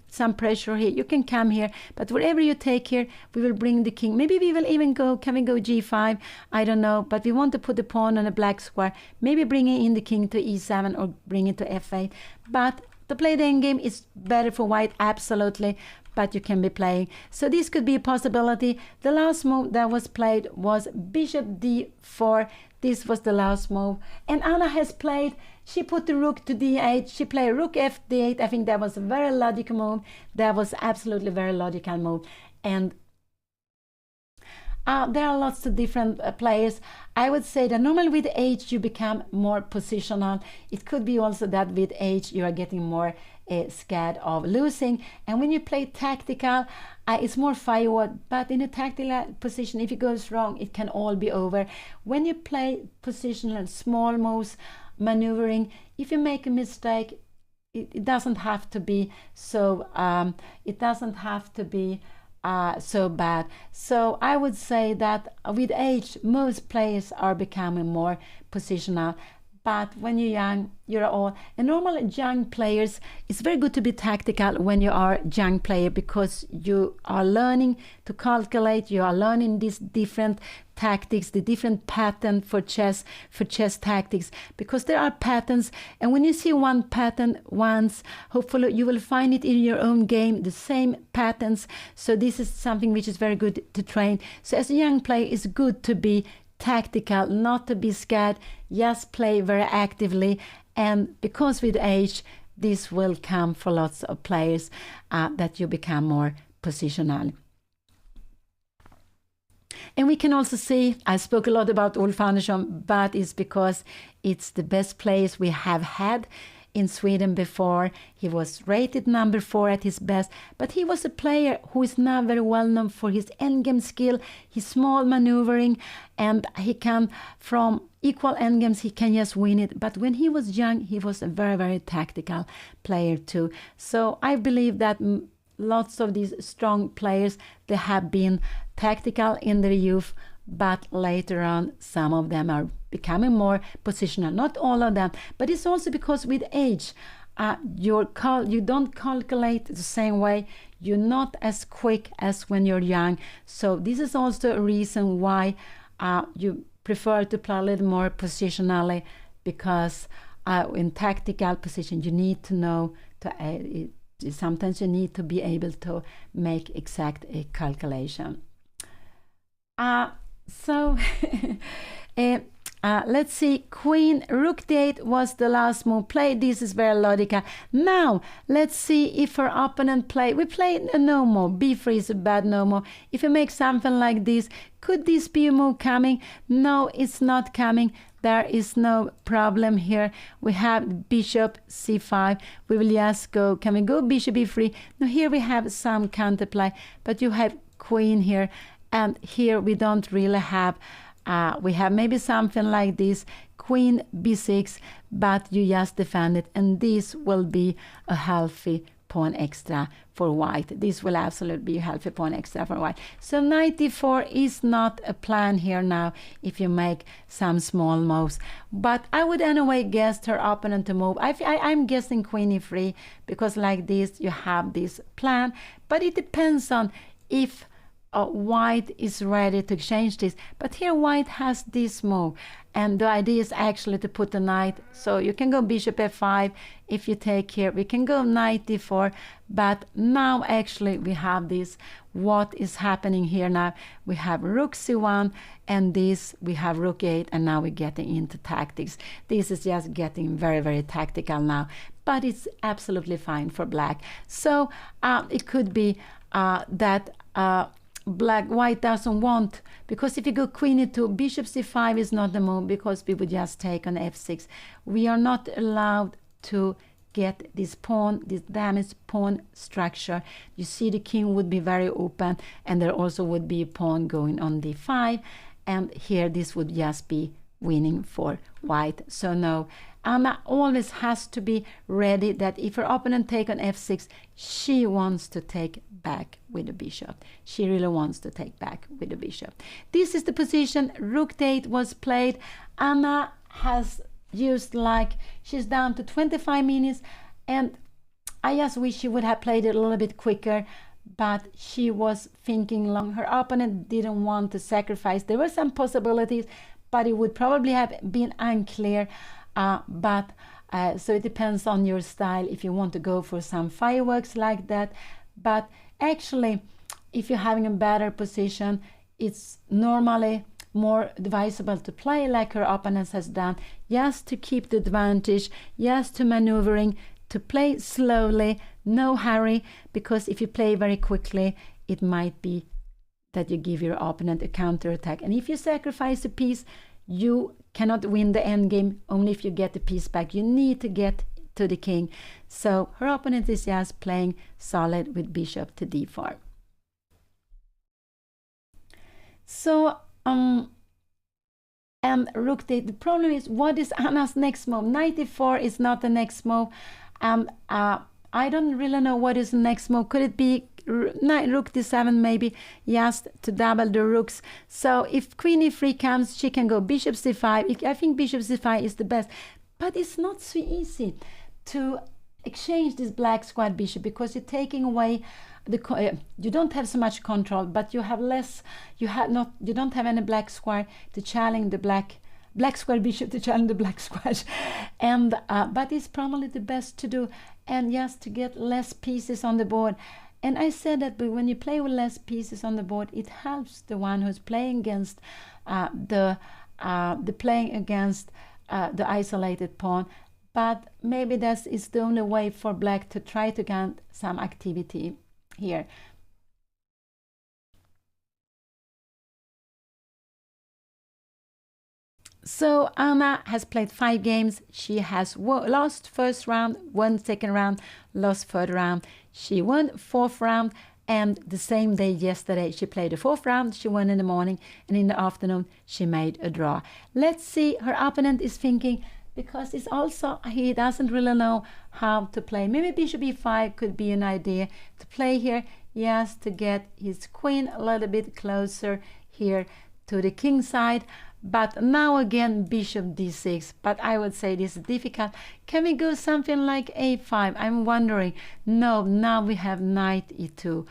some pressure here. You can come here. But wherever you take here, we will bring the king. Maybe we will even go, can we go g5? I don't know. But we want to put the pawn on a black square. Maybe bringing in the king to e7 or bring it to f8. But to play the endgame is better for white, absolutely. But you can be playing. So this could be a possibility. The last move that was played was bishop d4. This was the last move. And Anna has played, she put the rook to d8. She played rook f d8. I think that was a very logical move. That was absolutely very logical move. And there are lots of different players. I would say that normally with age you become more positional. It could be also that with age you are getting more scared of losing. And when you play tactical, it's more firework. But in a tactical position, if it goes wrong, it can all be over. When you play positional, small moves, maneuvering, if you make a mistake, it doesn't have to be so. So bad. So I would say that with age, most players are becoming more positional. But when you're young, you're all, and normal young players, it's very good to be tactical when you are a young player, because you are learning to calculate, you are learning these different tactics, the different pattern for chess tactics, because there are patterns, and when you see one pattern once, hopefully you will find it in your own game, the same patterns. So this is something which is very good to train. So as a young player, it's good to be tactical, not to be scared, just play very actively. And because with age, this will come for lots of players, that you become more positional. And we can also see, I spoke a lot about Ulf Andersson, but it's because it's the best players we have had in Sweden before. He was rated number 4 at his best, but he was a player who is now very well known for his endgame skill, his small maneuvering, and he can, from equal endgames, he can just win it. But when he was young, he was a very, very tactical player too. So I believe that lots of these strong players, they have been tactical in their youth, but later on some of them are becoming more positional. Not all of them, but it's also because with age, you don't calculate the same way. You're not as quick as when you're young. So this is also a reason why you prefer to play a little more positionally, because in tactical position you need to know sometimes you need to be able to make exact calculation. So let's see, Queen Rook D8 was the last move played. This is very logical. Now let's see if her opponent we played a no move. B3 is a bad no move. If you make something like this, could this be a move coming? No, it's not coming. There is no problem here. We have bishop c5. We will just go, can we go bishop e3? Now here we have some counterplay, but you have queen here, and here we don't really have, we have maybe something like this, queen b6, but you just defend it, and this will be a healthy pawn extra for white. This will absolutely be a healthy pawn extra for white. So knight d4 is not a plan here now if you make some small moves. But I would anyway guess her opponent to move. I'm guessing queen e3, because like this you have this plan. But it depends on if white is ready to exchange this. But here white has this move, and the idea is actually to put the knight, so you can go bishop f5. If you take here, we can go knight d4, but now actually we have this. What is happening here now? We have rook c1, and this we have rook 8, and now we're getting into tactics. This is just getting very, very tactical now, but it's absolutely fine for black. So it could be that white doesn't want, because if you go queen e2, bishop c5 is not the move, because we would just take on f6. We are not allowed to get this pawn, this damaged pawn structure. You see the king would be very open, and there also would be a pawn going on d5, and here this would just be winning for white. So no, Anna always has to be ready that if her opponent take on f6, she wants to take back with the bishop. She really wants to take back with the bishop. This is the position rook d8 was played. Anna has used, like, she's down to 25 minutes, and I just wish she would have played it a little bit quicker, but she was thinking long. Her opponent didn't want to sacrifice. There were some possibilities, but it would probably have been unclear. So it depends on your style if you want to go for some fireworks like that. But actually, if you're having a better position, it's normally more advisable to play like her opponent has done, just to keep the advantage, just to maneuvering, to play slowly, no hurry, because if you play very quickly, it might be that you give your opponent a counterattack. And if you sacrifice a piece, you cannot win the endgame only if you get the piece back. You need to get to the king. So her opponent is just playing solid with bishop to d4. So and rook d8. The problem is, what is Anna's next move? Knight e4 is not the next move. I don't really know what is the next move. Could it be rook d7 maybe, just to double the rooks? So if queen e3 comes, she can go bishop c5. I think bishop c5 is the best, but it's not so easy to exchange this black squared bishop, because you're taking away the you don't have so much control, but you have less. You don't have any black square to challenge the black square bishop, to challenge the black square, and but it's probably the best to do, and just to get less pieces on the board. And I said that when you play with less pieces on the board, it helps the one who's playing against the isolated pawn. But maybe that is the only way for black to try to get some activity here. So Anna has played 5 games. She has lost first round, won second round, lost third round. She won fourth round, and the same day yesterday she played the fourth round. She won in the morning, and in the afternoon she made a draw. Let's see her opponent is thinking, because it's also he doesn't really know how to play. Maybe bishop e5 could be an idea to play here. Yes, to get his queen a little bit closer here to the king side. But now again bishop d6, but I would say this is difficult. Can we go something like a5? I'm wondering. No, now we have knight e2.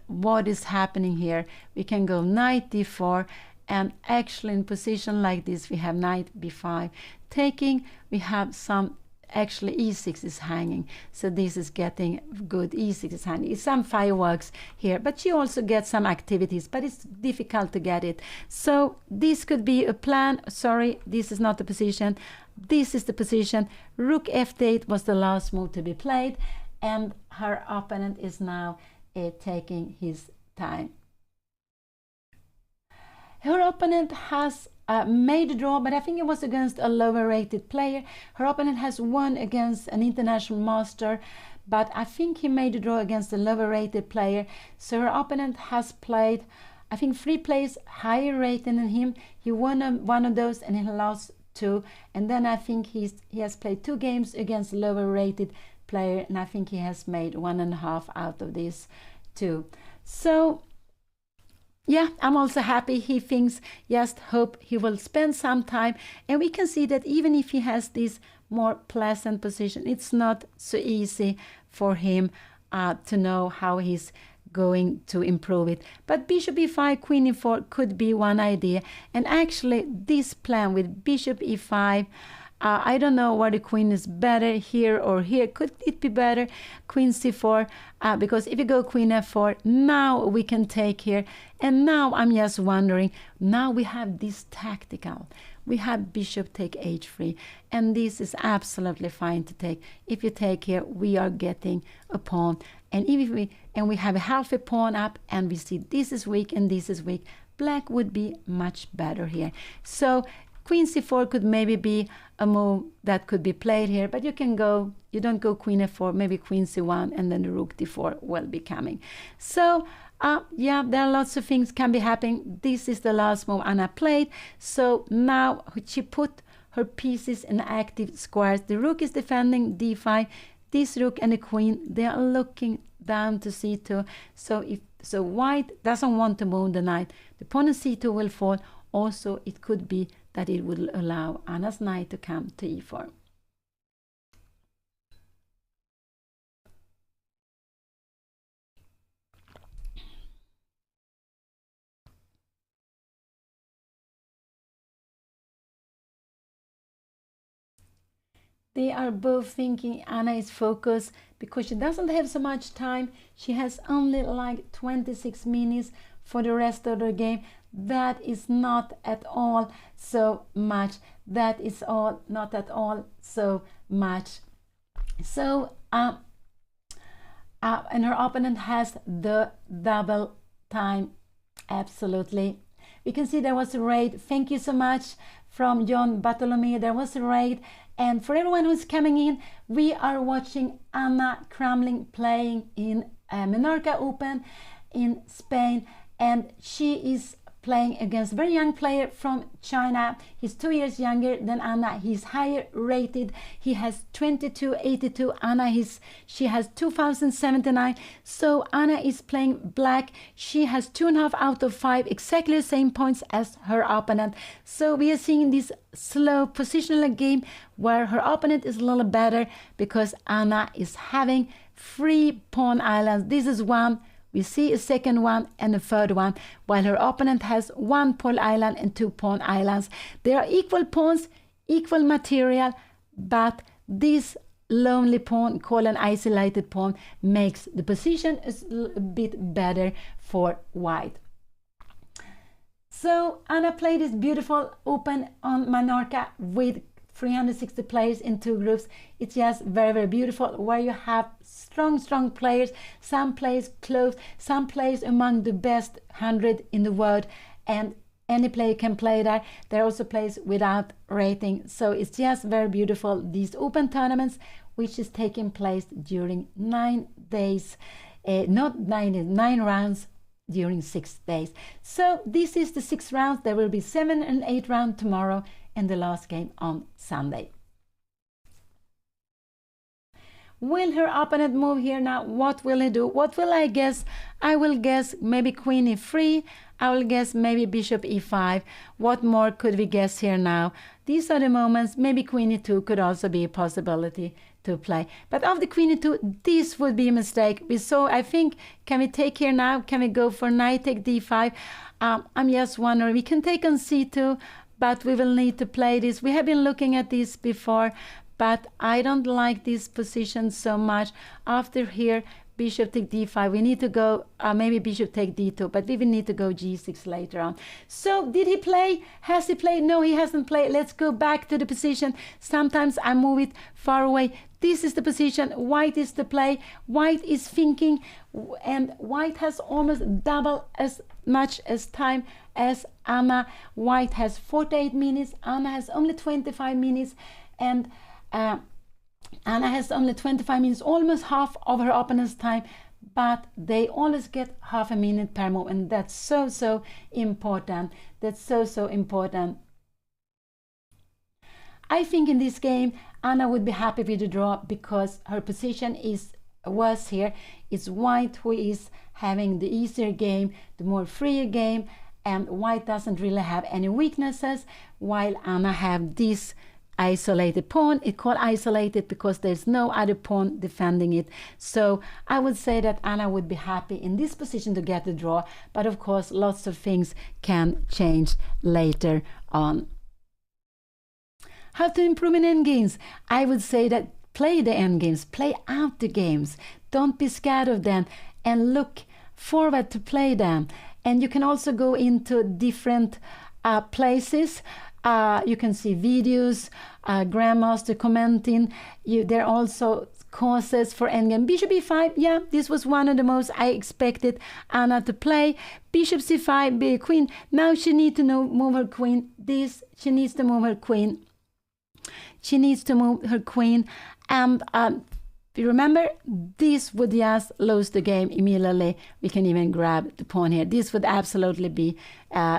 What is happening here? We can go knight d4, and actually in position like this we have knight b5 taking. We have some, actually e6 is hanging, so this is getting good. E6 is hanging. It's some fireworks here, but she also gets some activities, but it's difficult to get it. So this could be a plan. Sorry, this is not the position. This is the position. Rook f8 was the last move to be played, and her opponent is now taking his time. Her opponent has made a draw, but I think it was against a lower rated player. Her opponent has won against an international master, but I think he made a draw against a lower rated player. So her opponent has played, I think, 3 players higher rated than him. He won one of those and he lost 2. And then I think he has played 2 games against a lower rated player, and I think he has made 1.5 out of these 2. So yeah, I'm also happy. He thinks, just hope he will spend some time. And we can see that even if he has this more pleasant position, it's not so easy for him to know how he's going to improve it. But bishop e5, queen e4 could be one idea. And actually this plan with bishop e5, I don't know where the queen is better, here or here. Could it be better queen c4? Because if you go queen f4, now we can take here. And now I'm just wondering, now we have this tactical. We have bishop take h3, and this is absolutely fine to take. If you take here, we are getting a pawn. And if we have a half a pawn up, and we see this is weak and this is weak, black would be much better here. So queen c4 could maybe be a move that could be played here, but you don't go queen f4, maybe queen c1, and then the rook d4 will be coming. So yeah, there are lots of things can be happening. This is the last move Anna played. So now she put her pieces in active squares. The rook is defending d5. This rook and the queen, they are looking down to c2. So white doesn't want to move the knight. The pawn on c2 will fall. Also, it could be that it will allow Anna's knight to come to e4. They are both thinking Anna is focused because she doesn't have so much time. She has only like 26 minutes for the rest of the game. That is not at all so much. That is all not at all so much. So and her opponent has the double time. Absolutely. We can see there was a raid. Thank you so much from John Bartolome. There was a raid. And for everyone who's coming in, we are watching Pia Cramling playing in Menorca Open in Spain, and she is playing against a very young player from China. He's 2 years younger than Anna. He's higher rated. He has 2282. Anna she has 2079. So Anna is playing black. She has 2.5 out of 5, exactly the same points as her opponent. So we are seeing this slow positional game where her opponent is a little better because Anna is having 3 pawn islands. This is one. We see a second one and a third one, while her opponent has 1 pawn island and 2 pawn islands. They are equal pawns, equal material, but this lonely pawn, called an isolated pawn, makes the position a bit better for white. So Anna played this beautiful Open on Menorca with 360 players in 2 groups. It's just very, very beautiful, where you have strong players, some players close, some players among the best 100 in the world, and Any player can play there. There are also players without rating. So it's just very beautiful. These open tournaments, which is taking place during 9 days, not 9 rounds during 6 days. So this is the 6 rounds. There will be 7 and 8 rounds tomorrow, and the last game on Sunday. Will her opponent move here now? What will he do? What will I guess? I will guess maybe queen e3. I will guess maybe bishop e5. What more could we guess here now? These are the moments. Maybe queen e2 could also be a possibility to play. But of the queen e2, this would be a mistake. We saw, I think, can we take here now? Can we go for knight take d5? I'm just wondering. We can take on c2, but we will need to play this. We have been looking at this before, but I don't like this position so much. After here, bishop take d5, we need to go, maybe bishop take d2, but we will need to go g6 later on. So did he play? Has he played? No, he hasn't played. Let's go back to the position. Sometimes I move it far away. This is the position. White is the play. White is thinking, and white has almost double as much as time as Anna. White has 48 minutes. Anna has only 25 minutes, and Anna has only 25 minutes, almost half of her opponent's time, but they always get half a minute per move, and that's so important. That's so important. I think in this game, Anna would be happy with the draw because her position is worse here. It's white who is having the easier game, the more freer game, and white doesn't really have any weaknesses, while Anna have this isolated pawn. It's called isolated because there's no other pawn defending it. So I would say that Anna would be happy in this position to get the draw, but of course lots of things can change later on. How to improve in endgames? I would say that play the endgames, play out the games, don't be scared of them, and look forward to play them. And you can also go into different places. You can see videos, grandmaster commenting. There are also courses for endgame. Bishop e5, yeah, this was one of the most I expected Anna to play. Bishop c5, be a queen. Now she needs to move her queen. She needs to move her queen. She needs to move her queen. And you remember, this would just lose the game immediately. We can even grab the pawn here. This would absolutely be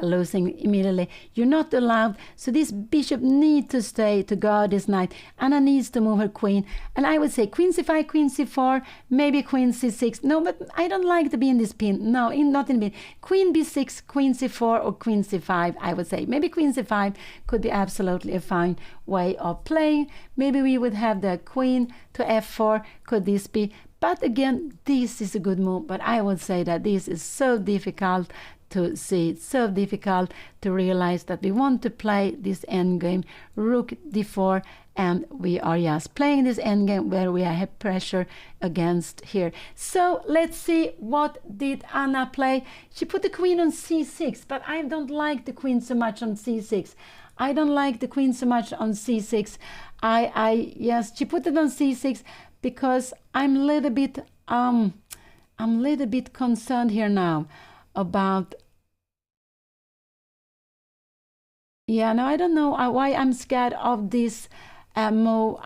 losing immediately. You're not allowed. So this bishop needs to stay to guard this knight. Anna needs to move her queen. And I would say queen c5, queen c4, maybe queen c6. No, but I don't like to be in this pin. No, not in pin. Queen b6, queen c4, or queen c5, I would say. Maybe queen c5 could be absolutely a fine way of playing. Maybe we would have the queen to f4. Could this be? But again, this is a good move. But I would say that this is so difficult to see. It's so difficult to realize that we want to play this endgame, rook d4, and we are just playing this endgame where we have pressure against here. So let's see, what did Anna play? She put the queen on c6, but I don't like the queen so much on c6. I don't like the queen so much on c6. Yes, she put it on c6 because I'm a little bit concerned here now about. Yeah, no, I don't know why I'm scared of this move.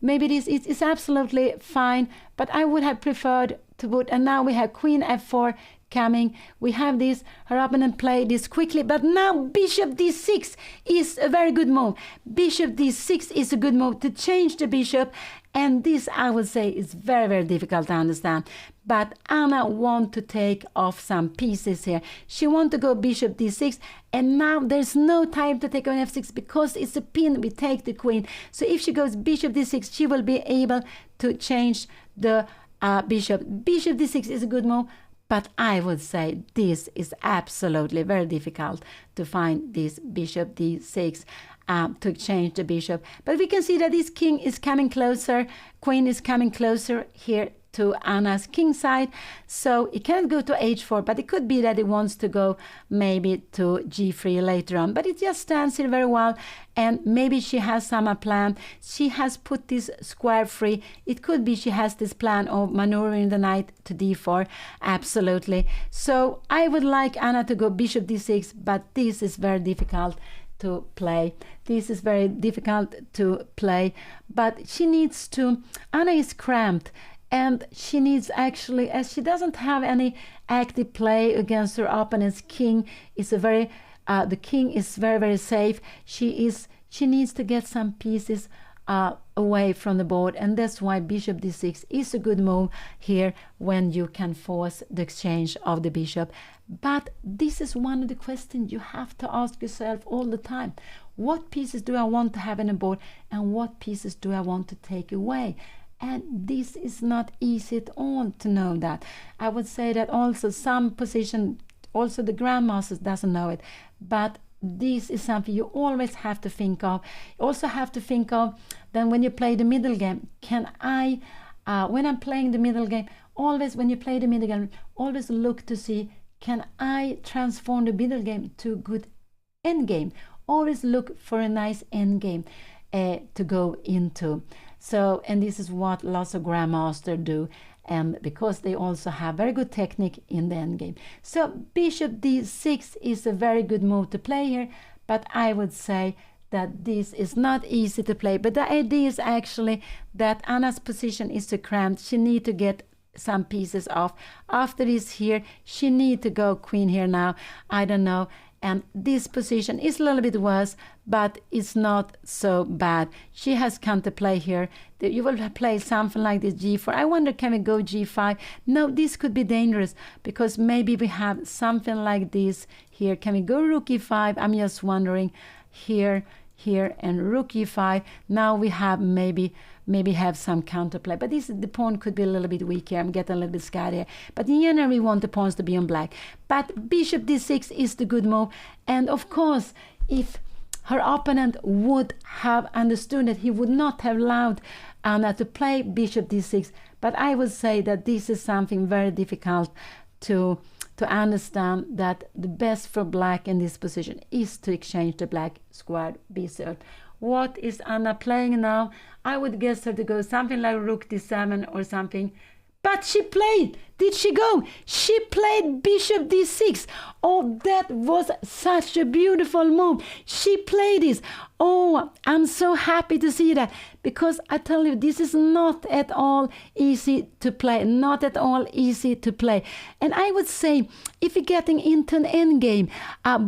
Maybe this is absolutely fine, but I would have preferred to put. And now we have queen f4 coming. We have this. Her opponent played this quickly, but now bishop d6 is a very good move. Bishop d6 is a good move to change the bishop, and this I would say is very difficult to understand. But Anna wants to take off some pieces here. She wants to go bishop d6, and now there's no time to take on f6 because it's a pin. We take the queen. So if she goes bishop d6, she will be able to change the bishop. Bishop d6 is a good move, but I would say this is absolutely very difficult to find this bishop d6 to change the bishop. But we can see that this king is coming closer, queen is coming closer here to Anna's king side. So it can't go to h4, but it could be that it wants to go maybe to g3 later on. But it just stands here very well, and maybe she has some plan. She has put this square free. It could be she has this plan of maneuvering the knight to d4. Absolutely. So I would like Anna to go bishop d6, but this is very difficult to play. This is very difficult to play, but she needs to, Anna is cramped, and she needs actually, as she doesn't have any active play against her opponent's king, is a very, the king is very, very safe. She needs to get some pieces away from the board, and that's why bishop d6 is a good move here when you can force the exchange of the bishop. But this is one of the questions you have to ask yourself all the time. What pieces do I want to have in a board, and what pieces do I want to take away? And this is not easy at all to know that. I would say that also some position, also the grandmasters doesn't know it, but this is something you always have to think of. You also have to think of then when you play the middle game, can I, when I'm playing the middle game, always when you play the middle game, always look to see, can I transform the middle game to a good end game? Always look for a nice end game to go into. So, and this is what lots of grandmasters do, and because they also have very good technique in the end game. So bishop d6 is a very good move to play here, but I would say that this is not easy to play. But the idea is actually that Anna's position is too cramped. She needs to get some pieces off. After this here, she needs to go queen here now. I don't know. And this position is a little bit worse, but it's not so bad. She has counterplay here. You will play something like this g4. I wonder, can we go g5? No, this could be dangerous because maybe we have something like this here. Can we go rook e5? I'm just wondering here, and rook e5. Now we have maybe have some counterplay, but the pawn could be a little bit weak here. I'm getting a little bit scared here, but in general we want the pawns to be on black. But bishop d6 is the good move, and of course if her opponent would have understood that, he would not have allowed Anna to play bishop d6. But I would say that this is something very difficult to understand, that the best for black in this position is to exchange the black square bishop. What is Anna playing now? I would guess her to go something like rook d7 or something. But she played. Did she go? She played bishop d6. Oh, that was such a beautiful move. She played this. Oh, I'm so happy to see that, because I tell you, this is not at all easy to play. Not at all easy to play. And I would say, if you're getting into an endgame,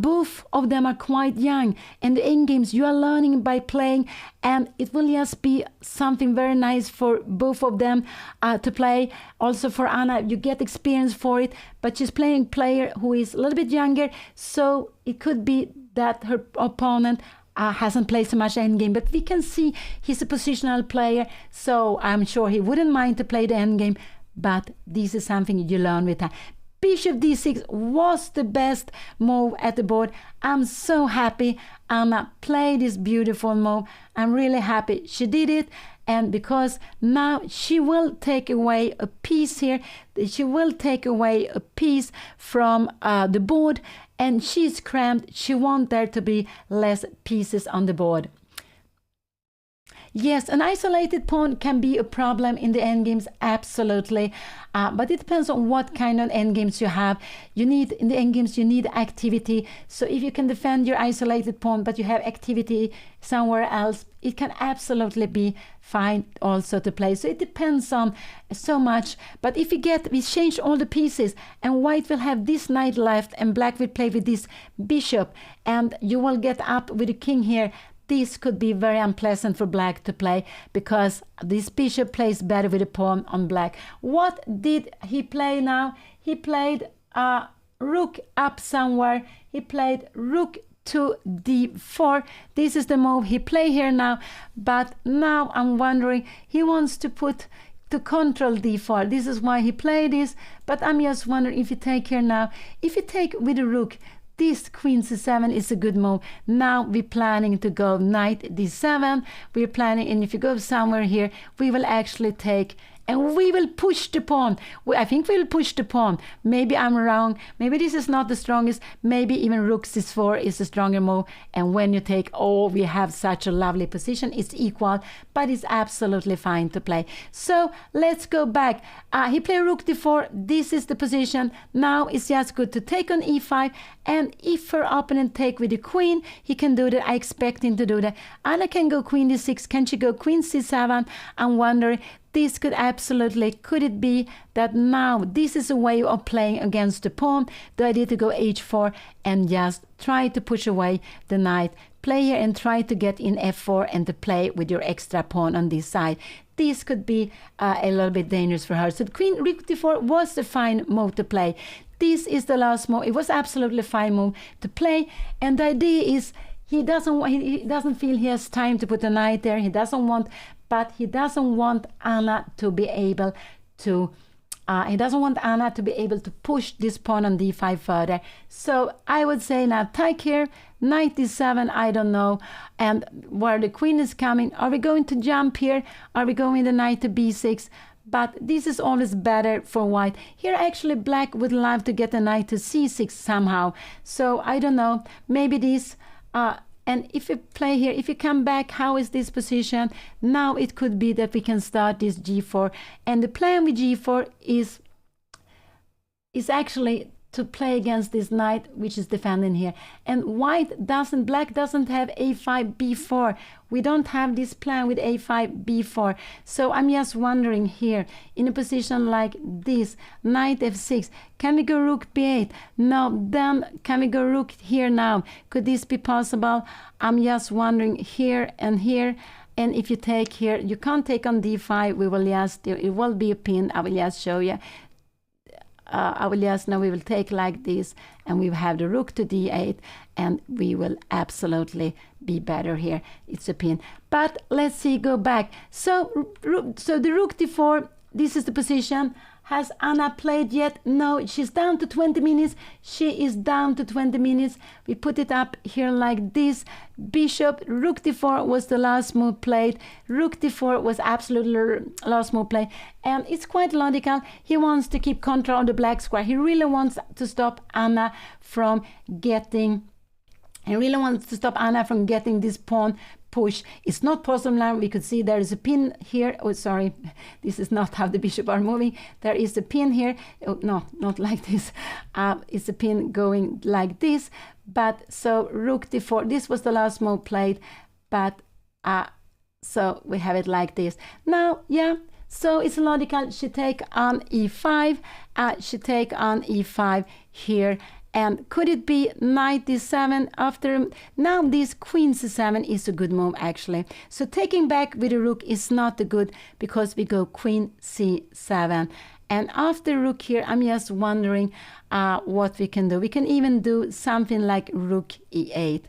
both of them are quite young. And the endgames you are learning by playing, and it will just be something very nice for both of them to play. Also for Anna, you get experience for it, but she's playing a player who is a little bit younger, so it could be that her opponent hasn't played so much endgame, but we can see he's a positional player, so I'm sure he wouldn't mind to play the endgame, but this is something you learn with her. Bishop d6 was the best move at the board. I'm so happy Anna played this beautiful move. I'm really happy she did it, and because now she will take away a piece here. She will take away a piece from the board, and she's cramped. She wants there to be less pieces on the board. Yes, an isolated pawn can be a problem in the endgames, absolutely. But it depends on what kind of endgames you have. In the endgames, you need activity. So if you can defend your isolated pawn, but you have activity somewhere else, it can absolutely be fine also to play. So it depends on so much. But if we change all the pieces, and white will have this knight left, and black will play with this bishop, and you will get up with the king here, this could be very unpleasant for black to play, because this bishop plays better with a pawn on black. What did he play now? He played rook up somewhere. He played rook to d4. This is the move he play here now. But now I'm wondering, he wants to control d4. This is why he played this. But I'm just wondering if you take here now. If you take with a rook, this queen c7 is a good move. Now we're planning to go knight d7. We're planning, and if you go somewhere here, we will actually take and we will push the pawn. I think we'll push the pawn. Maybe I'm wrong. Maybe this is not the strongest. Maybe even rook c4 is the stronger move. And when you take, oh, we have such a lovely position. It's equal, but it's absolutely fine to play. So let's go back. He played rook d4. This is the position. Now it's just good to take on e5. And if her opponent take with the queen, he can do that. I expect him to do that. Anna can go queen d6. Can she go queen c7? I'm wondering. This could absolutely, could it be that now this is a way of playing against the pawn? The idea to go h4 and just try to push away the knight. Play here and try to get in f4 and to play with your extra pawn on this side. This could be a little bit dangerous for her. So queen rook d4 was a fine move to play. This is the last move. It was absolutely fine move to play. And the idea is he doesn't feel he has time to put the knight there. He doesn't want Anna to be able to push this pawn on d5 further. So I would say now take here, knight d7, I don't know, and where the queen is coming. Are we going to jump here? Are we going the knight to b6? But this is always better for white. Here actually black would love to get the knight to c6 somehow. So I don't know, maybe this... and if you play here, if you come back, how is this position? Now it could be that we can start this g4. And the plan with g4 is actually to play against this knight, which is defending here. And black doesn't have a5, b4. We don't have this plan with a5, b4. So I'm just wondering here, in a position like this, knight f6, can we go rook b8? No, then can we go rook here now? Could this be possible? I'm just wondering here and here. And if you take here, you can't take on d5. It will be a pin. I will just show you. Now we will take like this, and we will have the rook to d8, and we will absolutely be better here. It's a pin. But let's see, go back. So the rook d4, this is the position. Has Anna played yet? No, she's down to 20 minutes. She is down to 20 minutes. We put it up here like this. Bishop, rook d4 was the last move played. Rook d4 was absolutely last move played. And it's quite logical. He wants to keep control of the black square. He really wants to stop Anna from getting... this pawn push. It's not possible now. We could see there is a pin here. Oh, sorry. This is not how the bishop are moving. There is a pin here. Oh, no, not like this. It's a pin going like this. But so rook d4. This was the last move played. But so we have it like this. Now, yeah. So it's logical. She take on e5. She take on e5 here. And could it be knight d7 after? Now this queen c7 is a good move actually. So taking back with the rook is not a good, because we go queen c7. And after rook here, I'm just wondering what we can do. We can even do something like rook e8.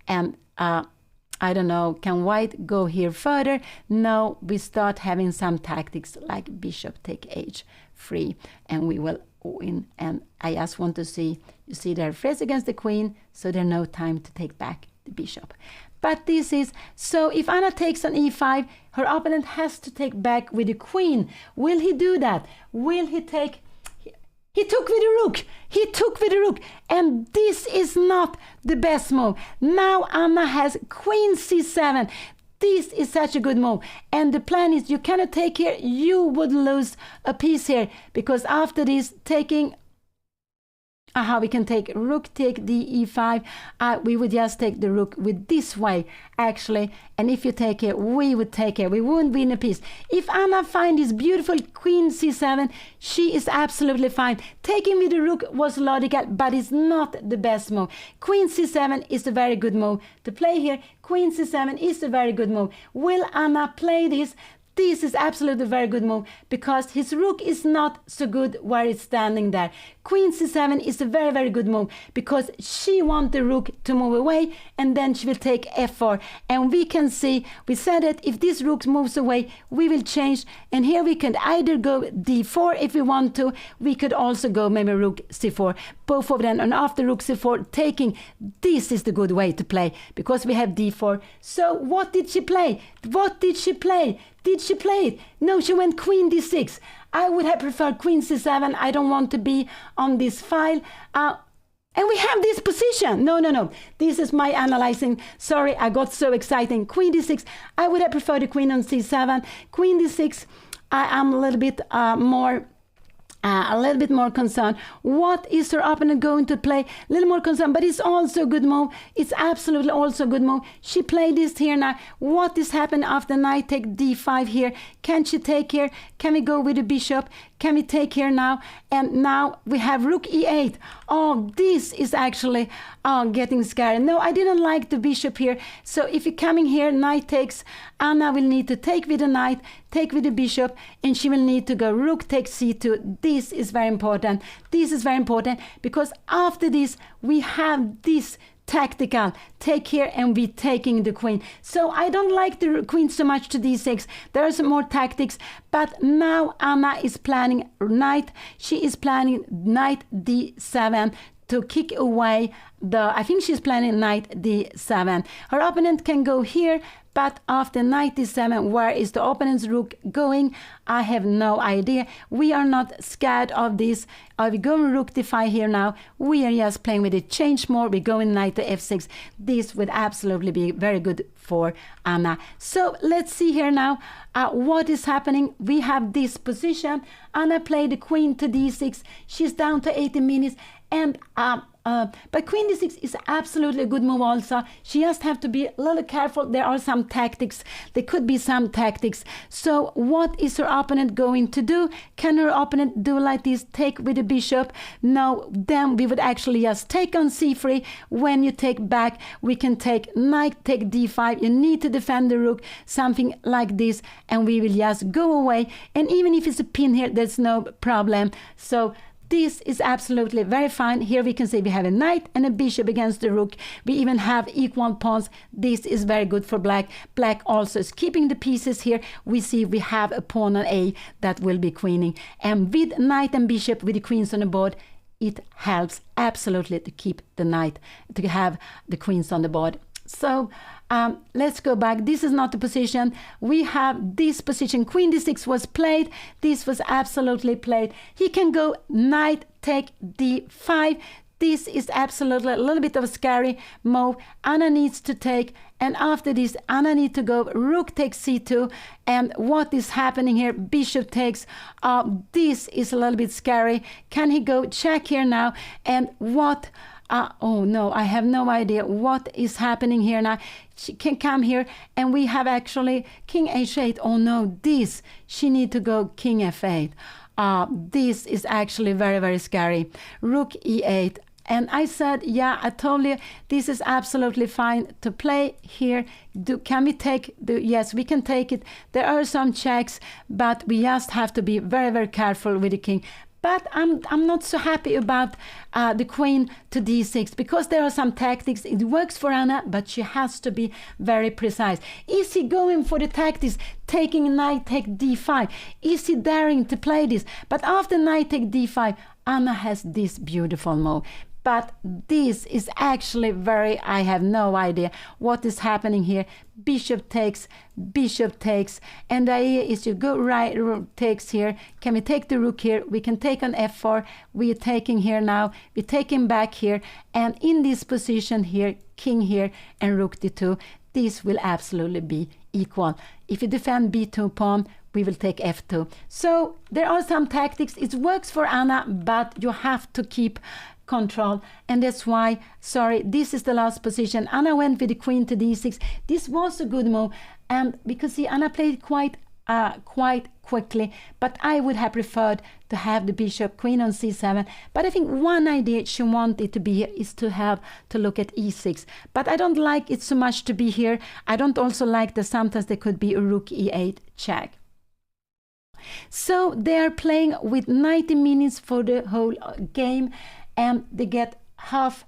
And I don't know, can white go here further? No, we start having some tactics like bishop take h3, and we will win. And I just want to see, you see they're fresh against the queen, so there's no time to take back the bishop. But this is, so if Anna takes on e5, her opponent has to take back with the queen. Will he do that? Will he take... He took with the rook. He took with the rook. And this is not the best move. Now Anna has queen c7. This is such a good move. And the plan is you cannot take here. You would lose a piece here. Because after this, taking... we can take rook, take d5. We would just take the rook with this way, actually. And if you take it, we would take it. We wouldn't win a piece. If Anna finds this beautiful queen c7, she is absolutely fine. Taking with the rook was logical, but it's not the best move. Queen c7 is a very good move to play here. Queen c7 is a very good move. Will Anna play this? This is absolutely a very good move, because his rook is not so good where it's standing there. Queen c7 is a very, very good move, because she wants the rook to move away, and then she will take f4. And we can see, we said that if this rook moves away, we will change. And here we can either go d4 if we want to. We could also go maybe rook c4. Both of them, and after rook c4, taking, this is the good way to play, because we have d4. So what did she play? What did she play? Did she play it? No, she went queen d6. I would have preferred queen c7. I don't want to be on this file. And we have this position. No. This is my analyzing. Sorry, I got so excited. Queen d6. I would have preferred a queen on c7. Queen d6. I am a little bit more concerned. What is her opponent going to play? A little more concerned, but it's also a good move. It's absolutely also a good move. She played this here now. What is happening after knight take d5 here? Can she take here? Can we go with the bishop? Can we take here now? And now we have rook e8. Oh, this is actually getting scary. No, I didn't like the bishop here. So if you're coming here, knight takes, Anna will need to take with the knight, take with the bishop, and she will need to go rook takes c2. This is very important. This is very important because after this, we have this tactical take here and we taking the queen. So I don't like the queen so much to d6. There are some more tactics, but now Anna is planning knight. She is planning knight d7 to kick away I think she's planning knight d7. Her opponent can go here, but after knight d7, where is the opponent's rook going? I have no idea. We are not scared of this. Are we going rook d5 here now? We are just playing with it. Change more. We're going knight to f6. This would absolutely be very good for Anna. So let's see here now what is happening. We have this position. Anna played the queen to d6. She's down to 80 minutes. And but queen d6 is absolutely a good move also. She just have to be a little careful. There are some tactics. There could be some tactics. So what is her opponent going to do? Can her opponent do like this? Take with the bishop? No, then we would actually just take on c3. When you take back, we can take knight, take d5. You need to defend the rook, something like this. And we will just go away. And even if it's a pin here, there's no problem. So this is absolutely very fine. Here we can say we have a knight and a bishop against the rook. We even have equal pawns. This is very good for black. Black also is keeping the pieces here. We see we have a pawn on A that will be queening. And with knight and bishop, with the queens on the board, it helps absolutely to keep the knight, to have the queens on the board. So let's go back. This is not the position. We have this position. Queen d6 was played. This was absolutely played. He can go knight take d5. This is absolutely a little bit of a scary move. Anna needs to take, and after this, Anna needs to go rook takes c2. And what is happening here? Bishop takes. This is a little bit scary. Can he go check here now? And what? Oh no, I have no idea what is happening here now. She can come here and we have actually king h8. Oh no, this, she need to go king f8. This is actually very, very scary. Rook e8. And I said, yeah, I told you this is absolutely fine to play here. Can we take yes, we can take it. There are some checks, but we just have to be very, very careful with the king. But I'm not so happy about the queen to d6 because there are some tactics. It works for Anna, but she has to be very precise. Is he going for the tactics, taking knight take d5? Is he daring to play this? But after knight take d5, Anna has this beautiful move. But this is actually very, I have no idea what is happening here. Bishop takes, and the idea is to go right, rook takes here. Can we take the rook here? We can take on f4. We are taking here now. We're taking back here. And in this position here, king here and rook d2, this will absolutely be equal. If you defend b2 pawn, we will take f2. So there are some tactics. It works for Anna, but you have to keep control, and that's why, sorry, this is the last position. Anna went with the queen to d6. This was a good move, and because see, Anna played quite quickly, but I would have preferred to have the bishop queen on c7. But I think one idea she wanted to be here is to have to look at e6, but I don't like it so much to be here. I don't also like that sometimes there could be a rook e8 check. So they are playing with 90 minutes for the whole game, and they get half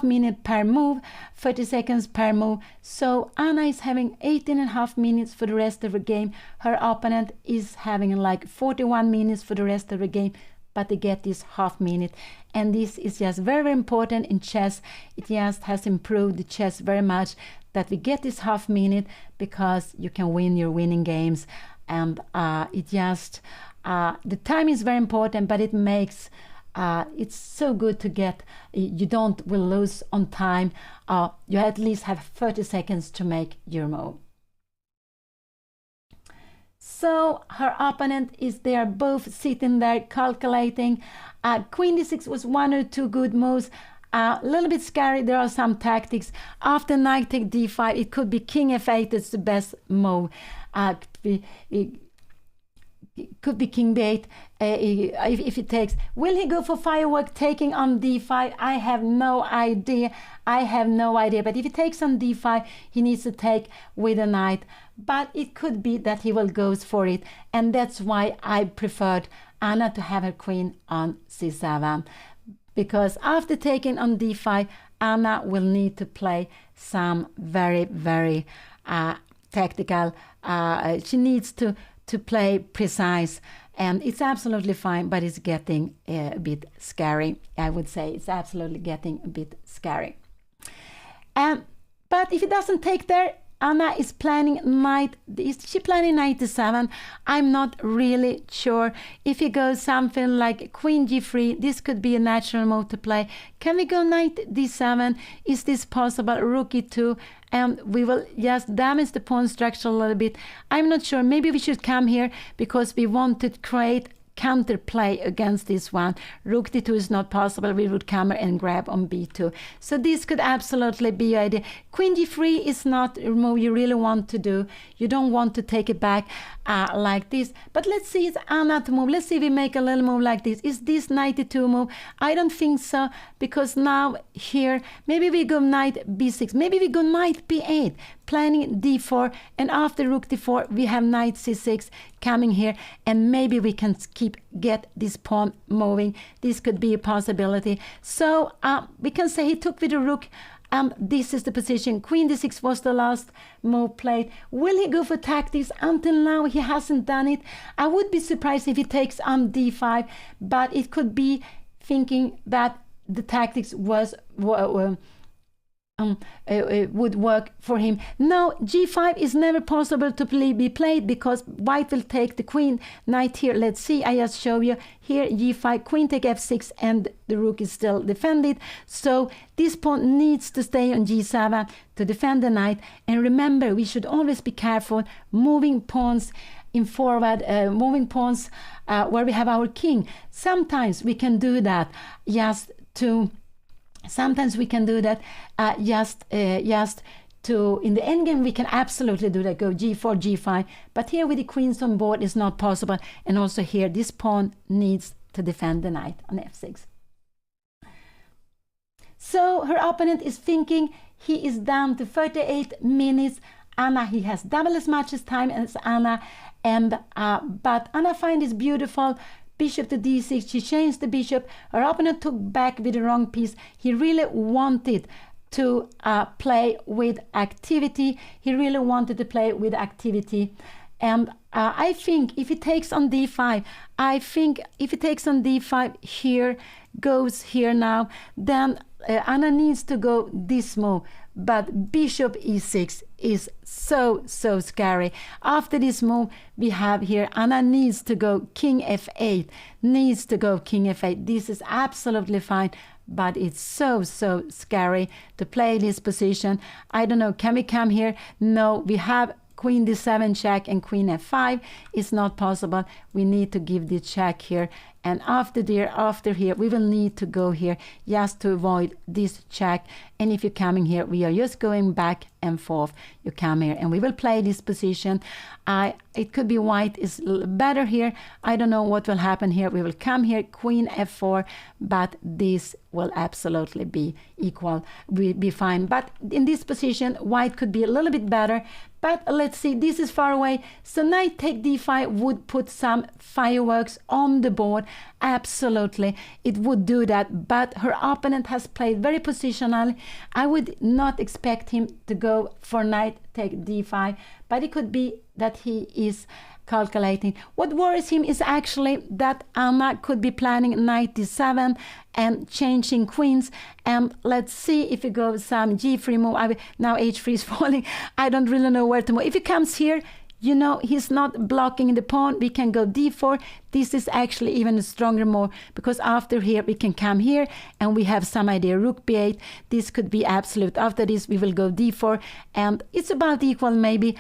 minute per move, 30 seconds per move. So Anna is having 18.5 minutes for the rest of the game. Her opponent is having like 41 minutes for the rest of the game, but they get this half minute. And this is just very, very important in chess. It just has improved the chess very much, that we get this half minute, because you can win your winning games. And it just, the time is very important, but it makes, it's so good to get, you will lose on time. You at least have 30 seconds to make your move. So her opponent is there, both sitting there calculating. Queen d6 was one or two good moves. A little bit scary. There are some tactics. After knight take d5, it could be king f8. That's the best move. It could be king b8 if it takes. Will he go for firework taking on d5? I have no idea. But if he takes on d5, he needs to take with a knight. But it could be that he will go for it. And that's why I preferred Anna to have her queen on c7. Because after taking on d5, Anna will need to play some very, very tactical. She needs to play precise. And it's absolutely fine, but it's getting a bit scary. I would say it's absolutely getting a bit scary. But if it doesn't take there, Anna is planning knight. Is she planning knight d7? I'm not really sure. If he goes something like queen g3, this could be a natural move to play. Can we go knight d7? Is this possible? Rook e2, and we will just damage the pawn structure a little bit. I'm not sure. Maybe we should come here because we want to create counterplay against this one. Rook d2 is not possible. We would come and grab on b2. So this could absolutely be an idea. Queen d3 is not a move you really want to do. You don't want to take it back like this. But let's see, it's Anna to move. Let's see if we make a little move like this. Is this knight d2 move? I don't think so, because now here, maybe we go knight b6. Maybe we go knight b8, planning d4, and after rook d4, we have knight c6 coming here, and maybe we can get this pawn moving. This could be a possibility. So we can say he took with the rook. This is the position. Queen d6 was the last move played. Will he go for tactics? Until now, he hasn't done it. I would be surprised if he takes on d5, but it could be thinking that the tactics would work for him. No, g5 is never possible to be played, because white will take the queen. Knight here, let's see, I just show you here, g5, queen take f6, and the rook is still defended. So this pawn needs to stay on g7 to defend the knight. And remember, we should always be careful moving pawns in forward, moving pawns where we have our king. Sometimes we can do that just to in the endgame we can absolutely do that, go g4, g5, but here with the queens on board is not possible. And also here, this pawn needs to defend the knight on f6. So her opponent is thinking he is down to 38 minutes. Anna, he has double as much as time as Anna, and but Anna finds this beautiful. Bishop to d6, she changed the bishop. Her opponent took back with the wrong piece. He really wanted to play with activity. And I think if he takes on d5, here, goes here now, then Anna needs to go this move. But bishop e6 is so scary. After this move, we have here, Anna needs to go king f8, This is absolutely fine, but it's so scary to play this position. I don't know, can we come here? No, we have queen d7 check and queen f5. It's not possible. We need to give the check here. And after here, we will need to go here just to avoid this check. And if you're coming here, we are just going back and forth. You come here and we will play this position. It could be white is better here. I don't know what will happen here. We will come here, queen f4, but this will absolutely be equal. We'll be fine. But in this position, white could be a little bit better. But let's see, this is far away. So knight take d5 would put some fireworks on the board. Absolutely, it would do that. But her opponent has played very positionally. I would not expect him to go for knight take d5, but it could be that he is calculating. What worries him is actually that Anna could be planning knight d7 and changing queens. And let's see if he goes some g3 move. Now h3 is falling. I don't really know where to move. If he comes here, you know, he's not blocking the pawn. We can go d4. This is actually even a stronger move, because after here we can come here and we have some idea. Rook b8. This could be absolute. After this we will go d4 and it's about equal maybe.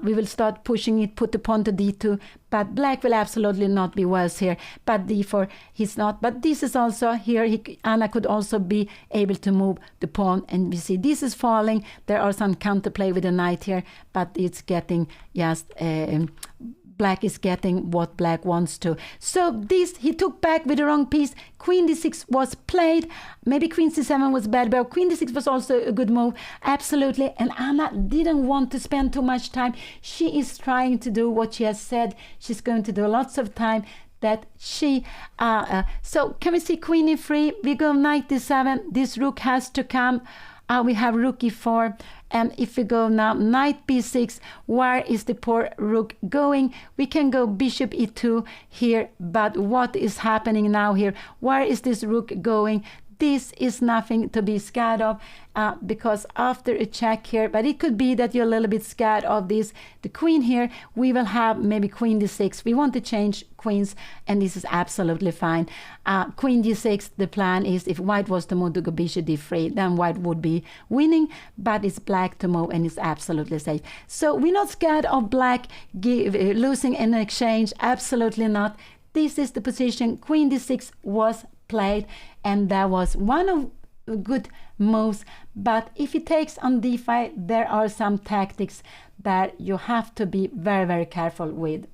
We will start pushing it, put the pawn to d2, but black will absolutely not be worse here. But d4 he's not. But this is also here. Anna could also be able to move the pawn, and we see this is falling. There are some counterplay with the knight here, but it's getting just black is getting what black wants to. So this he took back with the wrong piece. Queen d6 was played. Maybe queen c7 was bad, but queen d6 was also a good move. Absolutely. And Anna didn't want to spend too much time. She is trying to do what she has said she's going to do. Lots of time that she so can we see queen e3? We go knight d7. This rook has to come. We have rook e4. And if we go now knight b6, where is the poor rook going? We can go bishop e2 here, but what is happening now here? Where is this rook going? This is nothing to be scared of, because after a check here, but it could be that you're a little bit scared of this. The queen here, we will have maybe queen d6. We want to change queens, and this is absolutely fine. Queen d6, the plan is if white was to move to go bishop d3, then white would be winning, but it's black to move, and it's absolutely safe. So we're not scared of black losing an exchange, absolutely not. This is the position. Queen d6 was played, and that was one of good moves. But if he takes on d5, there are some tactics that you have to be very, very careful with.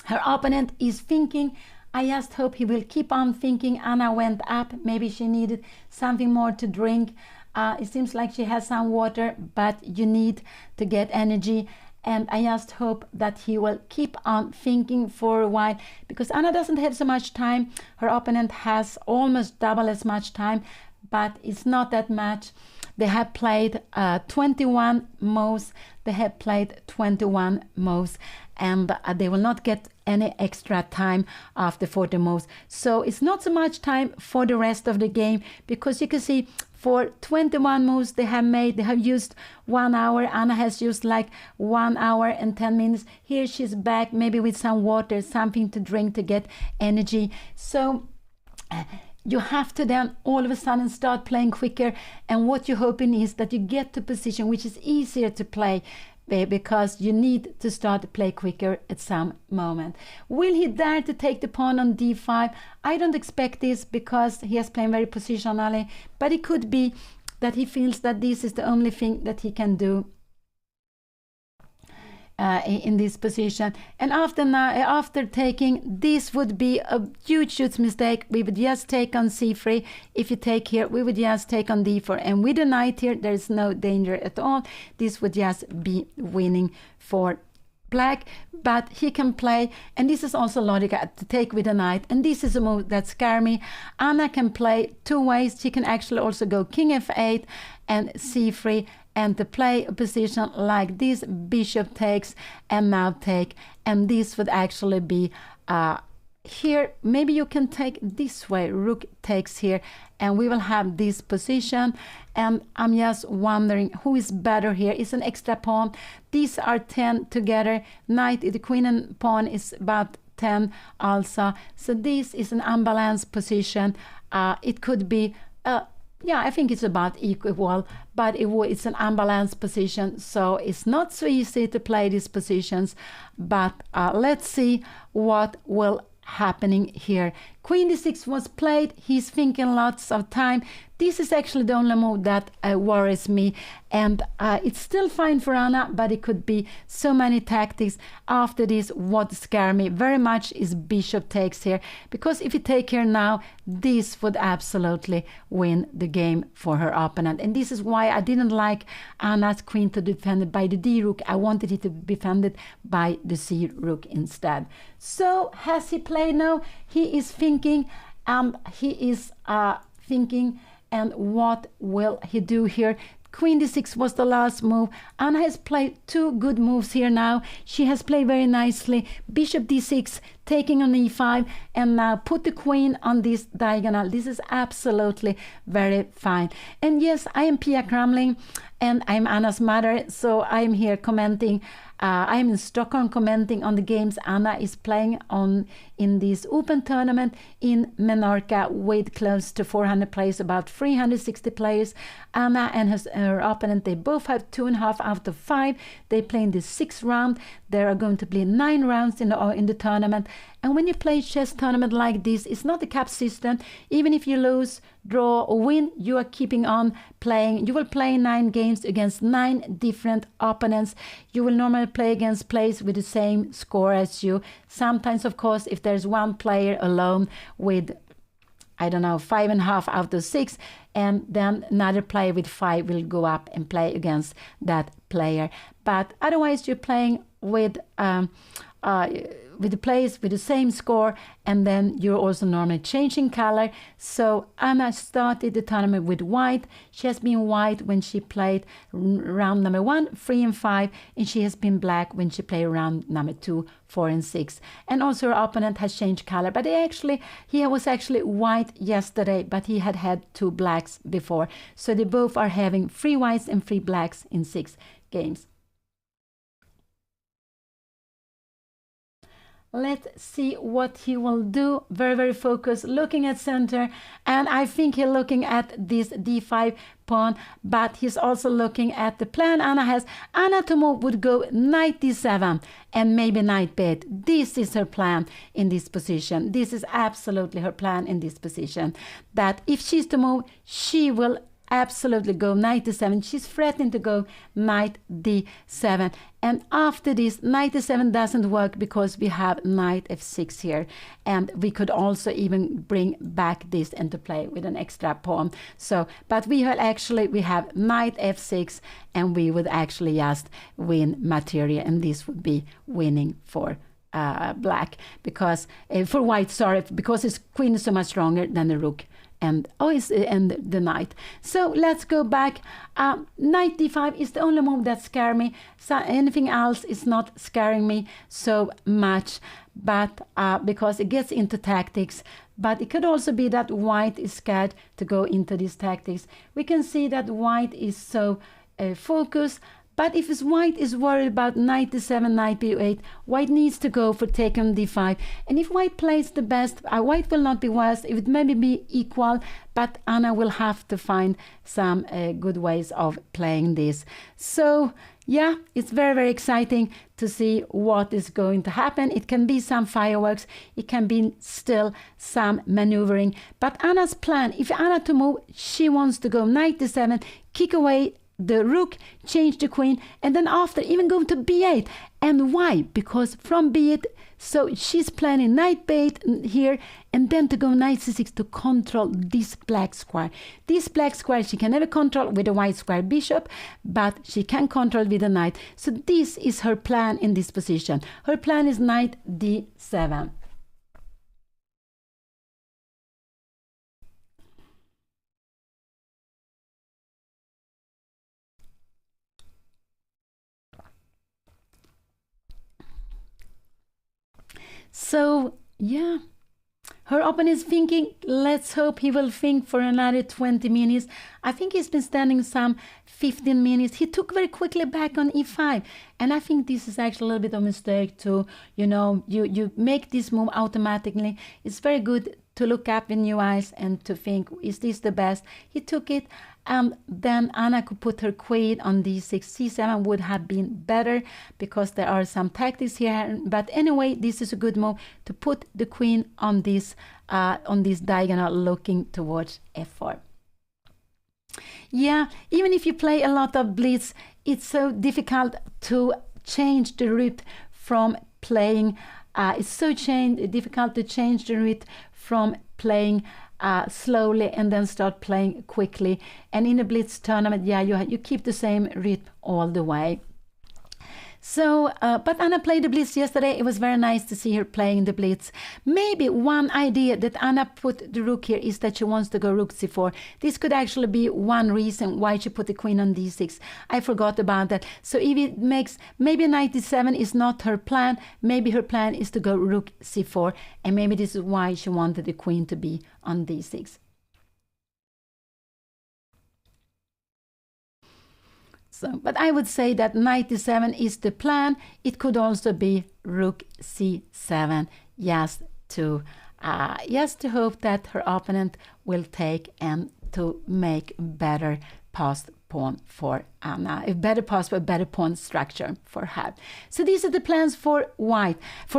Her opponent is thinking. I just hope he will keep on thinking. Anna went up. Maybe she needed something more to drink. It seems like she has some water, but you need to get energy. And I just hope that he will keep on thinking for a while, because Anna doesn't have so much time. Her opponent has almost double as much time, but it's not that much. They have played 21 moves. They have played 21 moves, and they will not get any extra time after 40 moves. So it's not so much time for the rest of the game, because you can see for 21 moves they have used 1 hour. Anna has used like 1 hour and 10 minutes. Here she's back, maybe with some water, something to drink to get energy. So you have to then all of a sudden start playing quicker, and what you're hoping is that you get to position which is easier to play, because you need to start to play quicker at some moment. Will he dare to take the pawn on d5? I don't expect this, because he has played very positionally, but it could be that he feels that this is the only thing that he can do in this position. And after taking, this would be a huge mistake. We would just take on c3. If you take here, we would just take on d4, and with the knight here there is no danger at all. This would just be winning for black, but he can play, and this is also logical, to take with a knight, and this is a move that scares me. Anna can play two ways. She can actually also go king f8 and c3, and to play a position like this, bishop takes and now take, and this would actually be here. Maybe you can take this way, rook takes here, and we will have this position. And I'm just wondering who is better here. It's an extra pawn. These are 10 together. Knight, the queen and pawn is about 10 also. So this is an unbalanced position. It could be yeah, I think it's about equal, but it's an unbalanced position, so it's not so easy to play these positions. But let's see what will happening here. Queen d6 was played. He's thinking lots of time. This is actually the only move that worries me, and it's still fine for Anna, but it could be so many tactics. After this, what scares me very much is bishop takes here, because if you take here now, this would absolutely win the game for her opponent, and this is why I didn't like Anna's queen to be defended by the d rook. I wanted it to be defended by the c rook instead. So has he played now? He is thinking, and what will he do here? Queen d6 was the last move. Anna has played two good moves here now. She has played very nicely. Bishop d6, taking on e5, and now put the queen on this diagonal. This is absolutely very fine. And yes, I am Pia Cramling, and I'm Anna's mother, so I'm here commenting. I'm in Stockholm commenting on the games Anna is playing on in this open tournament in Menorca with close to 400 players, about 360 players. Anna and her opponent, they both have 2.5 out of 5. They play in the 6th round. There are going to be 9 rounds in the tournament. And when you play a chess tournament like this, it's not a cap system. Even if you lose, draw, or win, you are keeping on playing. You will play 9 games against 9 different opponents. You will normally play against players with the same score as you. Sometimes, of course, if there's one player alone with, I don't know, 5.5 out of 6, and then another player with 5 will go up and play against that player. But otherwise, you're playing with the players with the same score, and then you're also normally changing color. So Anna started the tournament with white. She has been white when she played round number 1, 3 and 5, and she has been black when she played round number 2, 4 and 6. And also her opponent has changed color, but he was actually white yesterday, but he had 2 blacks before. So they both are having 3 whites and 3 blacks in 6 games. Let's see what he will do. Very, very focused, looking at center. And I think he's looking at this d5 pawn, but he's also looking at the plan Anna has. Anna to move would go knight d7 and maybe knight b8. This is her plan in this position. This is absolutely her plan in this position. That if she's to move, she will absolutely go knight d7. She's threatening to go knight d7. And after this, knight d7 doesn't work because we have knight f6 here. And we could also even bring back this into play with an extra pawn. So, but we have knight f6, and we would actually just win material, and this would be winning for black, because for white, sorry, because his queen is so much stronger than the rook and the knight. So let's go back. Knight d5 is the only move that scares me. So anything else is not scaring me so much, but because it gets into tactics. But it could also be that white is scared to go into these tactics. We can see that white is so focused. But if white is worried about knight d7, knight b8, white needs to go for take on d5. And if white plays the best, white will not be worse. It would maybe be equal, but Anna will have to find some good ways of playing this. So yeah, it's very, very exciting to see what is going to happen. It can be some fireworks. It can be still some maneuvering. But Anna's plan, if Anna to move, she wants to go knight d7, kick away the rook, change the queen, and then after even going to b8. And why? Because from b8, so she's planning knight b8 here, and then to go knight c6 to control this black square. This black square she can never control with a white square bishop, but she can control with a knight. So this is her plan in this position. Her plan is knight d7. So, yeah, her opponent is thinking. Let's hope he will think for another 20 minutes. I think he's been standing some 15 minutes. He took very quickly back on e5. And I think this is actually a little bit of a mistake to, you make this move automatically. It's very good to look up in your eyes and to think, is this the best? He took it. And then Anna could put her queen on d6. c7 would have been better because there are some tactics here. But anyway, this is a good move to put the queen on this diagonal looking towards f4. Yeah, even if you play a lot of blitz, it's so difficult to change the route from playing. It's so difficult to change the route from playing slowly and then start playing quickly. And in a blitz tournament, yeah, you keep the same rhythm all the way. So, but Anna played the blitz yesterday. It was very nice to see her playing the blitz. Maybe one idea that Anna put the rook here is that she wants to go rook c4. This could actually be one reason why she put the queen on d6. I forgot about that. So if it makes, maybe knight d7 is not her plan. Maybe her plan is to go rook c4. And maybe this is why she wanted the queen to be on d6. So, but I would say that knight d7 is the plan. It could also be rook c7, just to hope that her opponent will take and to make better passed pawn for Anna, a better pass for a better pawn structure for her. So these are the plans for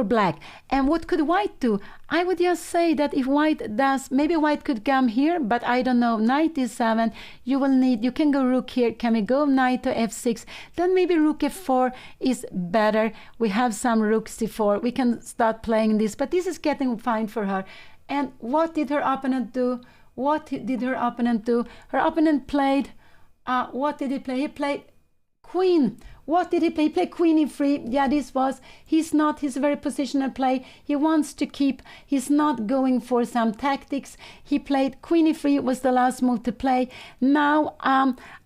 black. And what could white do? I would just say that if white does, maybe white could come here, but I don't know, knight d7, you can go rook here. Can we go knight to f6? Then maybe rook f4 is better. We have some rook c4. We can start playing this, but this is getting fine for her. And what did her opponent do? What did her opponent do? Her opponent played, what did he play? He played queen. What did he play? He played queen e3. Yeah, he's a very positional play. He wants to keep, he's not going for some tactics. He played queen e3, was the last move to play. Now,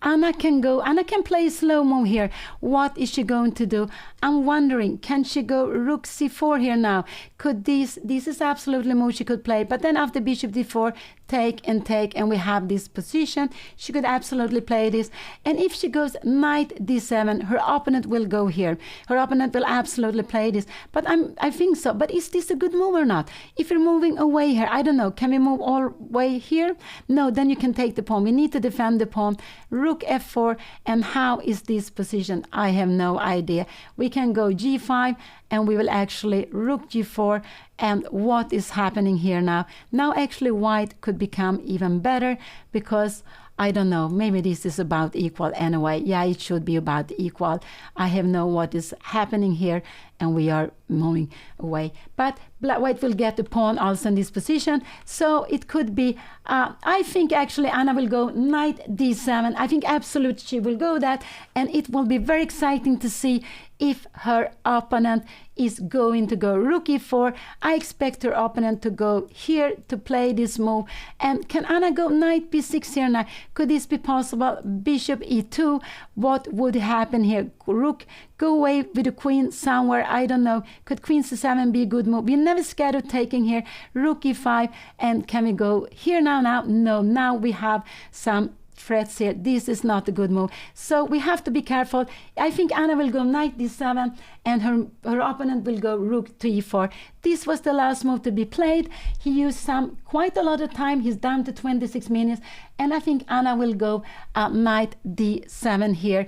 Anna can play a slow move here. What is she going to do? I'm wondering, can she go rook c4 here now? This is absolutely a move she could play. But then after bishop d4, take, and we have this position. She could absolutely play this. And if she goes knight d7, her opponent will go here. Her opponent will absolutely play this. But I think so. But is this a good move or not? If you're moving away here, I don't know. Can we move all way here? No, then you can take the pawn. We need to defend the pawn. Rook f4. And how is this position? I have no idea. We can go g5 and we will actually rook g4. And what is happening here now? Now actually white could become even better because I don't know, maybe this is about equal anyway. Yeah, it should be about equal. I have no what is happening here and we are moving away. But white will get the pawn also in this position. So it could be, I think actually Anna will go knight d7. I think absolutely she will go that. And it will be very exciting to see if her opponent is going to go rook e4. I expect her opponent to go here to play this move. And can Anna go knight b6 here now? Could this be possible? Bishop e2. What would happen here? Rook, go away with the queen somewhere. I don't know. Could queen c7 be a good move? We're never scared of taking here. Rook e5. And can we go here now? No. Now we have some threats here. This is not a good move. So we have to be careful. I think Anna will go knight d7 and her opponent will go rook to e4. This was the last move to be played. He used quite a lot of time. He's down to 26 minutes. And I think Anna will go knight d7 here.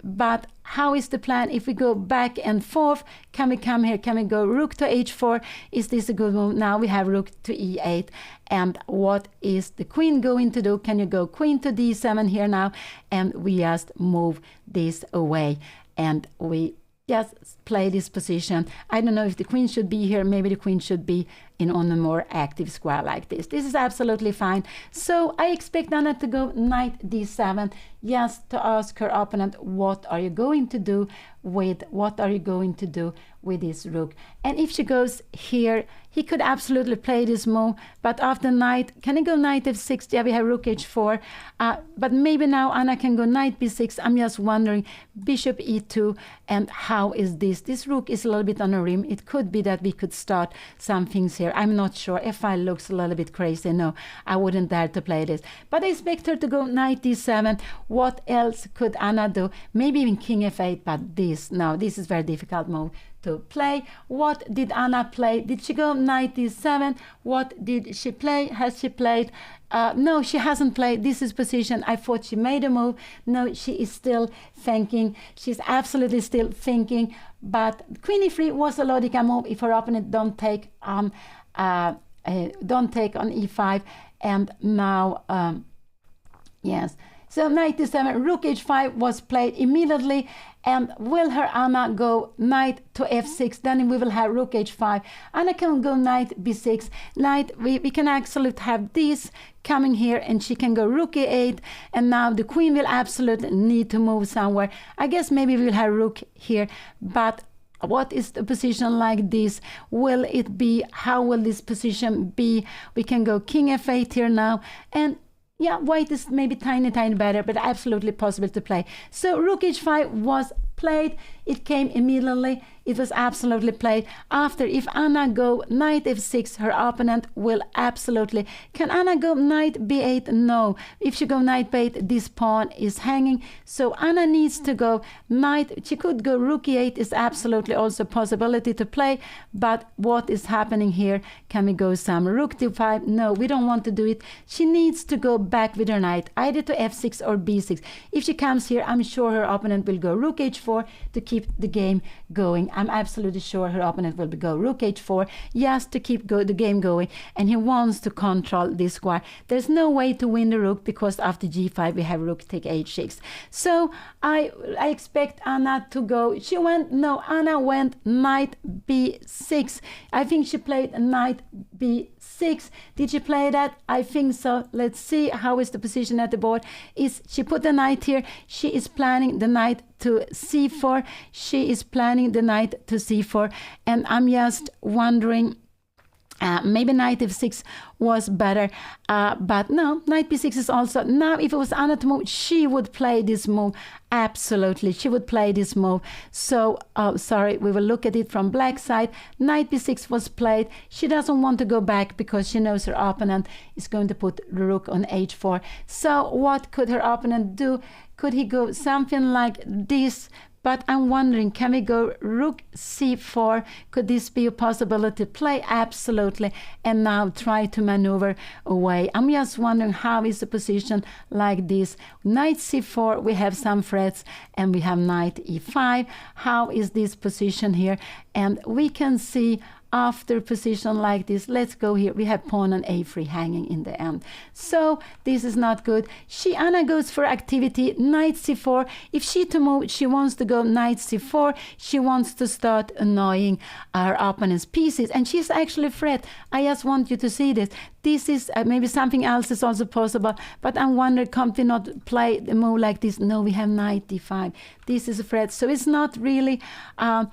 But how is the plan? If we go back and forth, can we come here? Can we go rook to h4? Is this a good move? Now we have rook to e8. And what is the queen going to do? Can you go queen to d7 here now? And we just move this away. And we just play this position. I don't know if the queen should be here. Maybe the queen should be on a more active square like this. This is absolutely fine. So I expect Anna to go knight d7, just to ask her opponent, what are you going to do with this rook? And if she goes here, he could absolutely play this move. But after knight, can he go knight f6? Yeah, we have rook h4. But maybe now Anna can go knight b6. I'm just wondering, bishop e2. And how is this? This rook is a little bit on a rim. It could be that we could start some things here. here. I'm not sure. F5 looks a little bit crazy. No, I wouldn't dare to play this. But I expect her to go knight d7. What else could Anna do? Maybe even king f8, but this, no, this is very difficult move to play. What did Anna play? Did she go knight d7? What did she play? Has she played? No, she hasn't played. This is position. I thought she made a move. No, she is still thinking. She's absolutely still thinking. But queen e3 was a logical move if her opponent don't take on e5. And now, yes. So knight d7, rook h5 was played immediately. And will her Anna go knight to f6? Then we will have rook h5. Anna can go knight b6. Knight, we can actually have this coming here, and she can go rook e8. And now the queen will absolutely need to move somewhere. I guess maybe we'll have rook here. But what is the position like this? Will it be, how will this position be? We can go king f8 here now. And yeah, white is maybe tiny better, but absolutely possible to play. So rook h5 was played. It came immediately. It was absolutely played. After, if Anna go knight f6, her opponent will absolutely... Can Anna go knight b8? No. If she go knight b8, this pawn is hanging. So Anna needs to go knight. She could go rook e8 is absolutely also a possibility to play. But what is happening here? Can we go some rook d5? No, we don't want to do it. She needs to go back with her knight, either to f6 or b6. If she comes here, I'm sure her opponent will go rook h4 to keep the game going. I'm absolutely sure her opponent will go rook h4 just to keep the game going, and he wants to control this square. There's no way to win the rook because after g5 we have rook take h6. So I expect Anna to go. Anna went knight b6. I think she played knight b6. Did she play that? I think so. Let's see how is the position at the board. Is she put the knight here? She is planning the knight to c4. She is planning the knight to c4, and I'm just wondering, maybe knight f6 was better, but no, knight b6 is also... Now if it was Anna to move, she would play this move. Absolutely, she would play this move. So, sorry, we will look at it from black side. Knight b6 was played. She doesn't want to go back because she knows her opponent is going to put the rook on h4. So what could her opponent do? Could he go something like this? But I'm wondering, can we go rook c4? Could this be a possibility to play? Absolutely. And now try to maneuver away. I'm just wondering, how is the position like this? Knight c4, we have some threats, and we have knight e5. How is this position here? And we can see after position like this, let's go here. We have pawn on a3 hanging in the end. So this is not good. Anna goes for activity, knight c4. If she to move, she wants to go knight c4. She wants to start annoying her opponent's pieces, and she's actually a threat. I just want you to see this. This is maybe something else is also possible, but I'm wondering, can't we not play the move like this? No, we have knight d5. This is a threat, so it's not really a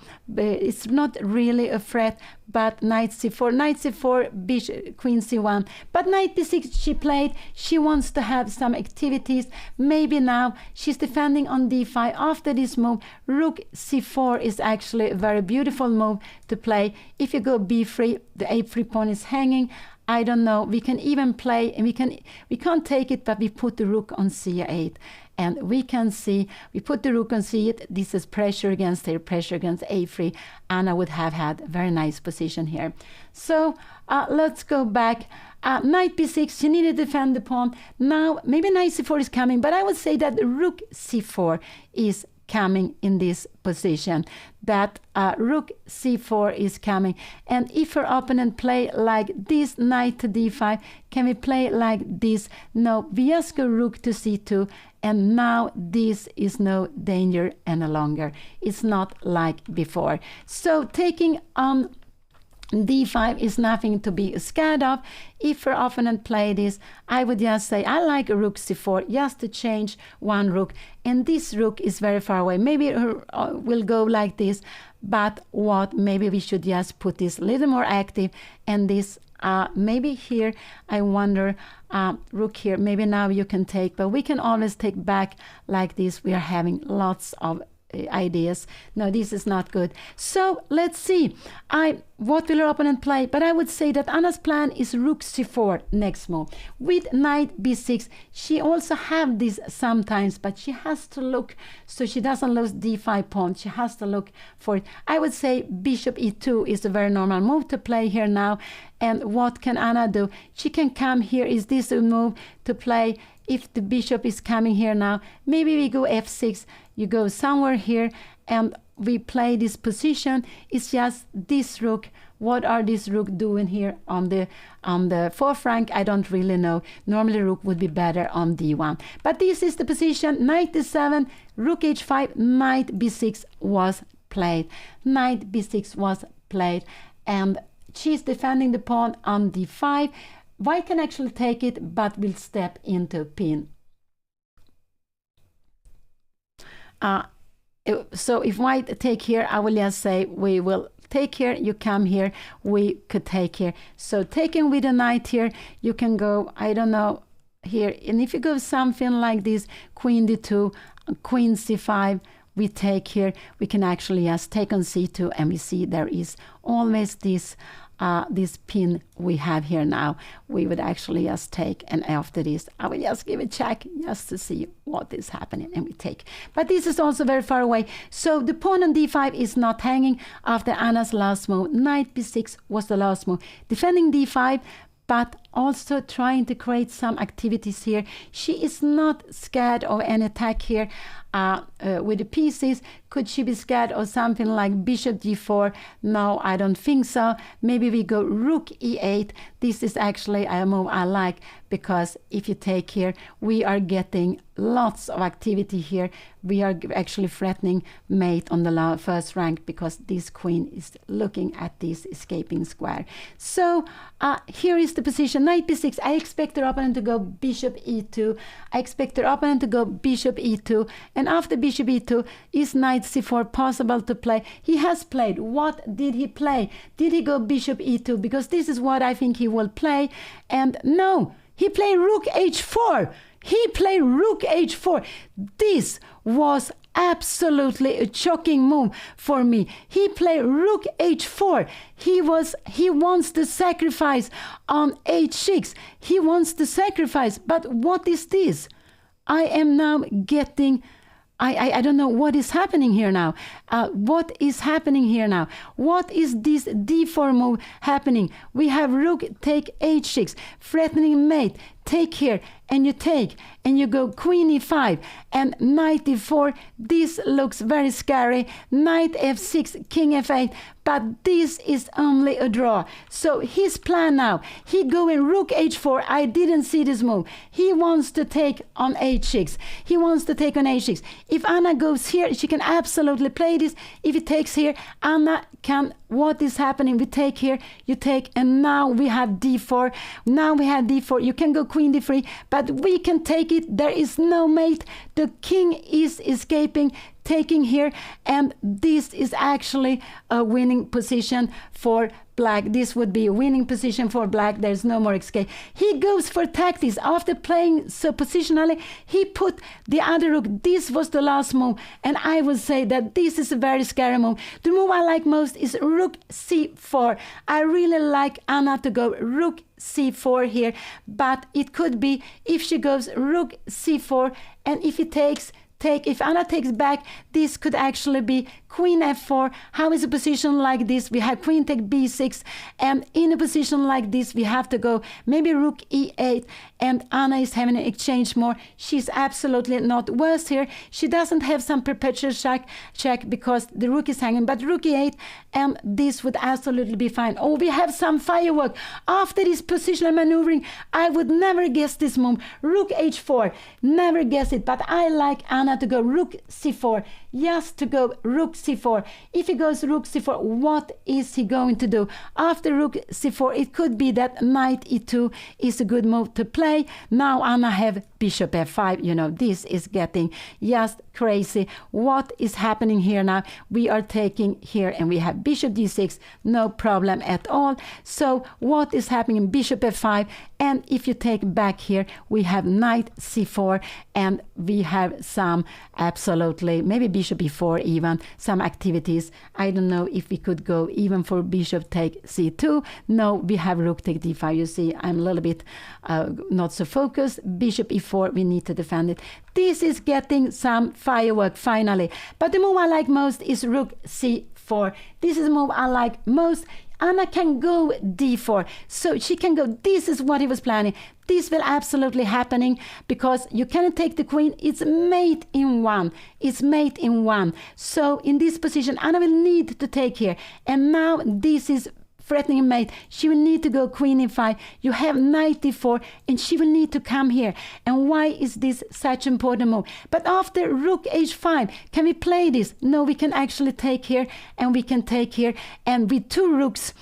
threat. But knight c4, bishop, queen c1. But knight b6 she played. She wants to have some activities. Maybe now she's defending on d5. After this move, rook c4 is actually a very beautiful move to play. If you go b3, the a3 pawn is hanging. I don't know. We can even play, and we can't take it, but we put the rook on c8. And we can see, we put the rook on c8. This is pressure against her, pressure against a3. Anna would have had a very nice position here. So let's go back. Knight b6, she needed to defend the pawn. Now, maybe knight c4 is coming, but I would say that rook c4 is coming in this position, that rook c4 is coming. And if her opponent play like this, knight to d5, can we play like this? No, we just go rook to c2, and now this is no danger any longer. It's not like before. So taking on d5 is nothing to be scared of. If her opponent play this, I would just say I like rook c4 just to change one rook, and this rook is very far away. Maybe her will go like this, but maybe we should just put this a little more active, and this maybe here, I wonder, rook here, maybe now you can take, but we can always take back like this. We are having lots of ideas. No, this is not good. So let's see. What will her opponent play? But I would say that Anna's plan is rook c4 next move. With knight b6, she also have this sometimes, but she has to look so she doesn't lose d5 pawn. She has to look for it. I would say bishop e2 is a very normal move to play here now. And what can Anna do? She can come here. Is this a move to play? If the bishop is coming here now, maybe we go f6. You go somewhere here and we play this position. It's just this rook. What are this rook doing here on the fourth rank? I don't really know. Normally rook would be better on d1. But this is the position. Knight d7, rook h5, knight b6 was played. Knight b6 was played. And she's defending the pawn on d5. White can actually take it, but will step into pin. So if white take here, I will just say we will take here, you come here, we could take here. So taking with a knight here, you can go, I don't know, here. And if you go something like this, queen d2, queen c5, we take here, we can actually just take on c2, and we see there is always this pin we have here now. We would actually just take, and after this I will just give a check just to see what is happening, and we take. But this is also very far away, so the pawn on d5 is not hanging after Anna's last move. Knight b6 was the last move, defending d5, but also trying to create some activities here. She is not scared of an attack here with the pieces. Could she be scared of something like bishop d4? No, I don't think so. Maybe we go rook e8. This is actually a move I like, because if you take here, we are getting lots of activity here. We are actually threatening mate on the first rank, because this queen is looking at this escaping square. So here is the position. Knight b6. I expect her opponent to go bishop e2. I expect her opponent to go bishop e2. And after bishop e2, is knight c4 possible to play? He has played. What did he play? Did he go bishop e2? Because this is what I think he will play. And no, he played rook h4. He played rook h4. This was absolutely a shocking move for me. He played rook h4. He wants to sacrifice on h6. He wants to sacrifice. But what is this? I am now getting... I don't know what is happening here now. What is happening here now? What is this d4 move happening? We have rook take h6, threatening mate. Take here, and you take, and you go queen e5 and knight e4. This looks very scary. Knight f6, king f8, but this is only a draw. So his plan now, he going rook h4. I didn't see this move. He wants to take on h6. He wants to take on h6. If Anna goes here, she can absolutely play this. If he takes here, Anna can... What is happening? We take here, you take, and now we have d4. Now we have d4. You can go queen d3, but we can take it. There is no mate. The king is escaping, taking here, and this is actually a winning position for black. This would be a winning position for black. There's no more escape. He goes for tactics. After playing so positionally, he put the other rook. This was the last move, and I would say that this is a very scary move. The move I like most is rook c4. I really like Anna to go rook c4 here, but it could be if she goes rook c4, and if he takes, if Anna takes back, this could actually be queen f4. How is a position like this? We have queen take b6, and in a position like this, we have to go maybe rook e8, and Anna is having an exchange more. She's absolutely not worse here. She doesn't have some perpetual check because the rook is hanging, but rook e8, and this would absolutely be fine. Oh, we have some firework. After this positional maneuvering, I would never guess this move. Rook h4, never guess it, but I like Anna to go rook c4, just to go rook c4. If he goes rook c4, what is he going to do? After rook c4, it could be that knight e2 is a good move to play. Now Anna have bishop f5. You know, this is getting just crazy. What is happening here now? We are taking here, and we have bishop d6, no problem at all. So what is happening? Bishop f5, and if you take back here, we have knight c4, and we have some some absolutely, maybe bishop e4 even, some activities. I don't know if we could go even for bishop take c2. No, we have rook take d5. You see, I'm a little bit not so focused. Bishop e4, we need to defend it. This is getting some firework finally. But the move I like most is rook c4. This is the move I like most. Anna can go d4, so she can go. This is what he was planning. This will absolutely happening because you cannot take the queen. It's mate in one. It's mate in one. So in this position, Anna will need to take here. And now this is threatening mate. She will need to go queen e5. You have knight d4, and she will need to come here. And why is this such an important move? But after rook h5, can we play this? No, we can actually take here, and we can take here. And with two rooks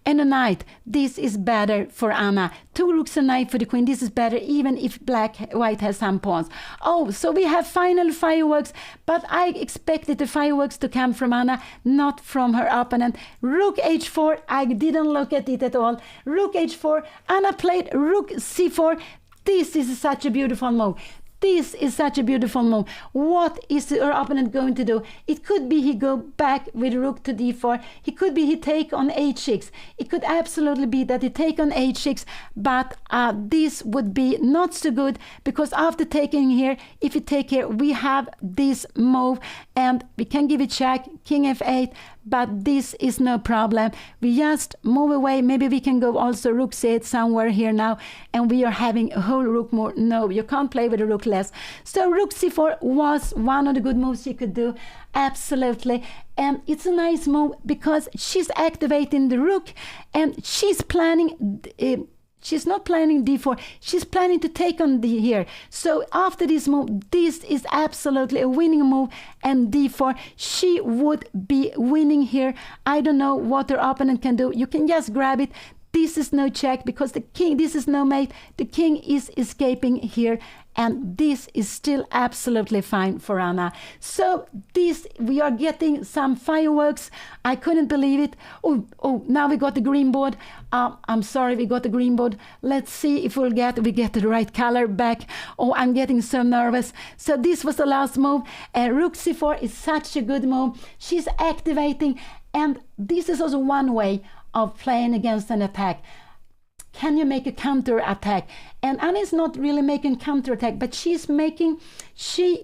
and a knight, this is better for Anna. Two rooks and knight for the queen, this is better even if white has some pawns. Oh, so we have final fireworks, but I expected the fireworks to come from Anna, not from her opponent. Rook h4, I didn't look at it at all. Rook h4, Anna played rook c4. This is such a beautiful move. This is such a beautiful move. What is her opponent going to do? It could be he go back with rook to d4. It could be he take on h6. It could absolutely be that he take on h6, but this would be not so good because after taking here, if you take here, we have this move and we can give it check, king f8, but this is no problem. We just move away. Maybe we can go also rook c8 somewhere here now, and we are having a whole rook more. No, you can't play with a rook less. So rook c4 was one of the good moves you could do, absolutely. And it's a nice move because she's activating the rook, and she's planning she's not planning d4. She's planning to take on d here. So after this move, this is absolutely a winning move. And d4, she would be winning here. I don't know what her opponent can do. You can just grab it. This is no check because the king, this is no mate. The king is escaping here. And this is still absolutely fine for Anna. So this, we are getting some fireworks. I couldn't believe it. Oh, now we got the green board. I'm sorry, we got the green board. Let's see if we get the right color back. Oh, I'm getting so nervous. So this was the last move. Rook c4 is such a good move. She's activating. And this is also one way of playing against an attack. Can you make a counter attack? And Anna is not really making counter attack, but she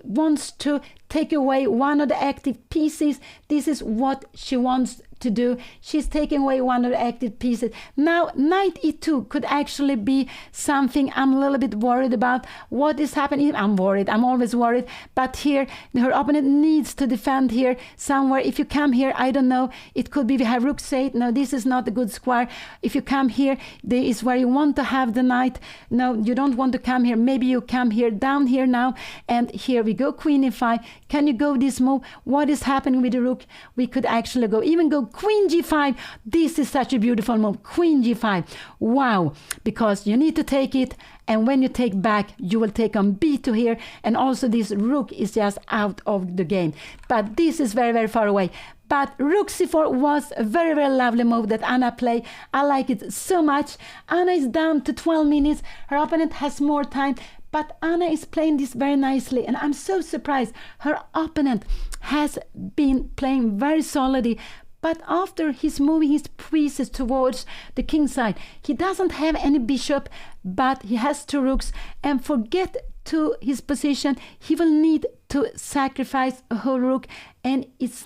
wants to take away one of the active pieces. This is what she wants to do. She's taking away one of the active pieces. Now, knight e2 could actually be something I'm a little bit worried about. What is happening? I'm worried. I'm always worried. But here, her opponent needs to defend here somewhere. If you come here, I don't know. It could be we have rook c8. No, this is not a good square. If you come here, this is where you want to have the knight. No, you don't want to come here. Maybe you come here, down here now. And here we go, queen e5. Can you go this move? What is happening with the rook? We could actually even go queen g5. This is such a beautiful move. Queen g5. Wow. Because you need to take it. And when you take back, you will take on b2 here. And also this rook is just out of the game. But this is very, very far away. But rook c4 was a very, very lovely move that Anna played. I like it so much. Anna is down to 12 minutes. Her opponent has more time. But Anna is playing this very nicely. And I'm so surprised. Her opponent has been playing very solidly. But after he's moving his pieces towards the king side, he doesn't have any bishop, but he has two rooks. And for get to his position, he will need to sacrifice a whole rook. And it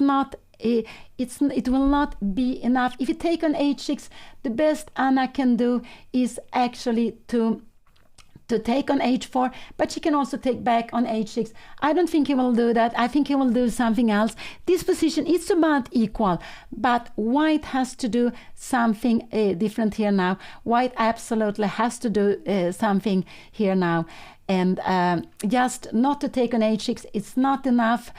will not be enough. If you take on h6, the best Anna can do is actually to take on h4, but she can also take back on h6. I don't think he will do that. I think he will do something else. This position is about equal, but white has to do something different here now. White absolutely has to do something here now. And just not to take on h6, it's not enough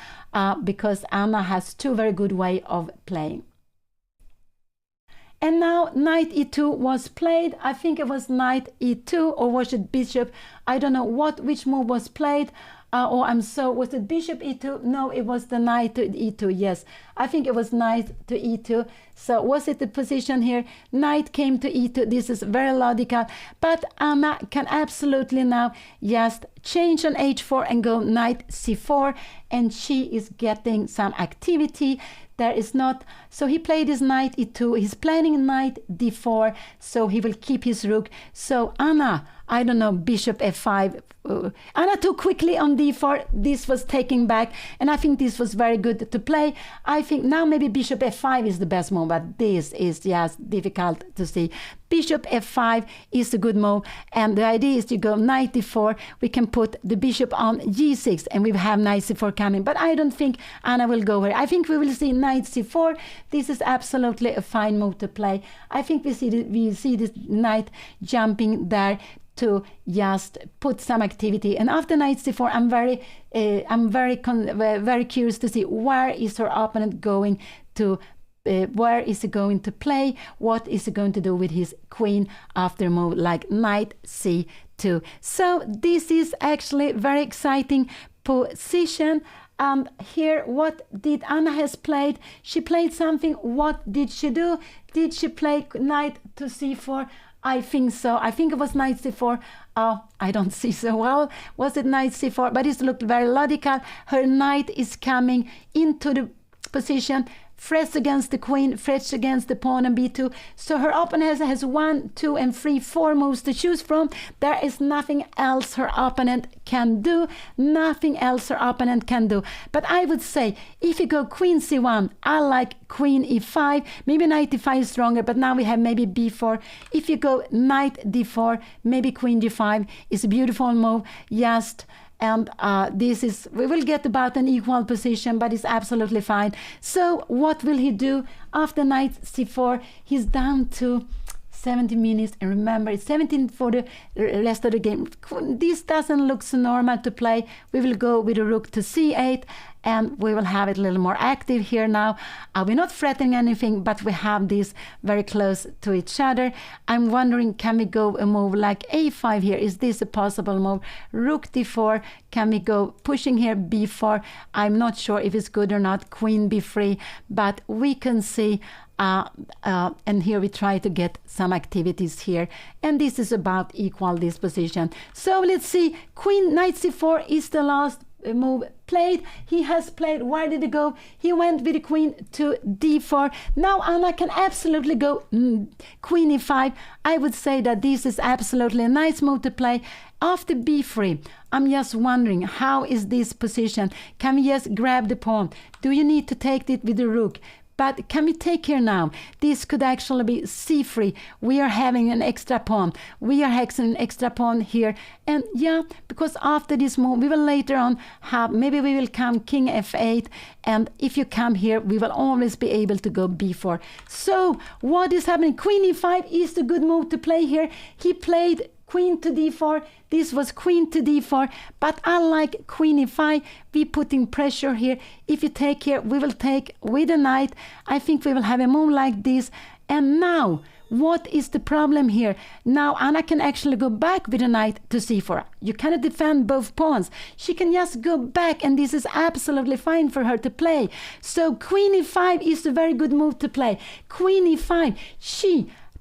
because Anna has two very good way of playing. And now knight e2 was played. I think it was knight e2, or was it bishop? I don't know which move was played. Was it bishop e2? No, it was the knight to e2. Yes, I think it was knight to e2. So was it the position here? Knight came to e2. This is very logical. But Anna can absolutely now just change on h4 and go knight c4. And she is getting some activity. There is not, so he played his knight e2. He's planning knight d4, so he will keep his rook. So Anna, I don't know, bishop f5. Anna took quickly on d4. This was taken back, and I think this was very good to play. I think now maybe bishop f5 is the best move, but this is just difficult to see. Bishop f5 is a good move, and the idea is to go knight d4. We can put the bishop on g6, and we have knight c4 coming, but I don't think Anna will go here. I think we will see knight c4. This is absolutely a fine move to play. I think we see this knight jumping there to just put some activity. And after knight c4, I'm very curious to see where is her opponent going to. Where is he going to play? What is he going to do with his queen after a move like knight c2? So this is actually very exciting position. Here, what did Anna has played? She played something. What did she do? Did she play knight to c4? I think so. I think it was knight c4. I don't see so well. Was it knight c4? But it looked very logical. Her knight is coming into the position, fresh against the queen, fresh against the pawn on b2. So her opponent has 1, 2, and 3, 4 moves to choose from. There is nothing else her opponent can do. Nothing else her opponent can do. But I would say, if you go queen c1, I like queen e5. Maybe knight e5 is stronger, but now we have maybe b4. If you go knight d4, maybe queen g5 is a beautiful move. Just and this is, we will get about an equal position, but it's absolutely fine. So what will he do after knight c4? He's down to 70 minutes, and remember it's 17 for the rest of the game. This doesn't look so normal to play. We will go with a rook to c8, and we will have it a little more active here now. We're not threatening anything, but we have this very close to each other. I'm wondering, can we go a move like a5 here? Is this a possible move? Rook d4, can we go pushing here b4? I'm not sure if it's good or not. Queen b3, but we can see and here we try to get some activities here, and this is about equal disposition. So let's see, queen knight c4 is the last move played. He has played, where did he go? He went with the queen to d4. Now Anna can absolutely go queen e5. I would say that this is absolutely a nice move to play. After b3, I'm just wondering, how is this position? Can we just grab the pawn? Do you need to take it with the rook? But can we take here now? This could actually be c3. We are having an extra pawn. We are having an extra pawn here. And yeah, because after this move, we will later on have, maybe we will come king f8. And if you come here, we will always be able to go b4. So what is happening? Queen e5 is the good move to play here. He played queen to d4. This was queen to d4, but unlike queen e5, we putting pressure here. If you take here, we will take with a knight. I think we will have a move like this. And now, what is the problem here? Now Anna can actually go back with a knight to c4. You cannot defend both pawns. She can just go back, and this is absolutely fine for her to play. So queen e5 is a very good move to play. Queen e5,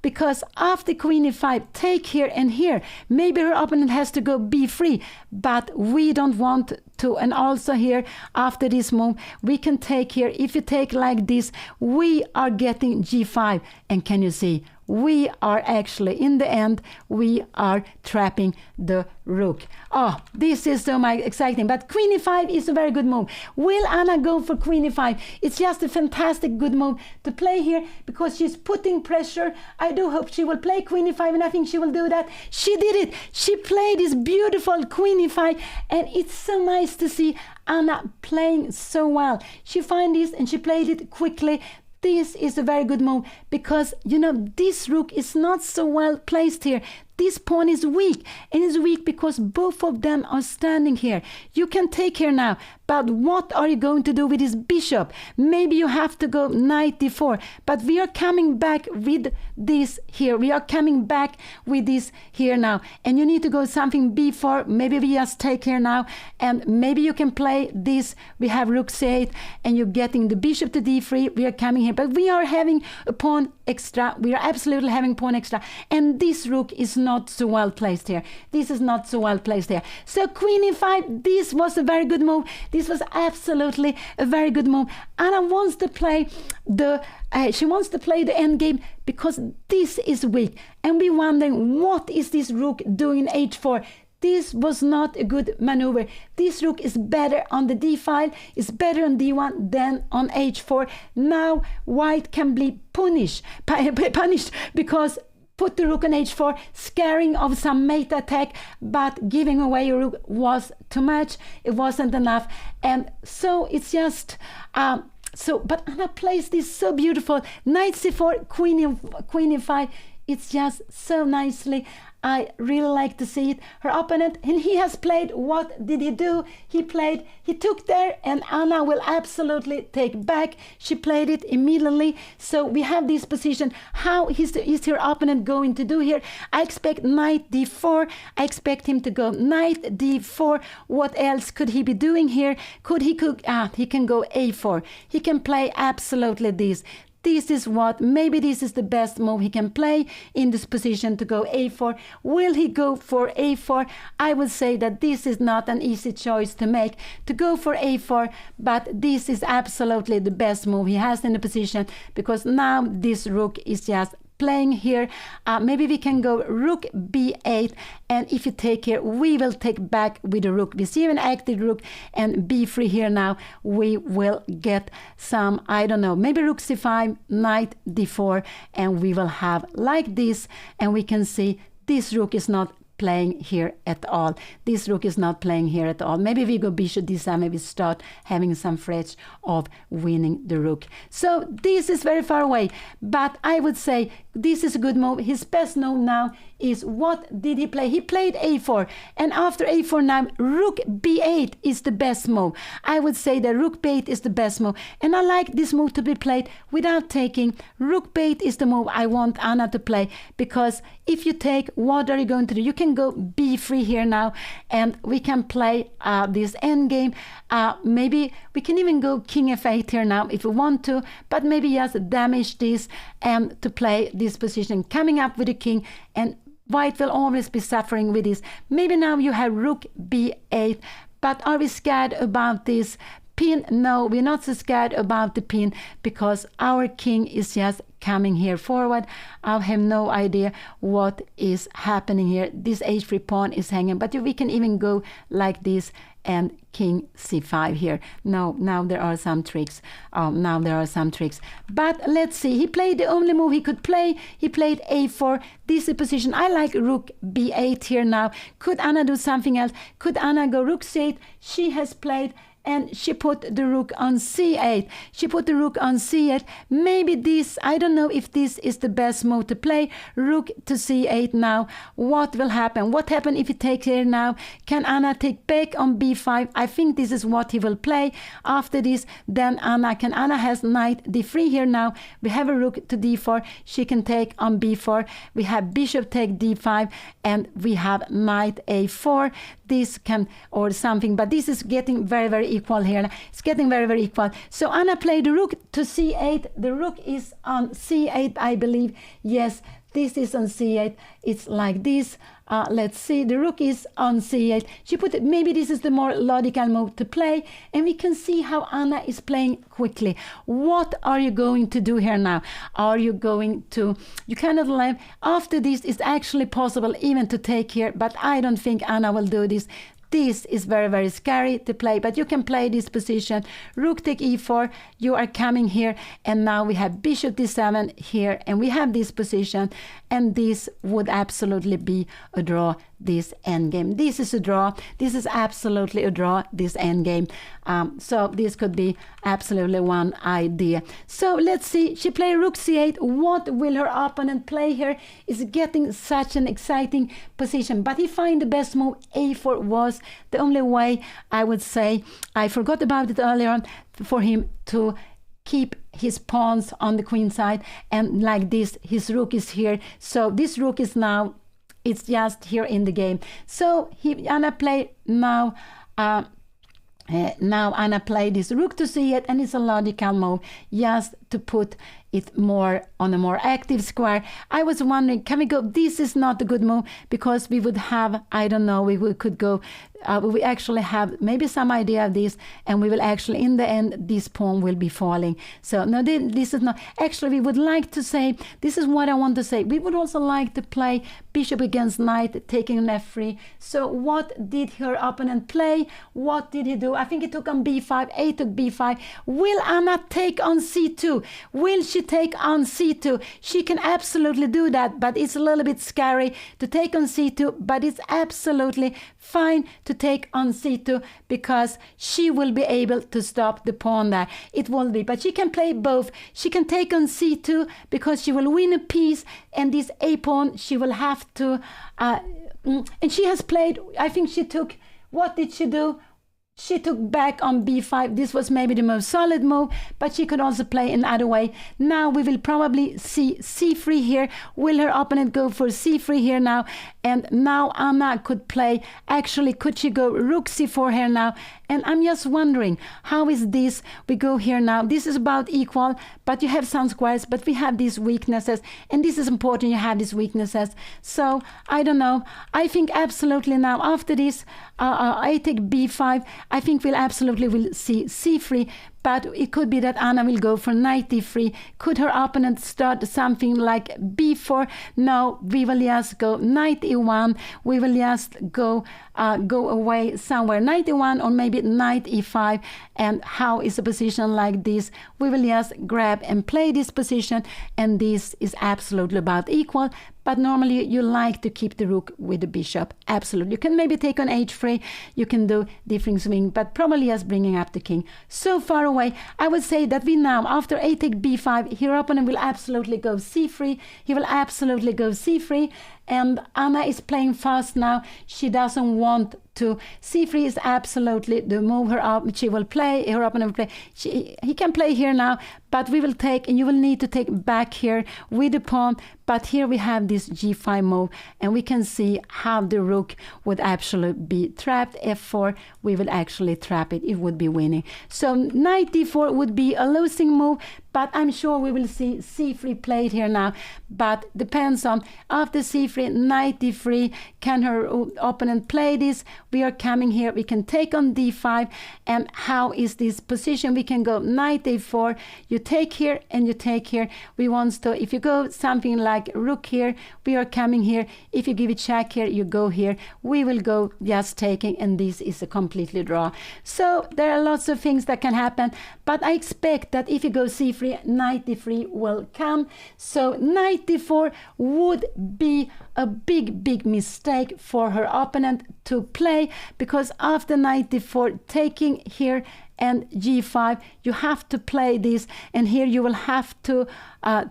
because after queen e5, take here and here, maybe her opponent has to go b3, but we don't want to. And also here, after this move, we can take here. If you take like this, we are getting g5. And can you see? We are actually, in the end, we are trapping the rook. Oh, this is so much exciting. But queen e5 is a very good move. Will Anna go for queen e5? It's just a fantastic good move to play here, because she's putting pressure. I do hope she will play queen e5, and I think she will do that. She did it. She played this beautiful queen e5, and it's so nice to see Anna playing so well. She found this and she played it quickly. This is a very good move, because, you know, this rook is not so well placed here. This pawn is weak, and it's weak because both of them are standing here. You can take here now, but what are you going to do with this bishop? Maybe you have to go knight d4, but we are coming back with this here. We are coming back with this here now, and you need to go something b4. Maybe we just take here now, and maybe you can play this. We have rook c8, and you're getting the bishop to d3. We are coming here, but we are having a pawn extra. We are absolutely having pawn extra, and this rook is not so well placed here. This is not so well placed here. So queen e5, this was a very good move. This was absolutely a very good move. Anna wants to play the she wants to play the endgame because this is weak, and we're wondering what is this rook doing in h4. This was not a good maneuver. This rook is better on the d file, is better on d1 than on h4. Now white can be punished because put the rook on h4, scaring of some mate attack, but giving away a rook was too much. It wasn't enough, and so it's just but Anna plays this so beautiful. Knight c4, queen e5. It's just so nicely. I really like to see it. Her opponent, and he has played, what did he do? He took there, and Anna will absolutely take back. She played it immediately. So we have this position. How is her opponent going to do here? I expect knight d4. I expect him to go knight d4. What else could he be doing here? He can go a4. He can play absolutely this. This is maybe this is the best move he can play in this position, to go a4. Will he go for a4? I would say that this is not an easy choice to make, to go for a4, but this is absolutely the best move he has in the position, because now this rook is just playing here. Maybe we can go rook b8, and if you take here, we will take back with the rook. We see an active rook, and b3 here now. We will get some, I don't know, maybe rook c5, knight d4, and we will have like this, and we can see this rook is not playing here at all. This rook is not playing here at all. Maybe we go bishop d7, maybe start having some threats of winning the rook. So this is very far away, but I would say this is a good move. His best move now is, what did he play? He played a4, and after a4 now, rook b8 is the best move. I would say that rook b8 is the best move, and I like this move to be played without taking. Rook b8 is the move I want Anna to play, because if you take, what are you going to do? You can go b3 here now, and we can play this endgame. Maybe we can even go king f8 here now if we want to, but maybe just damage this and to play this position, coming up with the king, and white will always be suffering with this. Maybe now you have rook b8, but are we scared about this pin? No, we're not so scared about the pin, because our king is just coming here forward. I have no idea what is happening here. This h3 pawn is hanging, but we can even go like this and king c5 here. No, now there are some tricks. Now there are some tricks. But let's see. He played the only move he could play. He played a4. This is the position. I like rook b8 here now. Could Anna do something else? Could Anna go rook c8? She has played, and she put the rook on c8. She put the rook on c8. Maybe this, I don't know if this is the best move to play. Rook to c8 now. What will happen? What happens if he takes here now? Can Anna take back on b5? I think this is what he will play. After this, then Anna has knight d3 here now. We have a rook to d4. She can take on b4. We have bishop take d5, and we have knight a4. This can, or something, but this is getting very, very equal here. It's getting very, very equal. So Anna played the rook to c8. The rook is on c8, I believe. Yes, this is on c8. It's like this. Let's see, the rook is on c8. She put it, maybe this is the more logical move to play, and we can see how Anna is playing quickly. What are you going to do here now? Are you going to, you cannot leave. After this, it's actually possible even to take here, but I don't think Anna will do this. This is very, very scary to play, but you can play this position. Rook take e4, you are coming here, and now we have bishop d7 here, and we have this position, and this would absolutely be a draw. this endgame. This is a draw. This is absolutely a draw, this endgame. So this could be absolutely one idea. So let's see. She played rook c8. What will her opponent play here? Is getting such an exciting position. But he find the best move. a4 was the only way, I would say. I forgot about it earlier on, for him to keep his pawns on the queen side, and like this his rook is here. So this rook is now, it's just here in the game. So Anna play now Anna played this rook to c8, and it's a logical move just to put it more on a more active square. I was wondering, can we go, this is not a good move, because we would have, I don't know, we could go, we actually have maybe some idea of this, and we will actually, in the end, this pawn will be falling. So no, this is not, actually we would like to say, this is what I want to say, we would also like to play bishop against knight, taking an f3. So what did her opponent play? What did he do? I think he took on b5, a took b5. Will Anna take on c2? Will she take on c2? She can absolutely do that, but it's a little bit scary to take on c2, but it's absolutely fine to take on c2, because she will be able to stop the pawn there. It will be, but she can play both. She can take on c2 because she will win a piece, and this a pawn she will have to, and she has played, I think she took, what did she do? She took back on b5. This was maybe the most solid move, but she could also play another way. Now we will probably see c3 here. Will her opponent go for c3 here now? And now Anna could play, actually, could she go rook c4 here now? And I'm just wondering, how is this? We go here now. This is about equal, but you have some squares, but we have these weaknesses, and this is important, you have these weaknesses. So I don't know. I think absolutely now, after this, I take b5. I think we'll absolutely will see c3, but it could be that Anna will go for knight d3. Could her opponent start something like b4? No, we will just go knight e1. We will just go away somewhere, knight e1, or maybe knight e5. And how is a position like this? We will just grab and play this position, and this is absolutely about equal. But normally you like to keep the rook with the bishop. Absolutely. You can maybe take on h3. You can do different swing, but probably just bringing up the king. So far away, I would say that we now, after a take b5, her opponent will absolutely go c3. He will absolutely go c3. And Anna is playing fast now. She doesn't want to. c3 is absolutely the move she will play. Her opponent will play. He can play here now, but we will take, and you will need to take back here with the pawn. But here we have this g5 move, and we can see how the rook would actually be trapped. f4, we will actually trap it. It would be winning. So knight d4 would be a losing move, but I'm sure we will see c3 played here now. But depends on, after c3, knight d3, can her opponent play this? We are coming here, we can take on d5, and how is this position? We can go knight a4, you take here and you take here. We want to, if you go something like rook here, we are coming here. If you give it check here, you go here. We will go just taking, and this is a completely draw. So there are lots of things that can happen, but I expect that if you go c3, knight d3 will come. So knight d4 would be a big mistake for her opponent to play, because after knight d4, taking here and g5, you have to play this, and here you will have to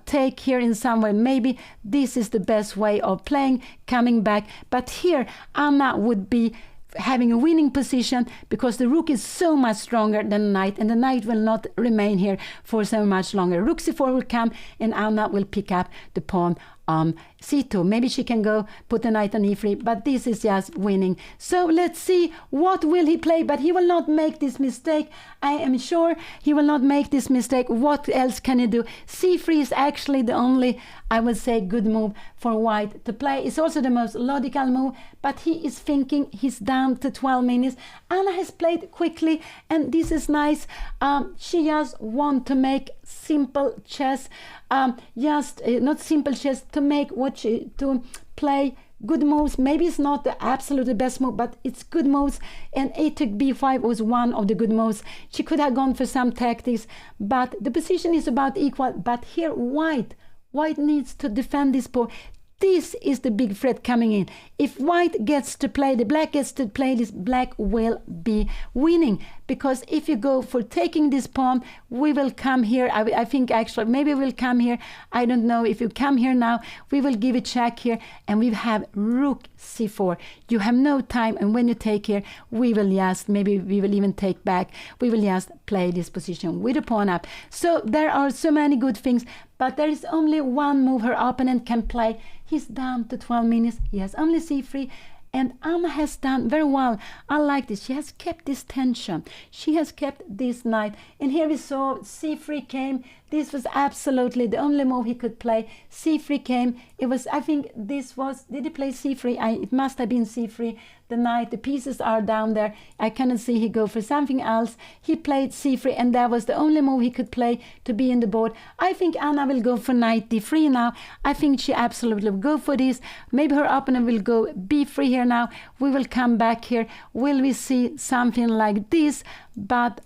take here in some way. Maybe this is the best way of playing, coming back. But here Anna would be having a winning position, because the rook is so much stronger than the knight, and the knight will not remain here for so much longer. Rook c4 will come, and Anna will pick up the pawn on c2. Maybe she can go put the knight on e3, but this is just winning. So let's see, what will he play? But he will not make this mistake. I am sure he will not make this mistake. What else can he do? c3 is actually the only, I would say, good move for white to play. It's also the most logical move, but he is thinking. He's down to 12 minutes. Anna has played quickly, and this is nice. She just want to make simple chess, not simple chess, to make to play good moves. Maybe it's not the absolute best move, but it's good moves, and a took b5 was one of the good moves. She could have gone for some tactics, but the position is about equal. But here white needs to defend this pawn. this is the big threat coming in. If white gets to play, the black gets to play this, black will be winning. Because if you go for taking this pawn, we will come here. I think actually maybe we'll come here. I don't know. If you come here now, we will give a check here, and we have rook c4. You have no time, and when you take here, we will just, maybe we will even take back. We will just play this position with a pawn up. So there are so many good things, but there is only one move her opponent can play. He's down to 12 minutes. He has only c3. And Anna has done very well. I like this. She has kept this tension. She has kept this knight. And here we saw c3 came. This was absolutely the only move he could play. c3 came. It was, I think this was, did he play c3? It must have been c3. The knight, the pieces are down there. I cannot see he go for something else. He played c3, and that was the only move he could play to be in the board. I think Anna will go for knight d3 now. I think she absolutely will go for this. Maybe her opponent will go b3 here now. We will come back here. Will we see something like this? But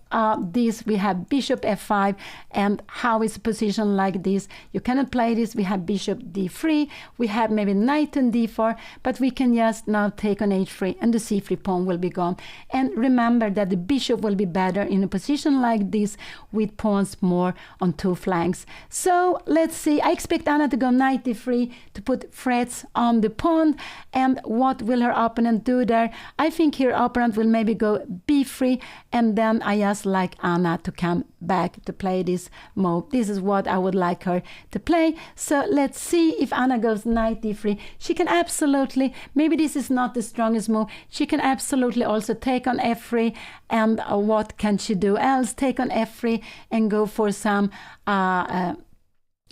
this, we have bishop f5, and how is a position like this? You cannot play this. We have bishop d3. We have maybe knight on d4, but we can just now take on h3, and the c3 pawn will be gone. And remember that the bishop will be better in a position like this with pawns more on two flanks. So let's see. I expect Anna to go knight d3 to put threats on the pawn. And what will her opponent do there? I think her opponent will maybe go b3, and then I just like Anna to come back to play this move. This is what I would like her to play. So let's see if Anna goes knight d3. She can absolutely, maybe this is not the strongest move, she can absolutely also take on f3. And what can she do else? Take on f3 and go for some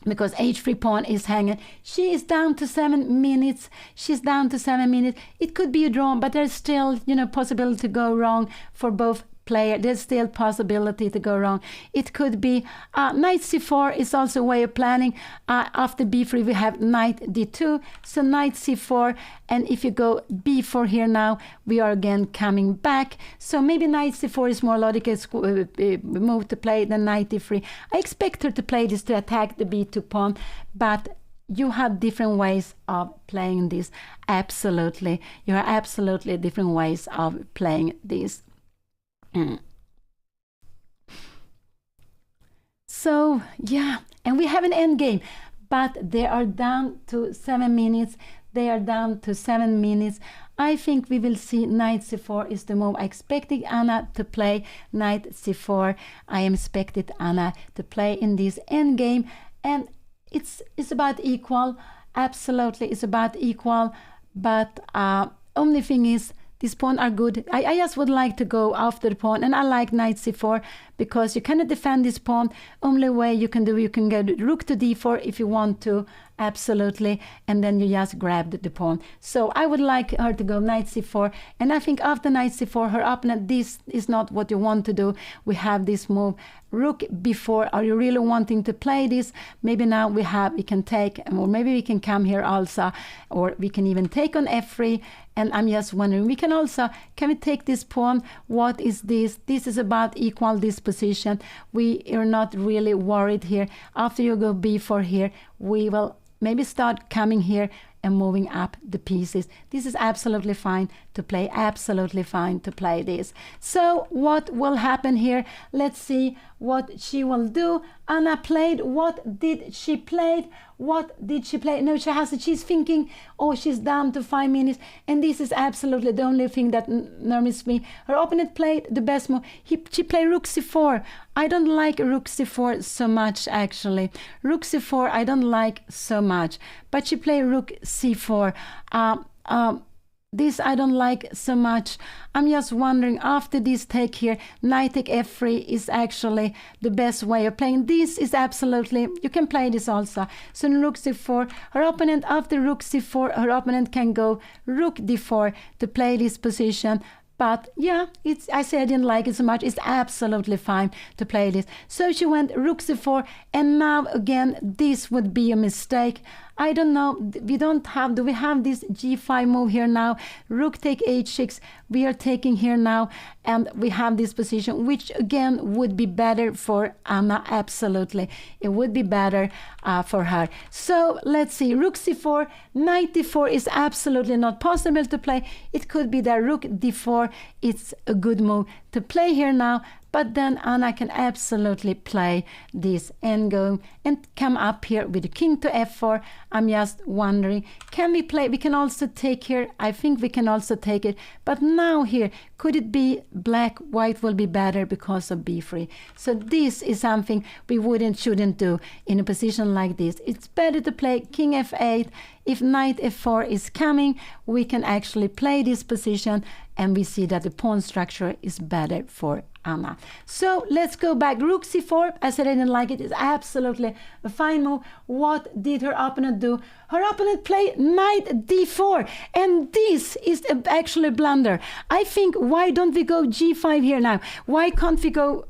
because h3 pawn is hanging. She is down to 7 minutes. She's down to 7 minutes. It could be a draw, but there's still, possibility to go wrong for both player. There's still possibility to go wrong. It could be knight c4 is also a way of planning. After b3 we have knight d2, so knight c4, and if you go b4 here now, we are again coming back. So maybe knight c4 is more logical move to play than knight d3. I expect her to play this to attack the b2 pawn, but you have different ways of playing this. Absolutely, you have absolutely different ways of playing this. So yeah, and we have an endgame, but they are down to 7 minutes. They are down to 7 minutes. I think we will see knight c4 is the move. I expected Anna to play knight c4. I am expected Anna to play in this endgame, and it's about equal. Absolutely, it's about equal. But only thing is, these pawns are good. I just would like to go after the pawn, and I like knight c4 because you cannot defend this pawn. Only way you can do, you can get rook to d4 if you want to, absolutely, and then you just grab the pawn. So I would like her to go knight c4, and I think after knight c4, her opponent, this is not what you want to do. We have this move, rook b4. Are you really wanting to play this? Maybe now we can take, or maybe we can come here also, or we can even take on f3. And I'm just wondering, can we take this pawn? What is this? This is about equal disposition. We are not really worried here. After you go b4 here, we will maybe start coming here and moving up the pieces. This is absolutely fine to play, absolutely fine to play this. So what will happen here? Let's see what she will do. Anna played. What did she play? What did she play? No, she hasn't. She's thinking, oh, she's down to 5 minutes. And this is absolutely the only thing that nerves me. Her opponent played the best move. She played rook c4. I don't like rook c4 so much, actually. Rook c4, I don't like so much. But she played rook c4. This I don't like so much. I'm just wondering, after this take here, knight take f3 is actually the best way of playing. This is absolutely, you can play this also. So rook c4, her opponent, after rook c4, her opponent can go rook d4 to play this position. But yeah, I say I didn't like it so much. It's absolutely fine to play this. So she went rook c4, and now again, this would be a mistake. I don't know. Do we have this g5 move here now? Rook take h6. We are taking here now, and we have this position, which again would be better for Anna. Absolutely, it would be better for her. So let's see. Rook c4, knight d4 is absolutely not possible to play. It could be that rook d4. It's a good move to play here now. But then Anna can absolutely play this endgame and come up here with the king to f4. I'm just wondering, can we play? We can also take here. I think we can also take it. But now here, could it be black? White will be better because of b3. So this is something we shouldn't do in a position like this. It's better to play king f8. If knight f4 is coming, we can actually play this position, and we see that the pawn structure is better for Anna. So let's go back. Rook c4. I said I didn't like it. It's absolutely a fine move. What did her opponent do? Her opponent played knight d4, and this is actually a blunder. I think, why don't we go g5 here now? Why can't we go?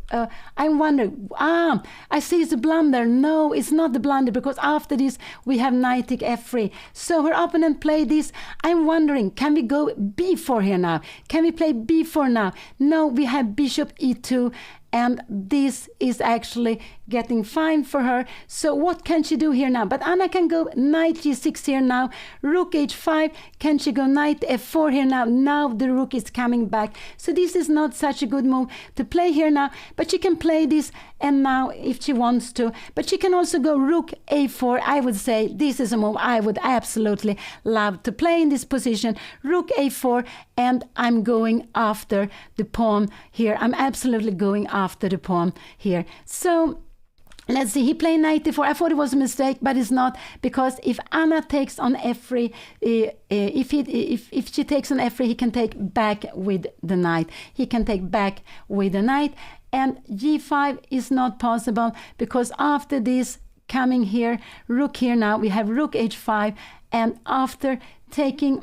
I'm wondering. I see it's a blunder. No, it's not the blunder, because after this we have knight take f3. So her opponent played this. I'm wondering, can we go b4 here now? Can we play b4 now? No, we have bishop e2. And this is actually getting fine for her. So what can she do here now? But Anna can go knight g6 here now. Rook h5. Can she go knight f4 here now? Now the rook is coming back. So this is not such a good move to play here now. But she can play this, and now if she wants to. But she can also go rook a4. I would say this is a move I would absolutely love to play in this position. Rook a4, and I'm going after the pawn here. I'm absolutely going after the pawn here. So let's see, he played knight d4. I thought it was a mistake, but it's not, because if Anna takes on f3, if she takes on f3, he can take back with the knight. He can take back with the knight, and g5 is not possible, because after this coming here, rook here now, we have rook h5, and after taking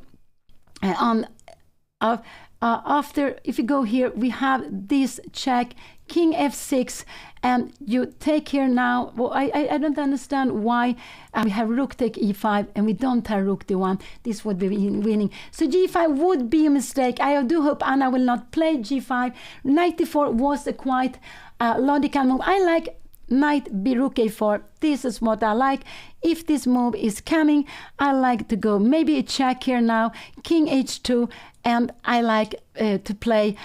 after, if you go here, we have this check, king f6, and you take here now. Well, I don't understand why we have rook take e5 and we don't have rook d1. This would be winning. So g5 would be a mistake. I do hope Anna will not play g5. Knight d4 was a quite logical move. I like knight b rook a4. This is what I like. If this move is coming, I like to go maybe a check here now, king h2, and I like to play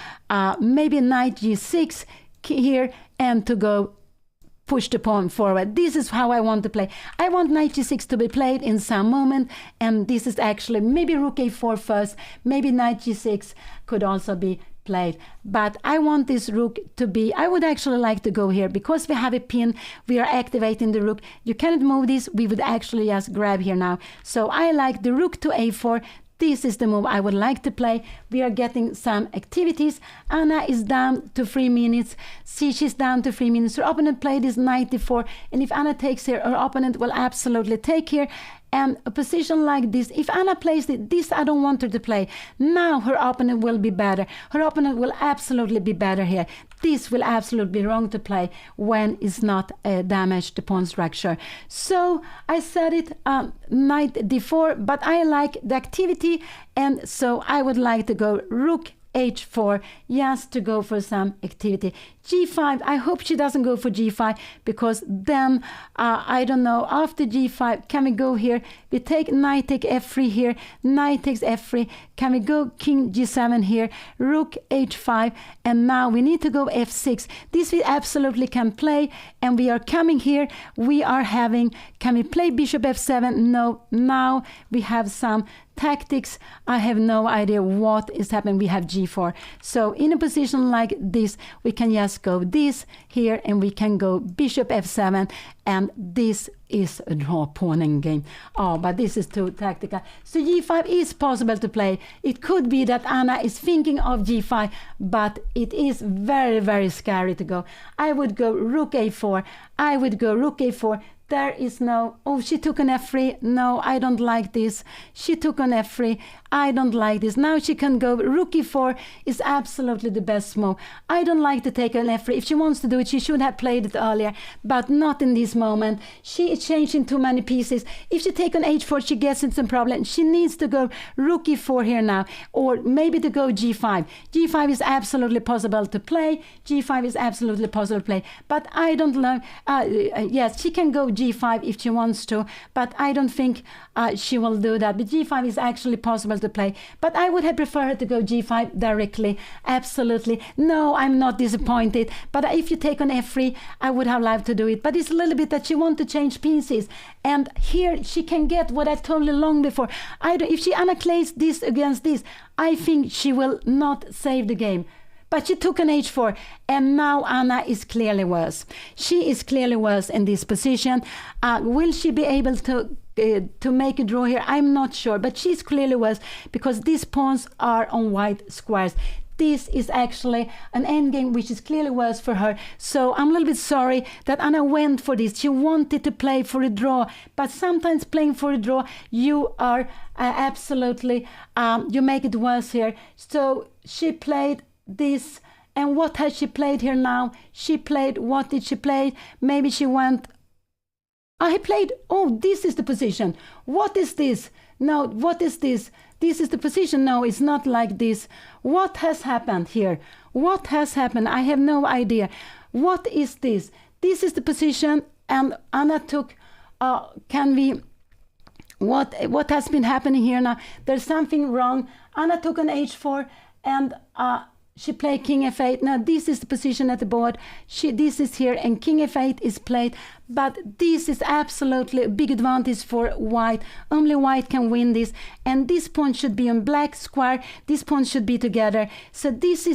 maybe knight g6 here, and to go push the pawn forward. This is how I want to play. I want knight g6 to be played in some moment, and this is actually maybe rook a4 first, maybe knight g6 could also be played. But I want this rook to be, I would actually like to go here, because we have a pin, we are activating the rook. You cannot move this, we would actually just grab here now. So I like the rook to a4. This is the move I would like to play. We are getting some activities. Anna is down to 3 minutes. See, she's down to 3 minutes. Her opponent played this knight d4. And if Anna takes here, her opponent will absolutely take here. And a position like this, if Anna plays it, this I don't want her to play. Now her opponent will be better. Her opponent will absolutely be better here. This will absolutely be wrong to play when it's not damaged the pawn structure. So I said it, knight d4, but I like the activity, and so I would like to go rook h4, just to go for some activity. g5, I hope she doesn't go for g5, because then I don't know, after g5, can we go here? We take knight take f3 here, knight takes f3. Can we go king g7 here, rook h5, and now we need to go f6. This we absolutely can play, and we are coming here. We are having, can we play bishop f7? No. Now we have some tactics. I have no idea what is happening. We have g4. So in a position like this, we can just go this here, and we can go bishop f7, and this is a draw pawn endgame. Oh, but this is too tactical. So g5 is possible to play. It could be that Anna is thinking of g5, but it is very, very scary to go. I would go rook a4. I would go rook a4. There is no, oh, she took an f3. No, I don't like this. She took an f3. I don't like this. Now she can go. Rook e4 is absolutely the best move. I don't like to take an f3. If she wants to do it, she should have played it earlier, but not in this moment. She is changing too many pieces. If she take an h4, she gets in some problem. She needs to go rook e4 here now, or maybe to go g5. G5 is absolutely possible to play. G5 is absolutely possible to play, but I don't know. Yes, she can go g5 if she wants to, but I don't think she will do that. But g5 is actually possible to play, but I would have preferred her to go g5 directly. Absolutely. No, I'm not disappointed, but if you take on f3, I would have liked to do it, but it's a little bit that she wants to change pieces, and here she can get what I told you long before. If she plays this against this, I think she will not save the game. But she took an h4, and now Anna is clearly worse. She is clearly worse in this position. Will she be able to make a draw here? I'm not sure, but she's clearly worse because these pawns are on white squares. This is actually an endgame which is clearly worse for her. So I'm a little bit sorry that Anna went for this. She wanted to play for a draw, but sometimes playing for a draw, you are absolutely, you make it worse here. So she played this, and what has she played here now? She played, what did she play? Maybe she went, I played, oh, this is the position. What is this? No, what is this? This is the position. No, it's not like this. What has happened here? What has happened? I have no idea. What is this? This is the position, and Anna took, what has been happening here now? There's something wrong. Anna took an h4, and she played king f8. Now this is the position at the board. This is here, and king f8 is played. But this is absolutely a big advantage for white. Only white can win this. And this pawn should be on black square. This pawn should be together. So this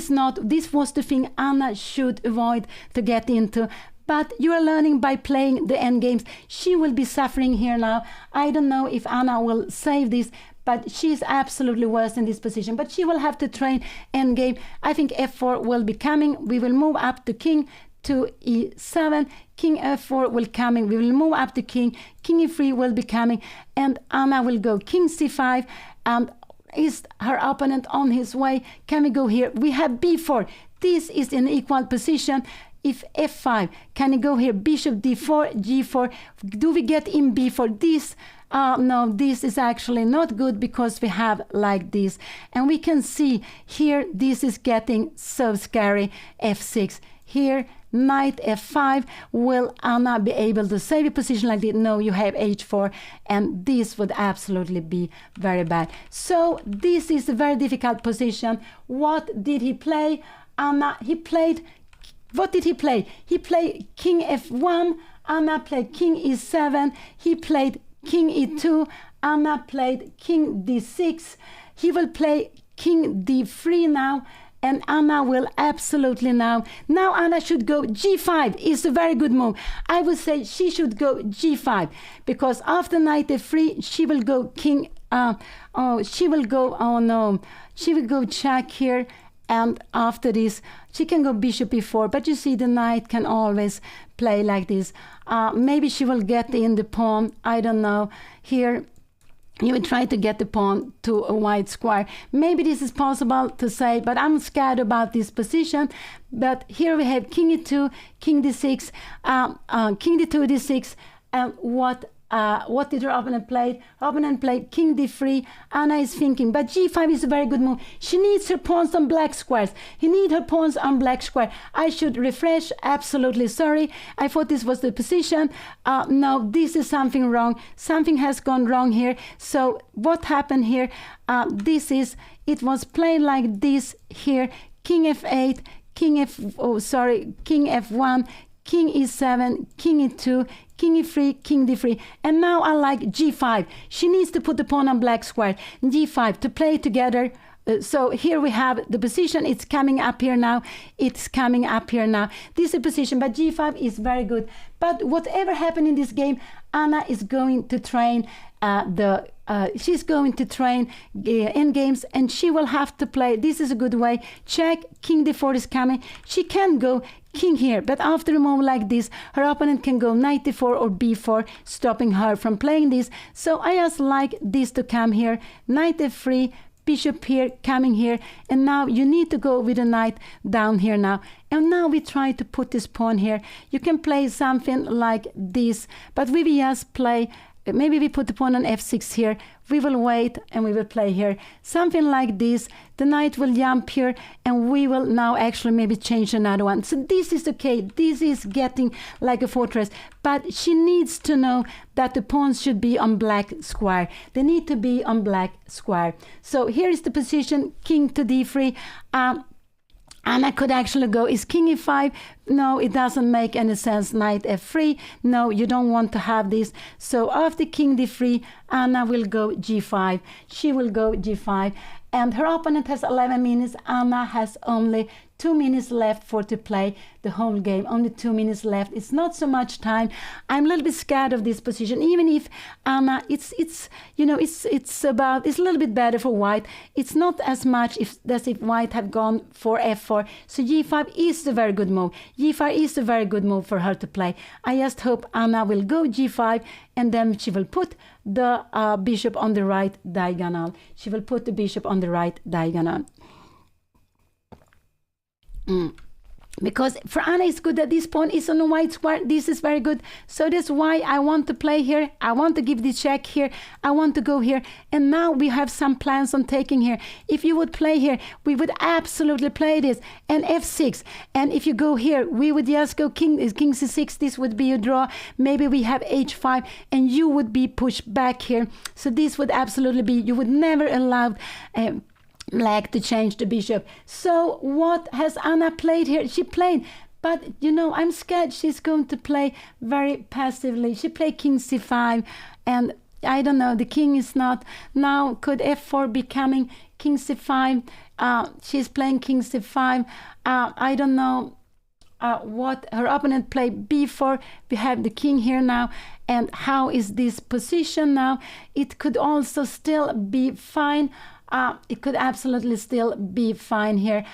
was the thing Anna should avoid to get into. But you are learning by playing the endgames. She will be suffering here now. I don't know if Anna will save this, but she's absolutely worse in this position. But she will have to train endgame. I think f4 will be coming. We will move up to king to e7. King f4 will coming. We will move up to king. King e3 will be coming. And Anna will go king c5. And is her opponent on his way? Can we go here? We have b4. This is an equal position. If f5, can you go here? Bishop d4, g4. Do we get in b4? This, no, this is actually not good because we have like this. And we can see here, this is getting so scary. f6. Here, knight f5. Will Anna be able to save a position like this? No, you have h4. And this would absolutely be very bad. So this is a very difficult position. What did he play? Anna, he played... What did he play? He played king f1. Anna played king e7. He played king e2. Anna played king d6. He will play king d3 now. And Anna will absolutely now Anna should go g5. Is a very good move. I would say she should go g5. Because after knight f3, she will go king... she will go check here. And after this, she can go bishop e4. But you see, the knight can always play like this. Maybe she will get in the pawn. I don't know. Here, you will try to get the pawn to a white square. Maybe this is possible to say, but I'm scared about this position. But here we have king e2, king d6, king d2, d6. And what did her opponent play? Her opponent played king d3. Anna is thinking, but g5 is a very good move. She needs her pawns on black squares. He needs her pawns on black square. I should refresh. Absolutely sorry. I thought this was the position. No, this is something wrong. Something has gone wrong here. So what happened here? It was played like this here. King f8, king f1, king e7, king e2, king e3, king d3. And now I like g5. She needs to put the pawn on black square. g5 to play together. So here we have the position. It's coming up here now. It's coming up here now. This is the position, but g5 is very good. But whatever happened in this game, Anna is going to train the she's going to train endgames, and she will have to play. This is a good way. Check, king d4 is coming. She can go king here, but after a move like this, her opponent can go knight d4 or b4, stopping her from playing this. So I just like this to come here, knight f3, bishop here, coming here, and now you need to go with a knight down here now. And now we try to put this pawn here. You can play something like this, but we will just play, maybe we put the pawn on f6 here. We will wait and we will play here. Something like this. The knight will jump here, and we will now actually maybe change another one. So this is okay. This is getting like a fortress. But she needs to know that the pawns should be on black square. They need to be on black square. So here is the position, king to d3. And I could actually go, is king e5? No, it doesn't make any sense. Knight f3. No, you don't want to have this. So after king d3, Anna will go g5. She will go g5. And her opponent has 11 minutes. Anna has only 2 minutes left to play the whole game. Only 2 minutes left. It's not so much time. I'm a little bit scared of this position. Even if Anna, it's a little bit better for white. It's not as much as if white had gone for f4. So g5 is a very good move. g5 is a very good move for her to play. I just hope Anna will go g5, and then she will put the bishop on the right diagonal. She will put the bishop on the right diagonal. Because for Anna it's good that this pawn is on a white square. This is very good. So that's why I want to play here. I want to give the check here. I want to go here. And now we have some plans on taking here. If you would play here, we would absolutely play this. And f6. And if you go here, we would just go king c6. This would be a draw. Maybe we have h5, and you would be pushed back here. So this would absolutely be, you would never allow black to change the bishop. So what has Anna played here? She played, but I'm scared she's going to play very passively. She played king c5, and I don't know, the king is not. Now could f4 be coming? King c5. She's playing king c5. I don't know what her opponent played b4. We have the king here now, and how is this position now? It could also still be fine. It could absolutely still be fine here.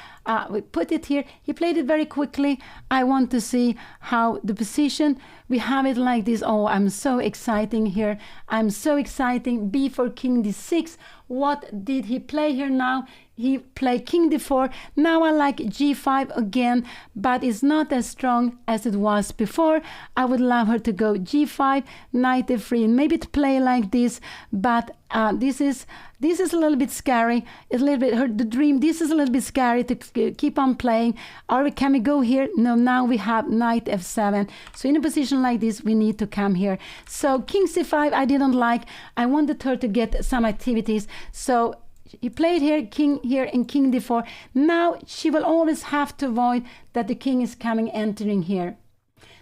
We put it here. He played it very quickly. I want to see how the position, we have it like this. Oh, I'm so exciting here. I'm so exciting. b4, king d6. What did he play here now? He played king d4. Now I like g5 again, but it's not as strong as it was before. I would love her to go g5, knight f3, and maybe to play like this, but this is a little bit scary. It's a little bit the dream. This is a little bit scary to keep on playing. Or can we go here? No, now we have knight f7. So in a position like this, we need to come here. So king c5, I didn't like. I wanted her to get some activities. So he played here, king here, and king d4. Now she will always have to avoid that the king is entering here.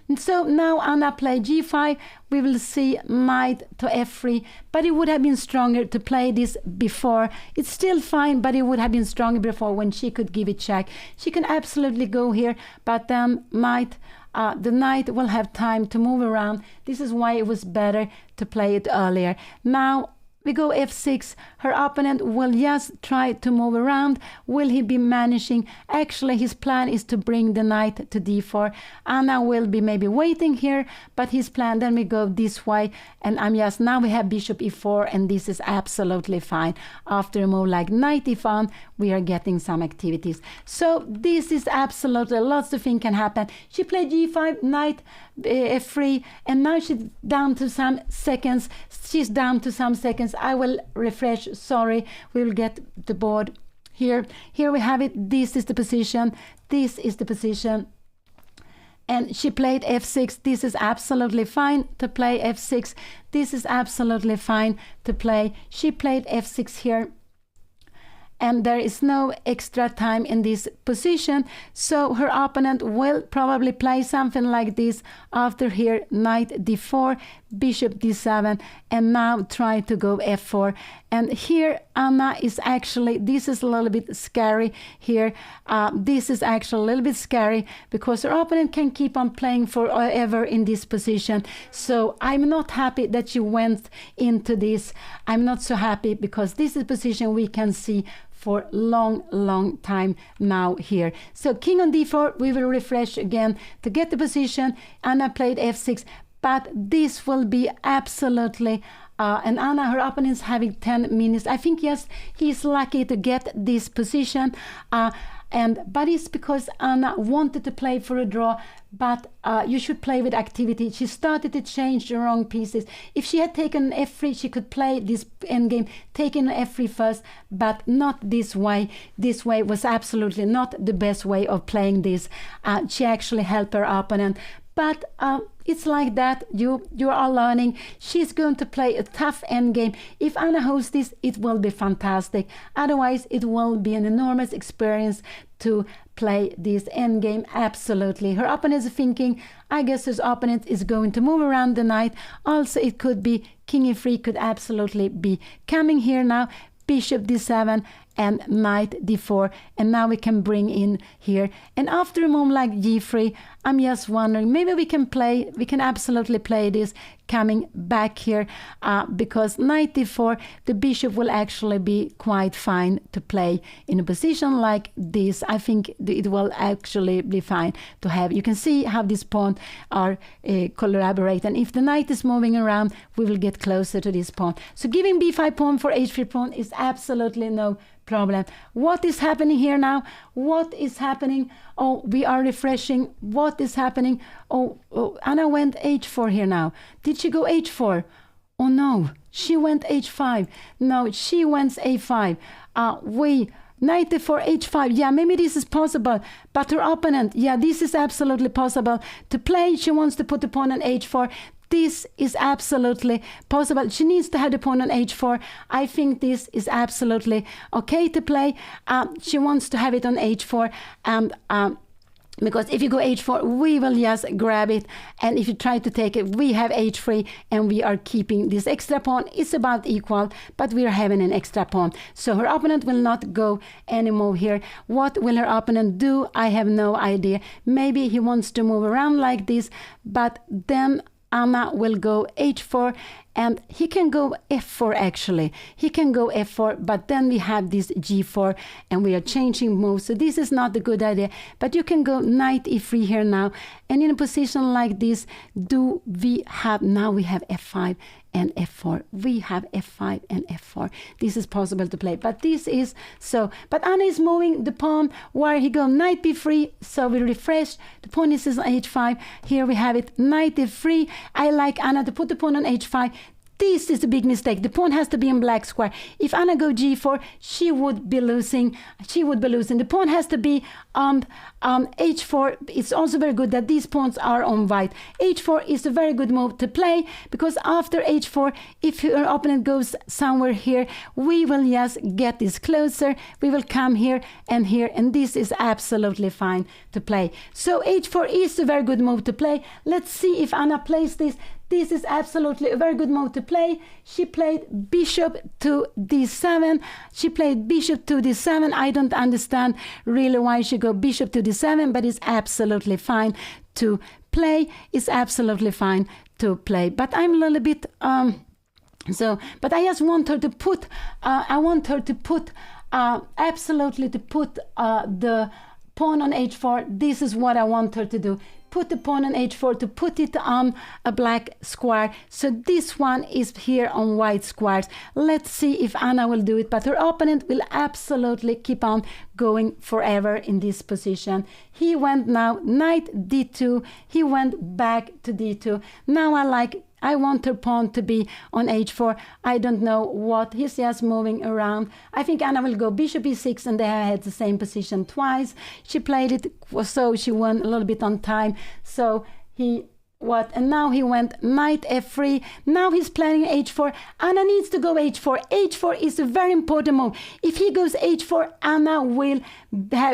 And so now Anna played g5. We will see knight to f3, but it would have been stronger to play this before. It's still fine, but it would have been stronger before when she could give it check. She can absolutely go here, but then the knight will have time to move around. This is why it was better to play it earlier. Now we go f6. Her opponent will just try to move around. Will he be managing? Actually, his plan is to bring the knight to d4. Anna will be maybe waiting here, but his plan, then we go this way, and now we have bishop e4, and this is absolutely fine. After a move like knight e5, we are getting some activities. So this is absolutely, lots of things can happen. She played g5, knight f3, and now she's down to some seconds. I will refresh. Sorry, we will get the board here. Here we have it. This is the position. This is the position. And she played f6. This is absolutely fine to play f6. This is absolutely fine to play. She played f6 here. And there is no extra time in this position, so her opponent will probably play something like this. After here, knight d4, bishop d7, and now try to go f4. And here Anna is actually, this is a little bit scary here. This is actually a little bit scary because her opponent can keep on playing forever in this position. So I'm not happy that she went into this. I'm not so happy because this is a position we can see for long time now here. So king on d4, we will refresh again to get the position. Anna played f6, but this will be absolutely and Anna, her opponent, is having 10 minutes. I think, yes, he's lucky to get this position. But it's because Anna wanted to play for a draw, but you should play with activity. She started to change the wrong pieces. If she had taken f3, she could play this endgame, taking f3 first, but not this way. This way was absolutely not the best way of playing this. She actually helped her opponent. But it's like that. You are learning. She's going to play a tough endgame. If Anna hosts this, it will be fantastic. Otherwise, it will be an enormous experience to play this endgame. Absolutely. Her opponent is thinking, I guess his opponent is going to move around the knight. Also, it could be king e3 could absolutely be coming here now. Bishop d7 and knight d4, and now we can bring in here. And after a move like g3, I'm just wondering, maybe we can absolutely play this coming back here, because knight d4, the bishop will actually be quite fine to play in a position like this. I think it will actually be fine to have. You can see how these pawns are collaborate, and if the knight is moving around, we will get closer to this pawn. So giving b5 pawn for h3 pawn is absolutely no problem. What is happening here now? What is happening? Oh, we are refreshing. What is happening? Oh, Anna went h4 here now. Did she go h4? Oh no, she went h5. No, she went a5. Knight d4, h5. Yeah, maybe this is possible. But her opponent, yeah, this is absolutely possible to play. She wants to put the pawn on h4. This is absolutely possible. She needs to have the pawn on h4. I think this is absolutely okay to play. She wants to have it on h4, and because if you go h4, we will just grab it, and if you try to take it, we have h3, and we are keeping this extra pawn. It's about equal, but we are having an extra pawn. So her opponent will not go any move here. What will her opponent do? I have no idea. Maybe he wants to move around like this, but then Anna will go h4, and he can go f4 actually. He can go f4, but then we have this g4, and we are changing moves. So this is not a good idea. But you can go knight e3 here now. And in a position like this, now we have f5 and f4. We have f5 and f4. This is possible to play. But this is so. But Anna is moving the pawn where he go knight b3. So we refresh. The pawn is on h5. Here we have it, knight d3. I like Anna to put the pawn on h5. This is a big mistake. The pawn has to be in black square. If Anna go g4, she would be losing. The pawn has to be on h4. It's also very good that these pawns are on white. h4 is a very good move to play, because after h4, if your opponent goes somewhere here, we will just get this closer. We will come here, and this is absolutely fine to play. So h4 is a very good move to play. Let's see if Anna plays this. This is absolutely a very good move to play. She played bishop to d7. I don't understand really why she go bishop to d7, but it's absolutely fine to play. It's absolutely fine to play. But I'm a little bit but I just want her to put absolutely to put the pawn on h4. This is what I want her to do. Put the pawn on h4, to put it on a black square. So this one is here on white squares. Let's see if Anna will do it, but her opponent will absolutely keep on going forever in this position. He went now knight d2. He went back to d2. Now I want her pawn to be on h4. I don't know what. He's just moving around. I think Anna will go bishop e6, and they had the same position twice. She played it, so she won a little bit on time. So he what? And now he went knight f3. Now he's playing h4. Anna needs to go h4. h4 is a very important move. If he goes h4, Anna will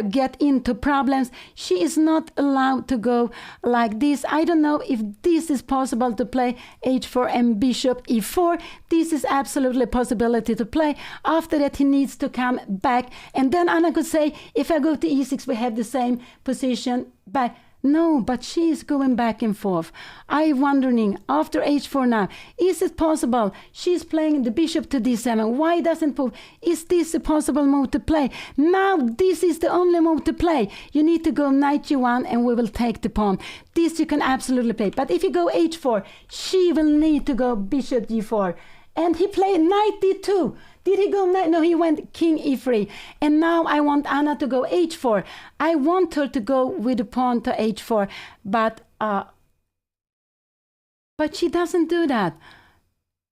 get into problems. She is not allowed to go like this. I don't know if this is possible to play h4 and bishop e4. This is absolutely a possibility to play. After that, he needs to come back. And then Anna could say, if I go to e6, we have the same position back. No, but she is going back and forth. I'm wondering, after h4 now, is it possible? She's playing the bishop to d7. Why doesn't move? Is this a possible move to play? Now, this is the only move to play. You need to go knight g1 and we will take the pawn. This you can absolutely play. But if you go h4, she will need to go bishop g4. And he played knight d2. Did he go knight? No, he went king e3. And now I want Anna to go h4. I want her to go with the pawn to h4. But she doesn't do that.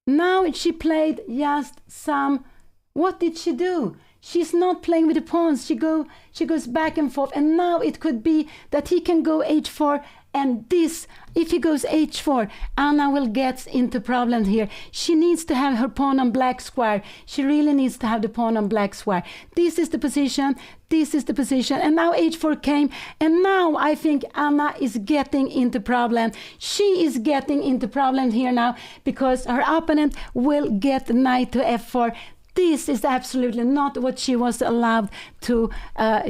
Now she played just some... What did she do? She's not playing with the pawns. She goes back and forth. And now it could be that he can go h4. And this, if he goes h4, Anna will get into problems here. She needs to have her pawn on black square. She really needs to have the pawn on black square. This is the position. This is the position. And now h4 came. And now I think Anna is getting into problem. She is getting into problem here now because her opponent will get knight to f4. This is absolutely not what she was allowed to.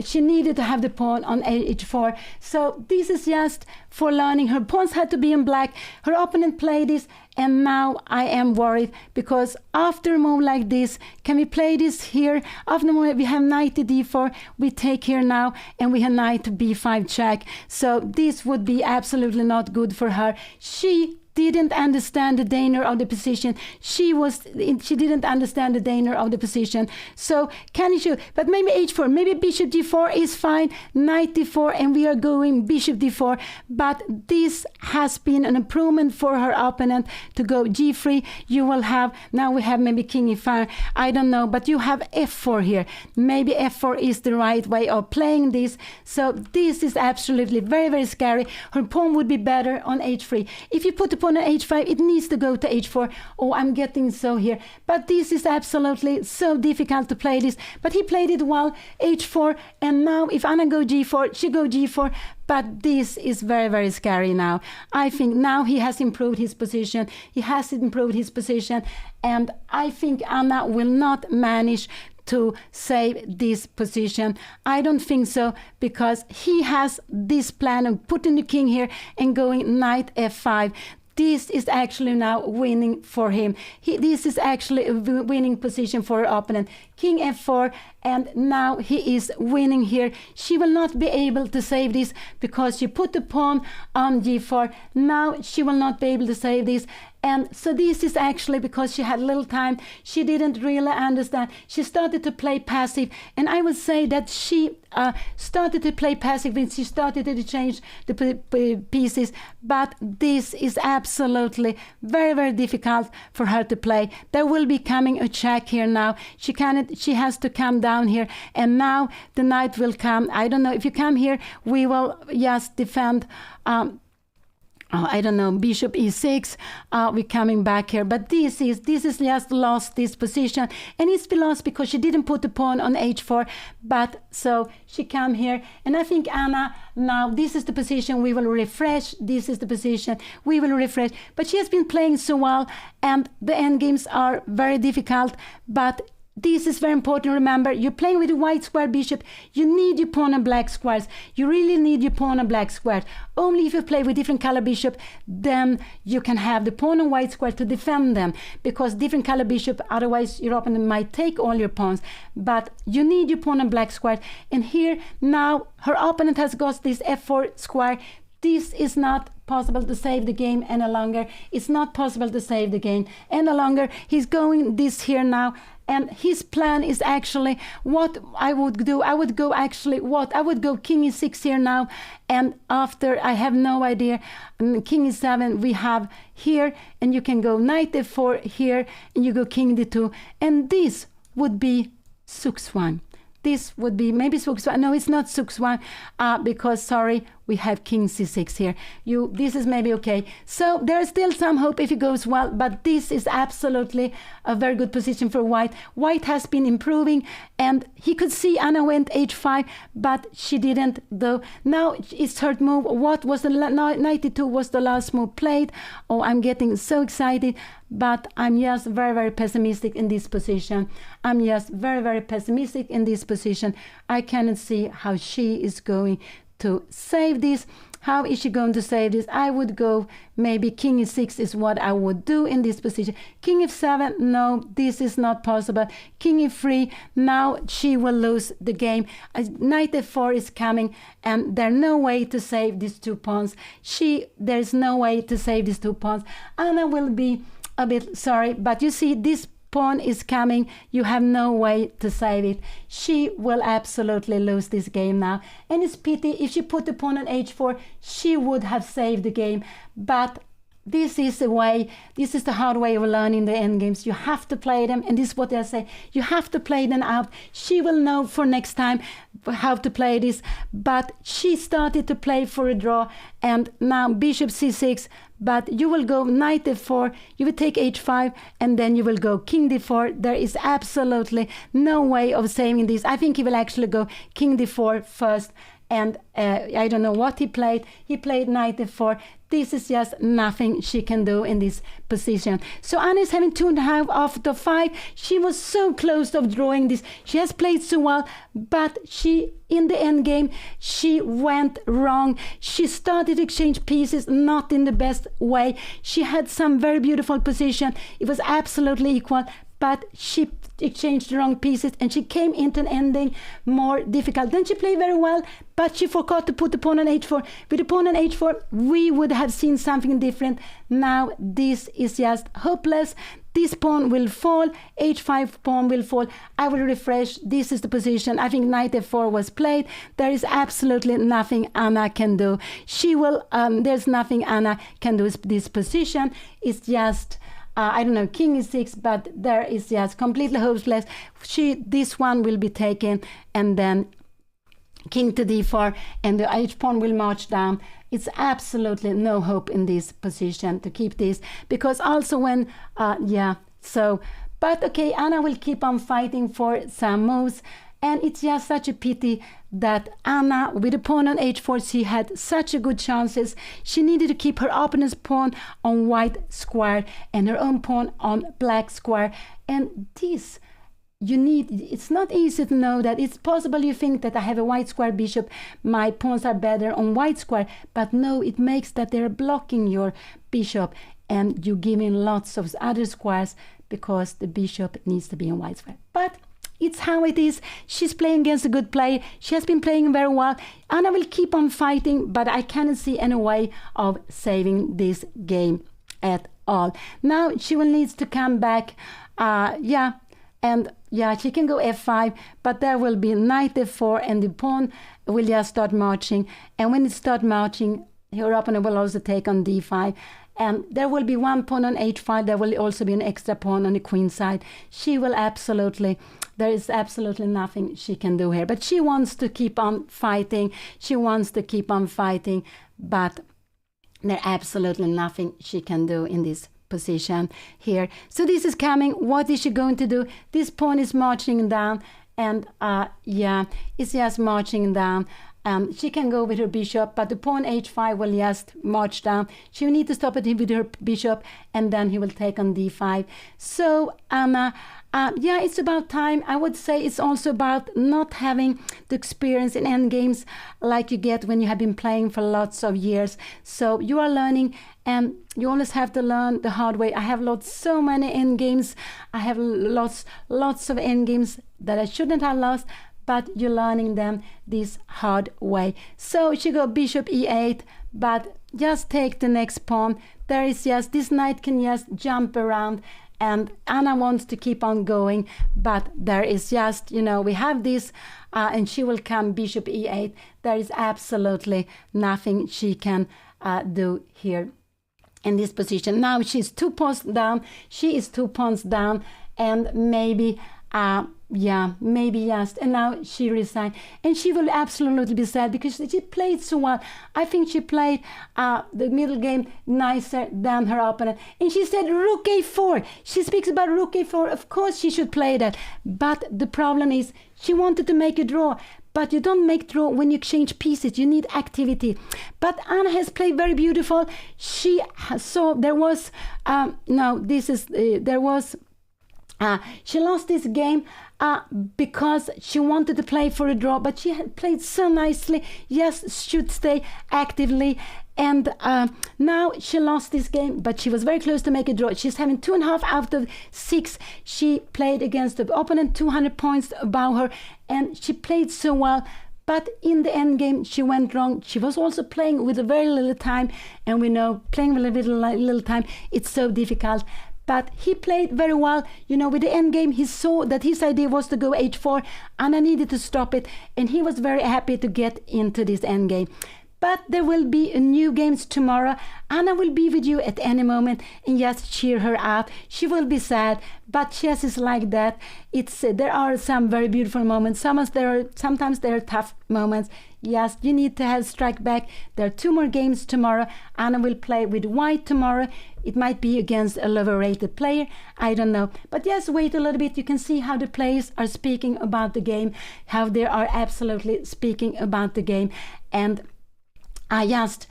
She needed to have the pawn on h4. So this is just for learning. Her pawns had to be in black. Her opponent played this. And now I am worried because after a move like this, can we play this here? After the move, we have knight to d4. We take here now and we have knight to b5 check. So this would be absolutely not good for her. She didn't understand the danger of the position. She didn't understand the danger of the position. So can you shoot? But maybe h4, maybe bishop d4 is fine. Knight d4, and we are going bishop d4. But this has been an improvement for her opponent to go g3. You will have, now we have maybe king e5. I don't know, but you have f4 here. Maybe f4 is the right way of playing this. So this is absolutely very, very scary. Her pawn would be better on h3. If you put the pawn on h5, it needs to go to h4. Oh, I'm getting so here. But this is absolutely so difficult to play this. But he played it well, h4. And now if Anna go g4, she go g4. But this is very, very scary now. I think now he has improved his position. He has improved his position. And I think Anna will not manage to save this position. I don't think so, because he has this plan of putting the king here and going knight f5. This is actually now winning for him. This is actually a winning position for her opponent. King f4, and now he is winning here. She will not be able to save this because she put the pawn on g4. Now she will not be able to save this. And so this is actually because she had little time. She didn't really understand. She started to play passive. And I would say that she started to play passive when she started to change the pieces. But this is absolutely very, very difficult for her to play. There will be coming a check here now. She has to come down here. And now the knight will come. I don't know. If you come here, we will just defend... I don't know, bishop e6, we're coming back here. But this is just lost this position. And it's been lost because she didn't put the pawn on h4. But so she come here. And I think Anna, now this is the position we will refresh. This is the position we will refresh. But she has been playing so well. And the endgames are very difficult. But this is very important. Remember, you're playing with a white square bishop. You need your pawn on black squares. You really need your pawn on black squares. Only if you play with different color bishop, then you can have the pawn on white square to defend them. Because different color bishop, otherwise your opponent might take all your pawns. But you need your pawn on black squares. And here, now, her opponent has got this f4 square. This is not possible to save the game any longer. It's not possible to save the game any longer. He's going this here now. And his plan is actually what I would do. I would go king e6 here now. And after, I have no idea, king e7 we have here. And you can go knight f4 here. And you go king d2. And this would be sux1. This would be maybe sux1. No, it's not sux1 because, sorry, we have king c6 here. This is maybe okay. So there is still some hope if it goes well, but this is absolutely a very good position for white. White has been improving, and he could see Anna went h5, but she didn't though. Now it's her move. What was the 92 was the last move played. Oh, I'm getting so excited, but I'm just very, very pessimistic in this position. I'm just very, very pessimistic in this position. I cannot see how she is going to save this. How is she going to save this? I would go maybe king e6 is what I would do in this position. King f7, no, this is not possible. King e3, now she will lose the game. Knight f4 is coming, and there's no way to save these 2 pawns. There's no way to save these 2 pawns. Anna will be a bit sorry, but you see this pawn is coming. You have no way to save it. She will absolutely lose this game now, and it's pity. If she put the pawn on h4, she would have saved the game. But this is the way, this is the hard way of learning the endgames. You have to play them, and this is what they say. You have to play them out. She will know for next time how to play this, but she started to play for a draw, and now bishop c6, but you will go knight f4, you will take h5, and then you will go king d4. There is absolutely no way of saving this. I think he will actually go king d4 first, and I don't know what he played. He played knight f4. This is just nothing she can do in this position. So Anna is having 2.5 after 5. She was so close of drawing this. She has played so well, but in the end game, she went wrong. She started to exchange pieces not in the best way. She had some very beautiful position. It was absolutely equal, but she exchanged the wrong pieces, and she came into an ending more difficult. Then she played very well, but she forgot to put the pawn on h4. With the pawn on h4, we would have seen something different. Now this is just hopeless. This pawn will fall, h5 pawn will fall. I will refresh. This is the position. I think knight f4 was played. There is absolutely nothing Anna can do. There's nothing Anna can do. This position is just I don't know, king e6, but there is just completely hopeless. This one will be taken, and then king to d4, and the h pawn will march down. It's absolutely no hope in this position to keep this, because also when but okay, Anna will keep on fighting for some moves, and it's just such a pity that Anna, with the pawn on h4, she had such a good chances. She needed to keep her opponent's pawn on white square and her own pawn on black square. And this, it's not easy to know that. It's possible you think that I have a white square bishop, my pawns are better on white square, but no, it makes that they're blocking your bishop, and you give in lots of other squares because the bishop needs to be on white square. But it's how it is. She's playing against a good player. She has been playing very well. Anna will keep on fighting, but I cannot see any way of saving this game at all. Now she will need to come back. She can go f5, but there will be knight f4, and the pawn will just start marching. And when it starts marching, her opponent will also take on d5. And there will be one pawn on h5. There will also be an extra pawn on the queen side. There is absolutely nothing she can do here. But she wants to keep on fighting. But there's absolutely nothing she can do in this position here. So this is coming. What is she going to do? This pawn is marching down, and it's just marching down. She can go with her bishop, but the pawn h5 will just march down. She will need to stop it with her bishop, and then he will take on d5. So Anna, it's about time. I would say it's also about not having the experience in endgames like you get when you have been playing for lots of years. So you are learning, and you always have to learn the hard way. I have so many endgames. I have lots of endgames that I shouldn't have lost, but you're learning them this hard way. So she go bishop e8, but just take the next pawn. There is just, this knight can just jump around, and Anna wants to keep on going, but there is just, we have this, and she will come bishop e8. There is absolutely nothing she can do here in this position. Now she's 2 pawns down. She is 2 pawns down, and maybe Yeah, maybe yes. And now she resigned. And she will absolutely be sad because she played so well. I think she played the middle game nicer than her opponent. And she said rook a4. She speaks about rook a4. Of course she should play that. But the problem is she wanted to make a draw. But you don't make draw when you exchange pieces. You need activity. But Anna has played very beautiful. She saw there was, she lost this game because she wanted to play for a draw, but she had played so nicely. Yes, should stay actively. And now she lost this game, but she was very close to make a draw. She's having 2.5 out of 6. She played against the opponent 200 points above her, and she played so well. But in the end game, she went wrong. She was also playing with a very little time, and we know playing with a little time, it's so difficult. But he played very well. You know, with the end game, he saw that his idea was to go h4. Anna needed to stop it, and he was very happy to get into this end game. But there will be new games tomorrow. Anna will be with you at any moment, and just cheer her up. She will be sad, but chess is like that. There are some very beautiful moments. Sometimes there are tough moments. Yes, you need to have strike back. There are 2 more games tomorrow. Anna will play with white tomorrow. It might be against a lower rated player. I don't know. But just wait a little bit. You can see how the players are speaking about the game, how they are absolutely speaking about the game. And I just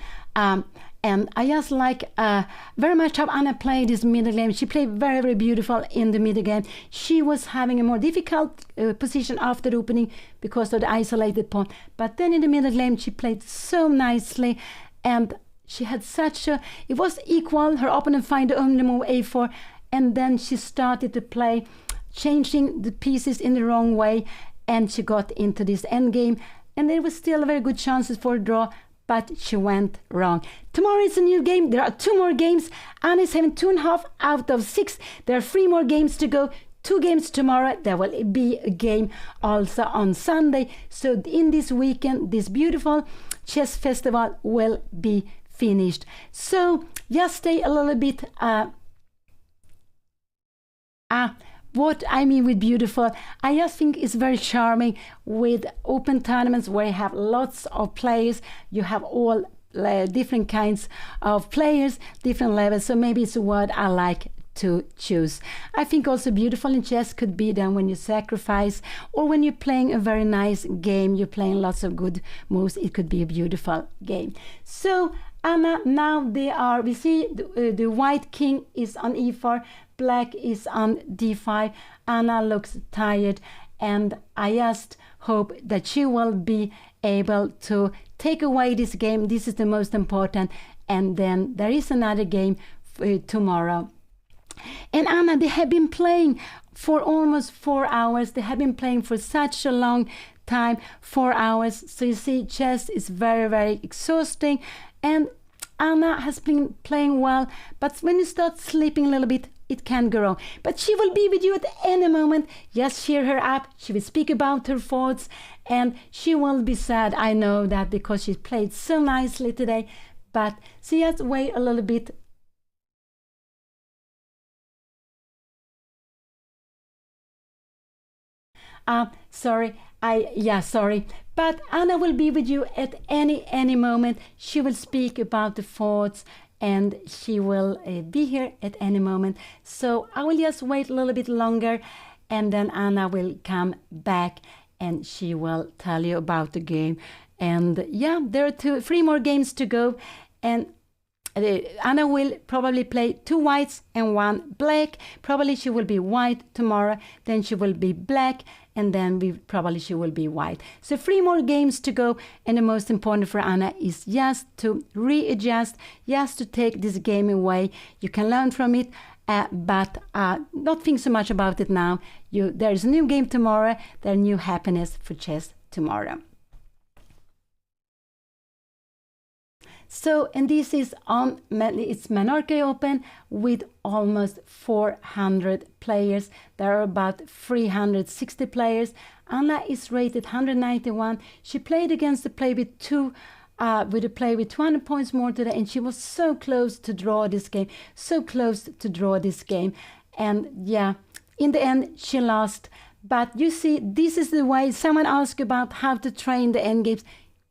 like very much how Anna played this middle game. She played very, very beautiful in the middle game. She was having a more difficult position after the opening because of the isolated pawn. But then in the middle game, she played so nicely, and she had it was equal. Her opponent found the only move a4, and then she started to play, changing the pieces in the wrong way, and she got into this end game. And there was still very good chances for a draw, but she went wrong. Tomorrow is a new game. There are 2 more games. Anna is having 2.5 out of 6. There are 3 more games to go. 2 games tomorrow. There will be a game also on Sunday. So in this weekend, this beautiful chess festival will be finished. So just stay a little bit. What I mean with beautiful, I just think it's very charming with open tournaments where you have lots of players. You have all different kinds of players, different levels. So maybe it's a word I like to choose. I think also beautiful in chess could be done when you sacrifice, or when you're playing a very nice game, you're playing lots of good moves. It could be a beautiful game. So Anna, now we see the white king is on e4, black is on d5. Anna looks tired, and I just hope that she will be able to take away this game. This is the most important, and then there is another game tomorrow. And Anna, they have been playing for almost 4 hours. They have been playing for such a long time, 4 hours. So you see, chess is very, very exhausting. And Anna has been playing well, but when you start sleeping a little bit, it can go wrong. But she will be with you at any moment. Just cheer her up. She will speak about her thoughts, and she will be sad. I know that, because she played so nicely today. But so just wait a little bit. Sorry. But Anna will be with you at any moment. She will speak about the thoughts, and she will be here at any moment. So I will just wait a little bit longer, and then Anna will come back, and she will tell you about the game. And yeah, there are 3 more games to go, and Anna will probably play 2 whites and 1 black. Probably she will be white tomorrow, then she will be black, and then she will be white. So 3 more games to go, and the most important for Anna is just to readjust, just to take this game away. You can learn from it, but not think so much about it now. There is a new game tomorrow. There is new happiness for chess tomorrow. So, and this is it's MENORCA Open with almost 400 players. There are about 360 players. Anna is rated 191. She played against a player with 200 points more today, and she was so close to draw this game. And yeah, in the end, she lost. But you see, this is the way. Someone asked about how to train the end games.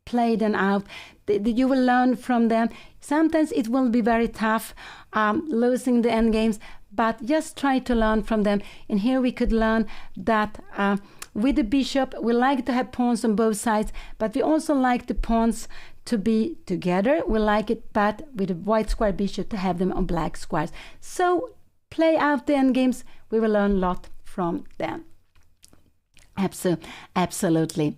Play them out. You will learn from them. Sometimes it will be very tough losing the end games, but just try to learn from them. And here we could learn that with the bishop, we like to have pawns on both sides, but we also like the pawns to be together. We like it, but with a white square bishop to have them on black squares. So play out the end games. We will learn a lot from them. Absolutely.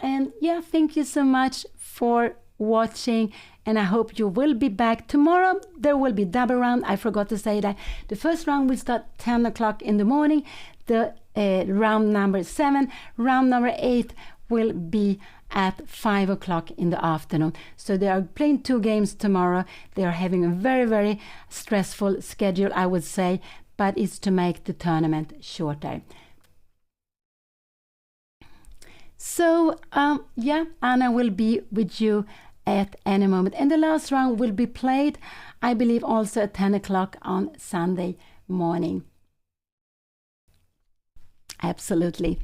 And yeah, thank you so much for watching, and I hope you will be back tomorrow. There will be double round. I forgot to say that the first round will start 10 o'clock in the morning. The round number 7, round number 8 will be at 5 o'clock in the afternoon. So they are playing 2 games tomorrow. They are having a very, very stressful schedule, I would say, but it's to make the tournament shorter. So yeah, Anna will be with you at any moment. And the last round will be played, I believe, also at 10 o'clock on Sunday morning. Absolutely.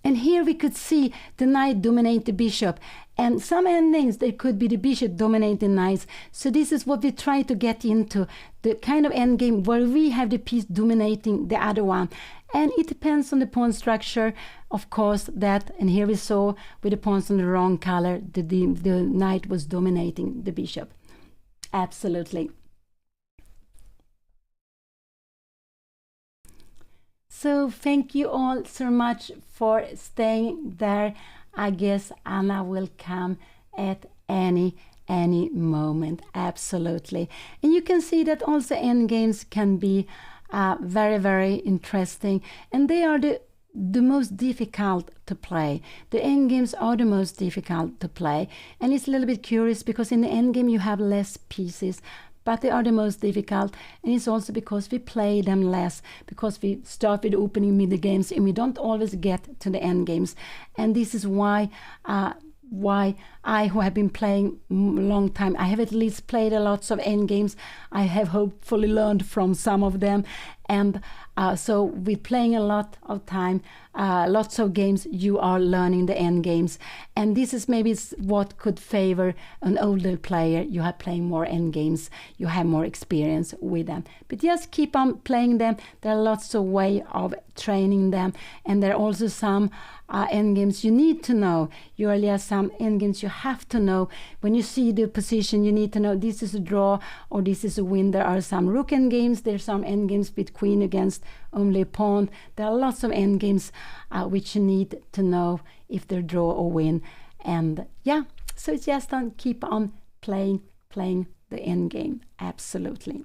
And here we could see the knight dominate the bishop. And some endings, there could be the bishop dominating knights. So this is what we try to get into, the kind of endgame where we have the piece dominating the other one. And it depends on the pawn structure, of course, that, and here we saw with the pawns on the wrong color, the knight was dominating the bishop. Absolutely. So thank you all so much for staying there. I guess Anna will come at any moment. Absolutely. And you can see that also endgames can be very, very interesting, and they are the most difficult to play. The endgames are the most difficult to play, and it's a little bit curious because in the endgame you have less pieces, but they are the most difficult, and it's also because we play them less, because we start with opening middle games and we don't always get to the end games. And this is why I, who have been playing a long time, I have at least played a lots of end games. I have hopefully learned from some of them, and so with playing a lot of time, lots of games, you are learning the end games, and this is maybe what could favor an older player. You are playing more end games, you have more experience with them, but just keep on playing them. There are lots of way of training them, and there are also some end games you need to know. There are some end games you have to know. When you see the position, you need to know this is a draw or this is a win. There are some rook end games. There are some end games with queen against only a pawn. There are lots of end games which you need to know if they're draw or win. And yeah, so it's just keep on playing the end game. Absolutely.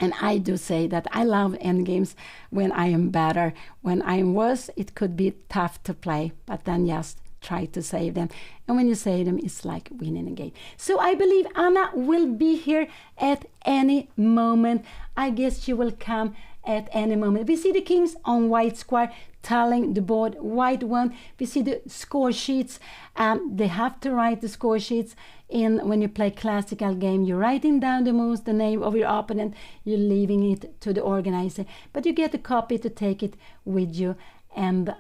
And I do say that I love end games when I am better. When I am worse, it could be tough to play, but then just try to save them. And when you save them, it's like winning a game. So I believe Anna will be here at any moment. I guess she will come at any moment. We see the kings on white square telling the board white one. We see the score sheets. They have to write the score sheets in when you play classical game. You're writing down the moves, the name of your opponent. You're leaving it to the organizer, but you get a copy to take it with you, and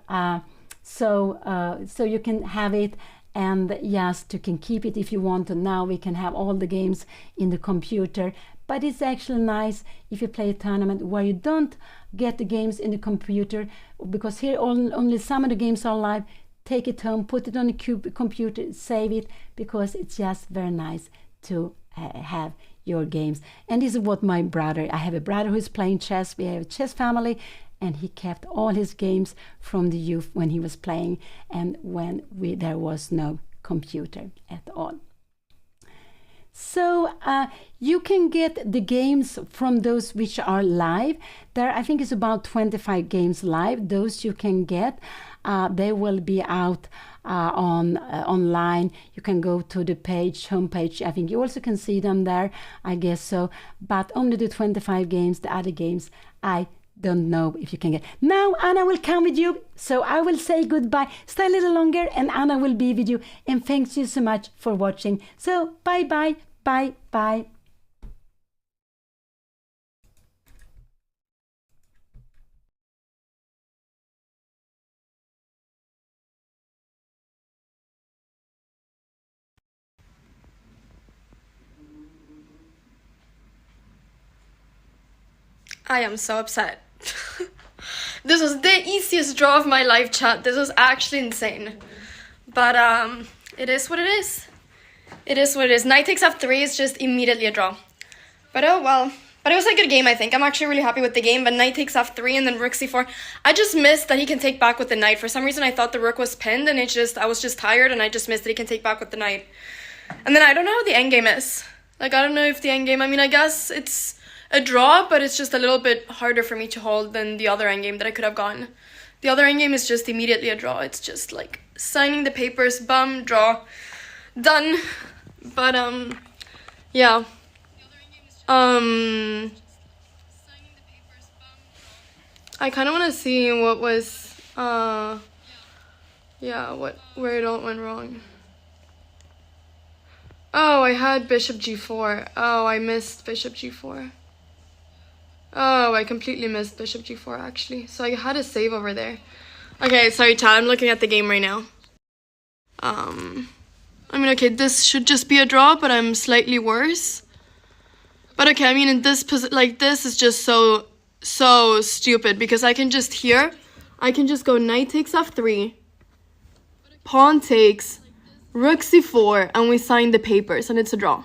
so you can have it. And yes, you can keep it if you want to. Now we can have all the games in the computer. But it's actually nice if you play a tournament where you don't get the games in the computer, because here only some of the games are live. Take it home, put it on the computer, save it, because it's just very nice to have your games. And this is what my brother, I have a brother who's playing chess. We have a chess family, and he kept all his games from the youth when he was playing and when there was no computer at all. So you can get the games from those which are live. There, I think it's about 25 games live. Those you can get. They will be out online. You can go to the homepage. I think you also can see them there. I guess so. But only the 25 games. The other games, I don't know if you can get. Now Anna will come with you, so I will say goodbye. Stay a little longer and Anna will be with you. And thanks you so much for watching. So bye bye. Bye, bye. I am so upset. This was the easiest draw of my life, chat. This was actually insane. But it is what it is. It is what it is. Knight takes f3 is just immediately a draw. But oh well. But it was a good game, I think. I'm actually really happy with the game. But knight takes f3 and then rook c4. I just missed that he can take back with the knight. For some reason, I thought the rook was pinned, and I was just tired, and I just missed that he can take back with the knight. And then I don't know how the endgame is. Like, I don't know if the endgame... I mean, I guess it's a draw, but it's just a little bit harder for me to hold than the other endgame that I could have gotten. The other endgame is just immediately a draw. It's just like signing the papers, bum, draw, done. But yeah. I kind of want to see what was yeah, where it all went wrong. Oh, I had bishop g4. Oh, I missed bishop g4. Oh, I completely missed bishop g4, actually. So I had a save over there. Okay, sorry, chat. I'm looking at the game right now. I mean, okay, this should just be a draw, but I'm slightly worse. But okay, I mean, in this position, like, this is just so stupid, because I can just here, I can just go knight takes f3, pawn takes, rook c4, and we sign the papers, and it's a draw.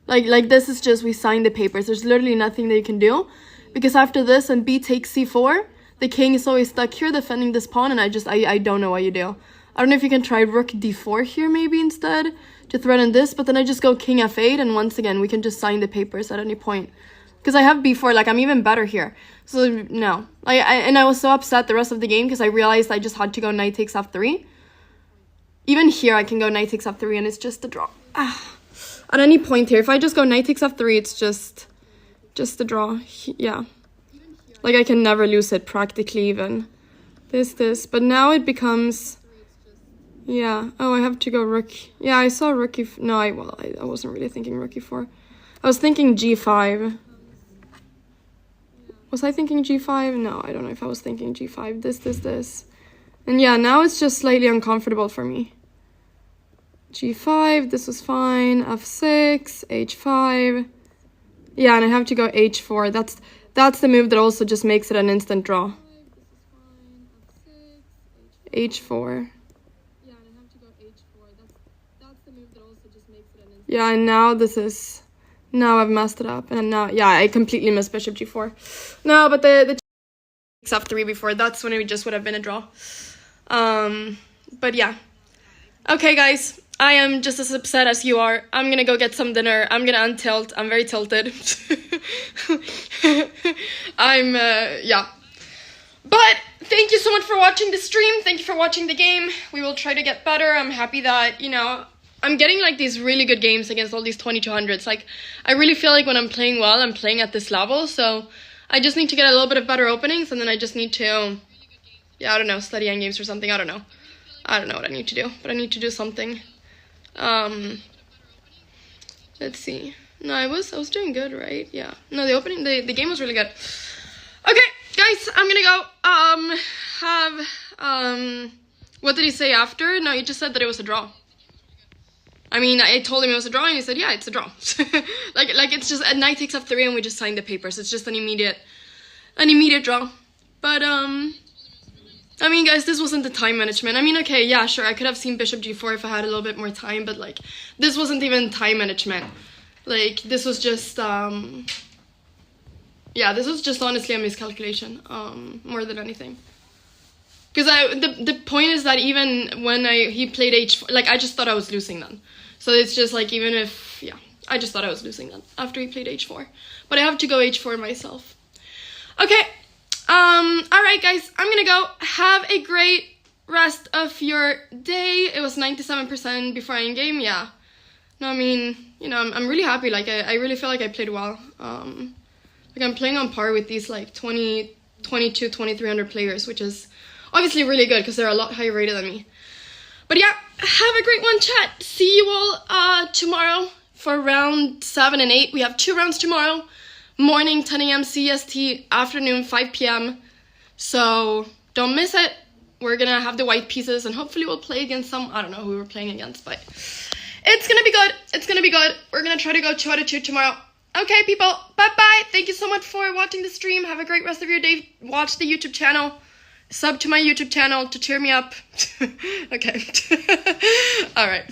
Like this is just, we sign the papers. There's literally nothing that you can do, because after this and b takes c4, the king is always stuck here defending this pawn, and I don't know what you do. I don't know if you can try rook d4 here maybe instead to threaten this, but then I just go king f8, and once again we can just sign the papers at any point. Because I have b4, like, I'm even better here. So no, I was so upset the rest of the game because I realized I just had to go knight takes f3. Even here I can go knight takes f3 and it's just a draw. At any point here, if I just go knight takes f3, it's just a draw. Yeah, like I can never lose it practically even. This, but now it becomes, yeah. Oh, I have to go rook. Yeah, I saw rook e4. No, I wasn't really thinking rook e4. I was thinking g5. Was I thinking g5? No, I don't know if I was thinking g5. This. And yeah, now it's just slightly uncomfortable for me. g5, this was fine. f6, h5. Yeah, and I have to go h4. That's the move that also just makes it an instant draw. h4. Yeah, and now now I've messed it up, and now, yeah, I completely missed bishop g4. No, but the f3 before, that's when it just would have been a draw. But yeah. Okay, guys, I am just as upset as you are. I'm gonna go get some dinner. I'm gonna untilt. I'm very tilted. Yeah. But thank you so much for watching the stream. Thank you for watching the game. We will try to get better. I'm happy that, you know, I'm getting like these really good games against all these 2200s. Like, I really feel like when I'm playing well, I'm playing at this level. So I just need to get a little bit of better openings, and then I just need to, yeah, I don't know, study endgames or something. I don't know what I need to do, but I need to do something. Let's see. No, I was doing good, right? Yeah. No, the game was really good. Okay, guys, I'm gonna go what did he say after? No, he just said that it was a draw. I mean, I told him it was a draw, and he said, yeah, it's a draw. like it's just, a knight takes f3, and we just signed the papers. It's just an immediate draw. But, I mean, guys, this wasn't the time management. I mean, okay, yeah, sure, I could have seen bishop g4 if I had a little bit more time, but, like, this wasn't even time management. Like, this was just, yeah, this was just honestly a miscalculation, more than anything. Because the point is that even when he played h4, like, I just thought I was losing then. So it's just like, even if, yeah, I just thought I was losing then after he played h4. But I have to go h4 myself. Okay, alright guys, I'm gonna go. Have a great rest of your day. It was 97% before endgame, yeah. No, I mean, you know, I'm really happy. Like, I really feel like I played well. Like, I'm playing on par with these, like, 2300 players, which is obviously really good because they're a lot higher rated than me. But yeah, have a great one, chat. See you all tomorrow for round 7 and 8. We have 2 rounds tomorrow. Morning 10 a.m. CST, afternoon 5 p.m. So don't miss it. We're gonna have the white pieces and hopefully we'll play against some, I don't know who we're playing against, but it's gonna be good. It's gonna be good. We're gonna try to go 2 out of 2 tomorrow. Okay, people, bye-bye. Thank you so much for watching the stream. Have a great rest of your day. Watch the YouTube channel. Sub to my YouTube channel to cheer me up. Okay. All right.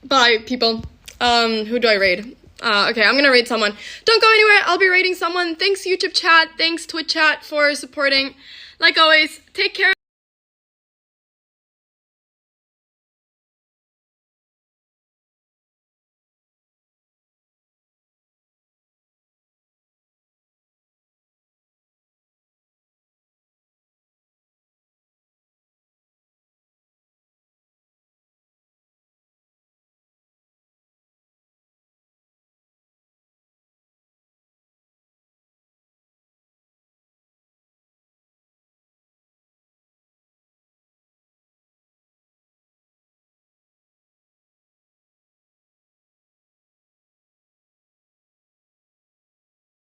Bye, people. Who do I raid? Okay, I'm gonna raid someone. Don't go anywhere. I'll be raiding someone. Thanks, YouTube chat. Thanks, Twitch chat, for supporting. Like always, take care.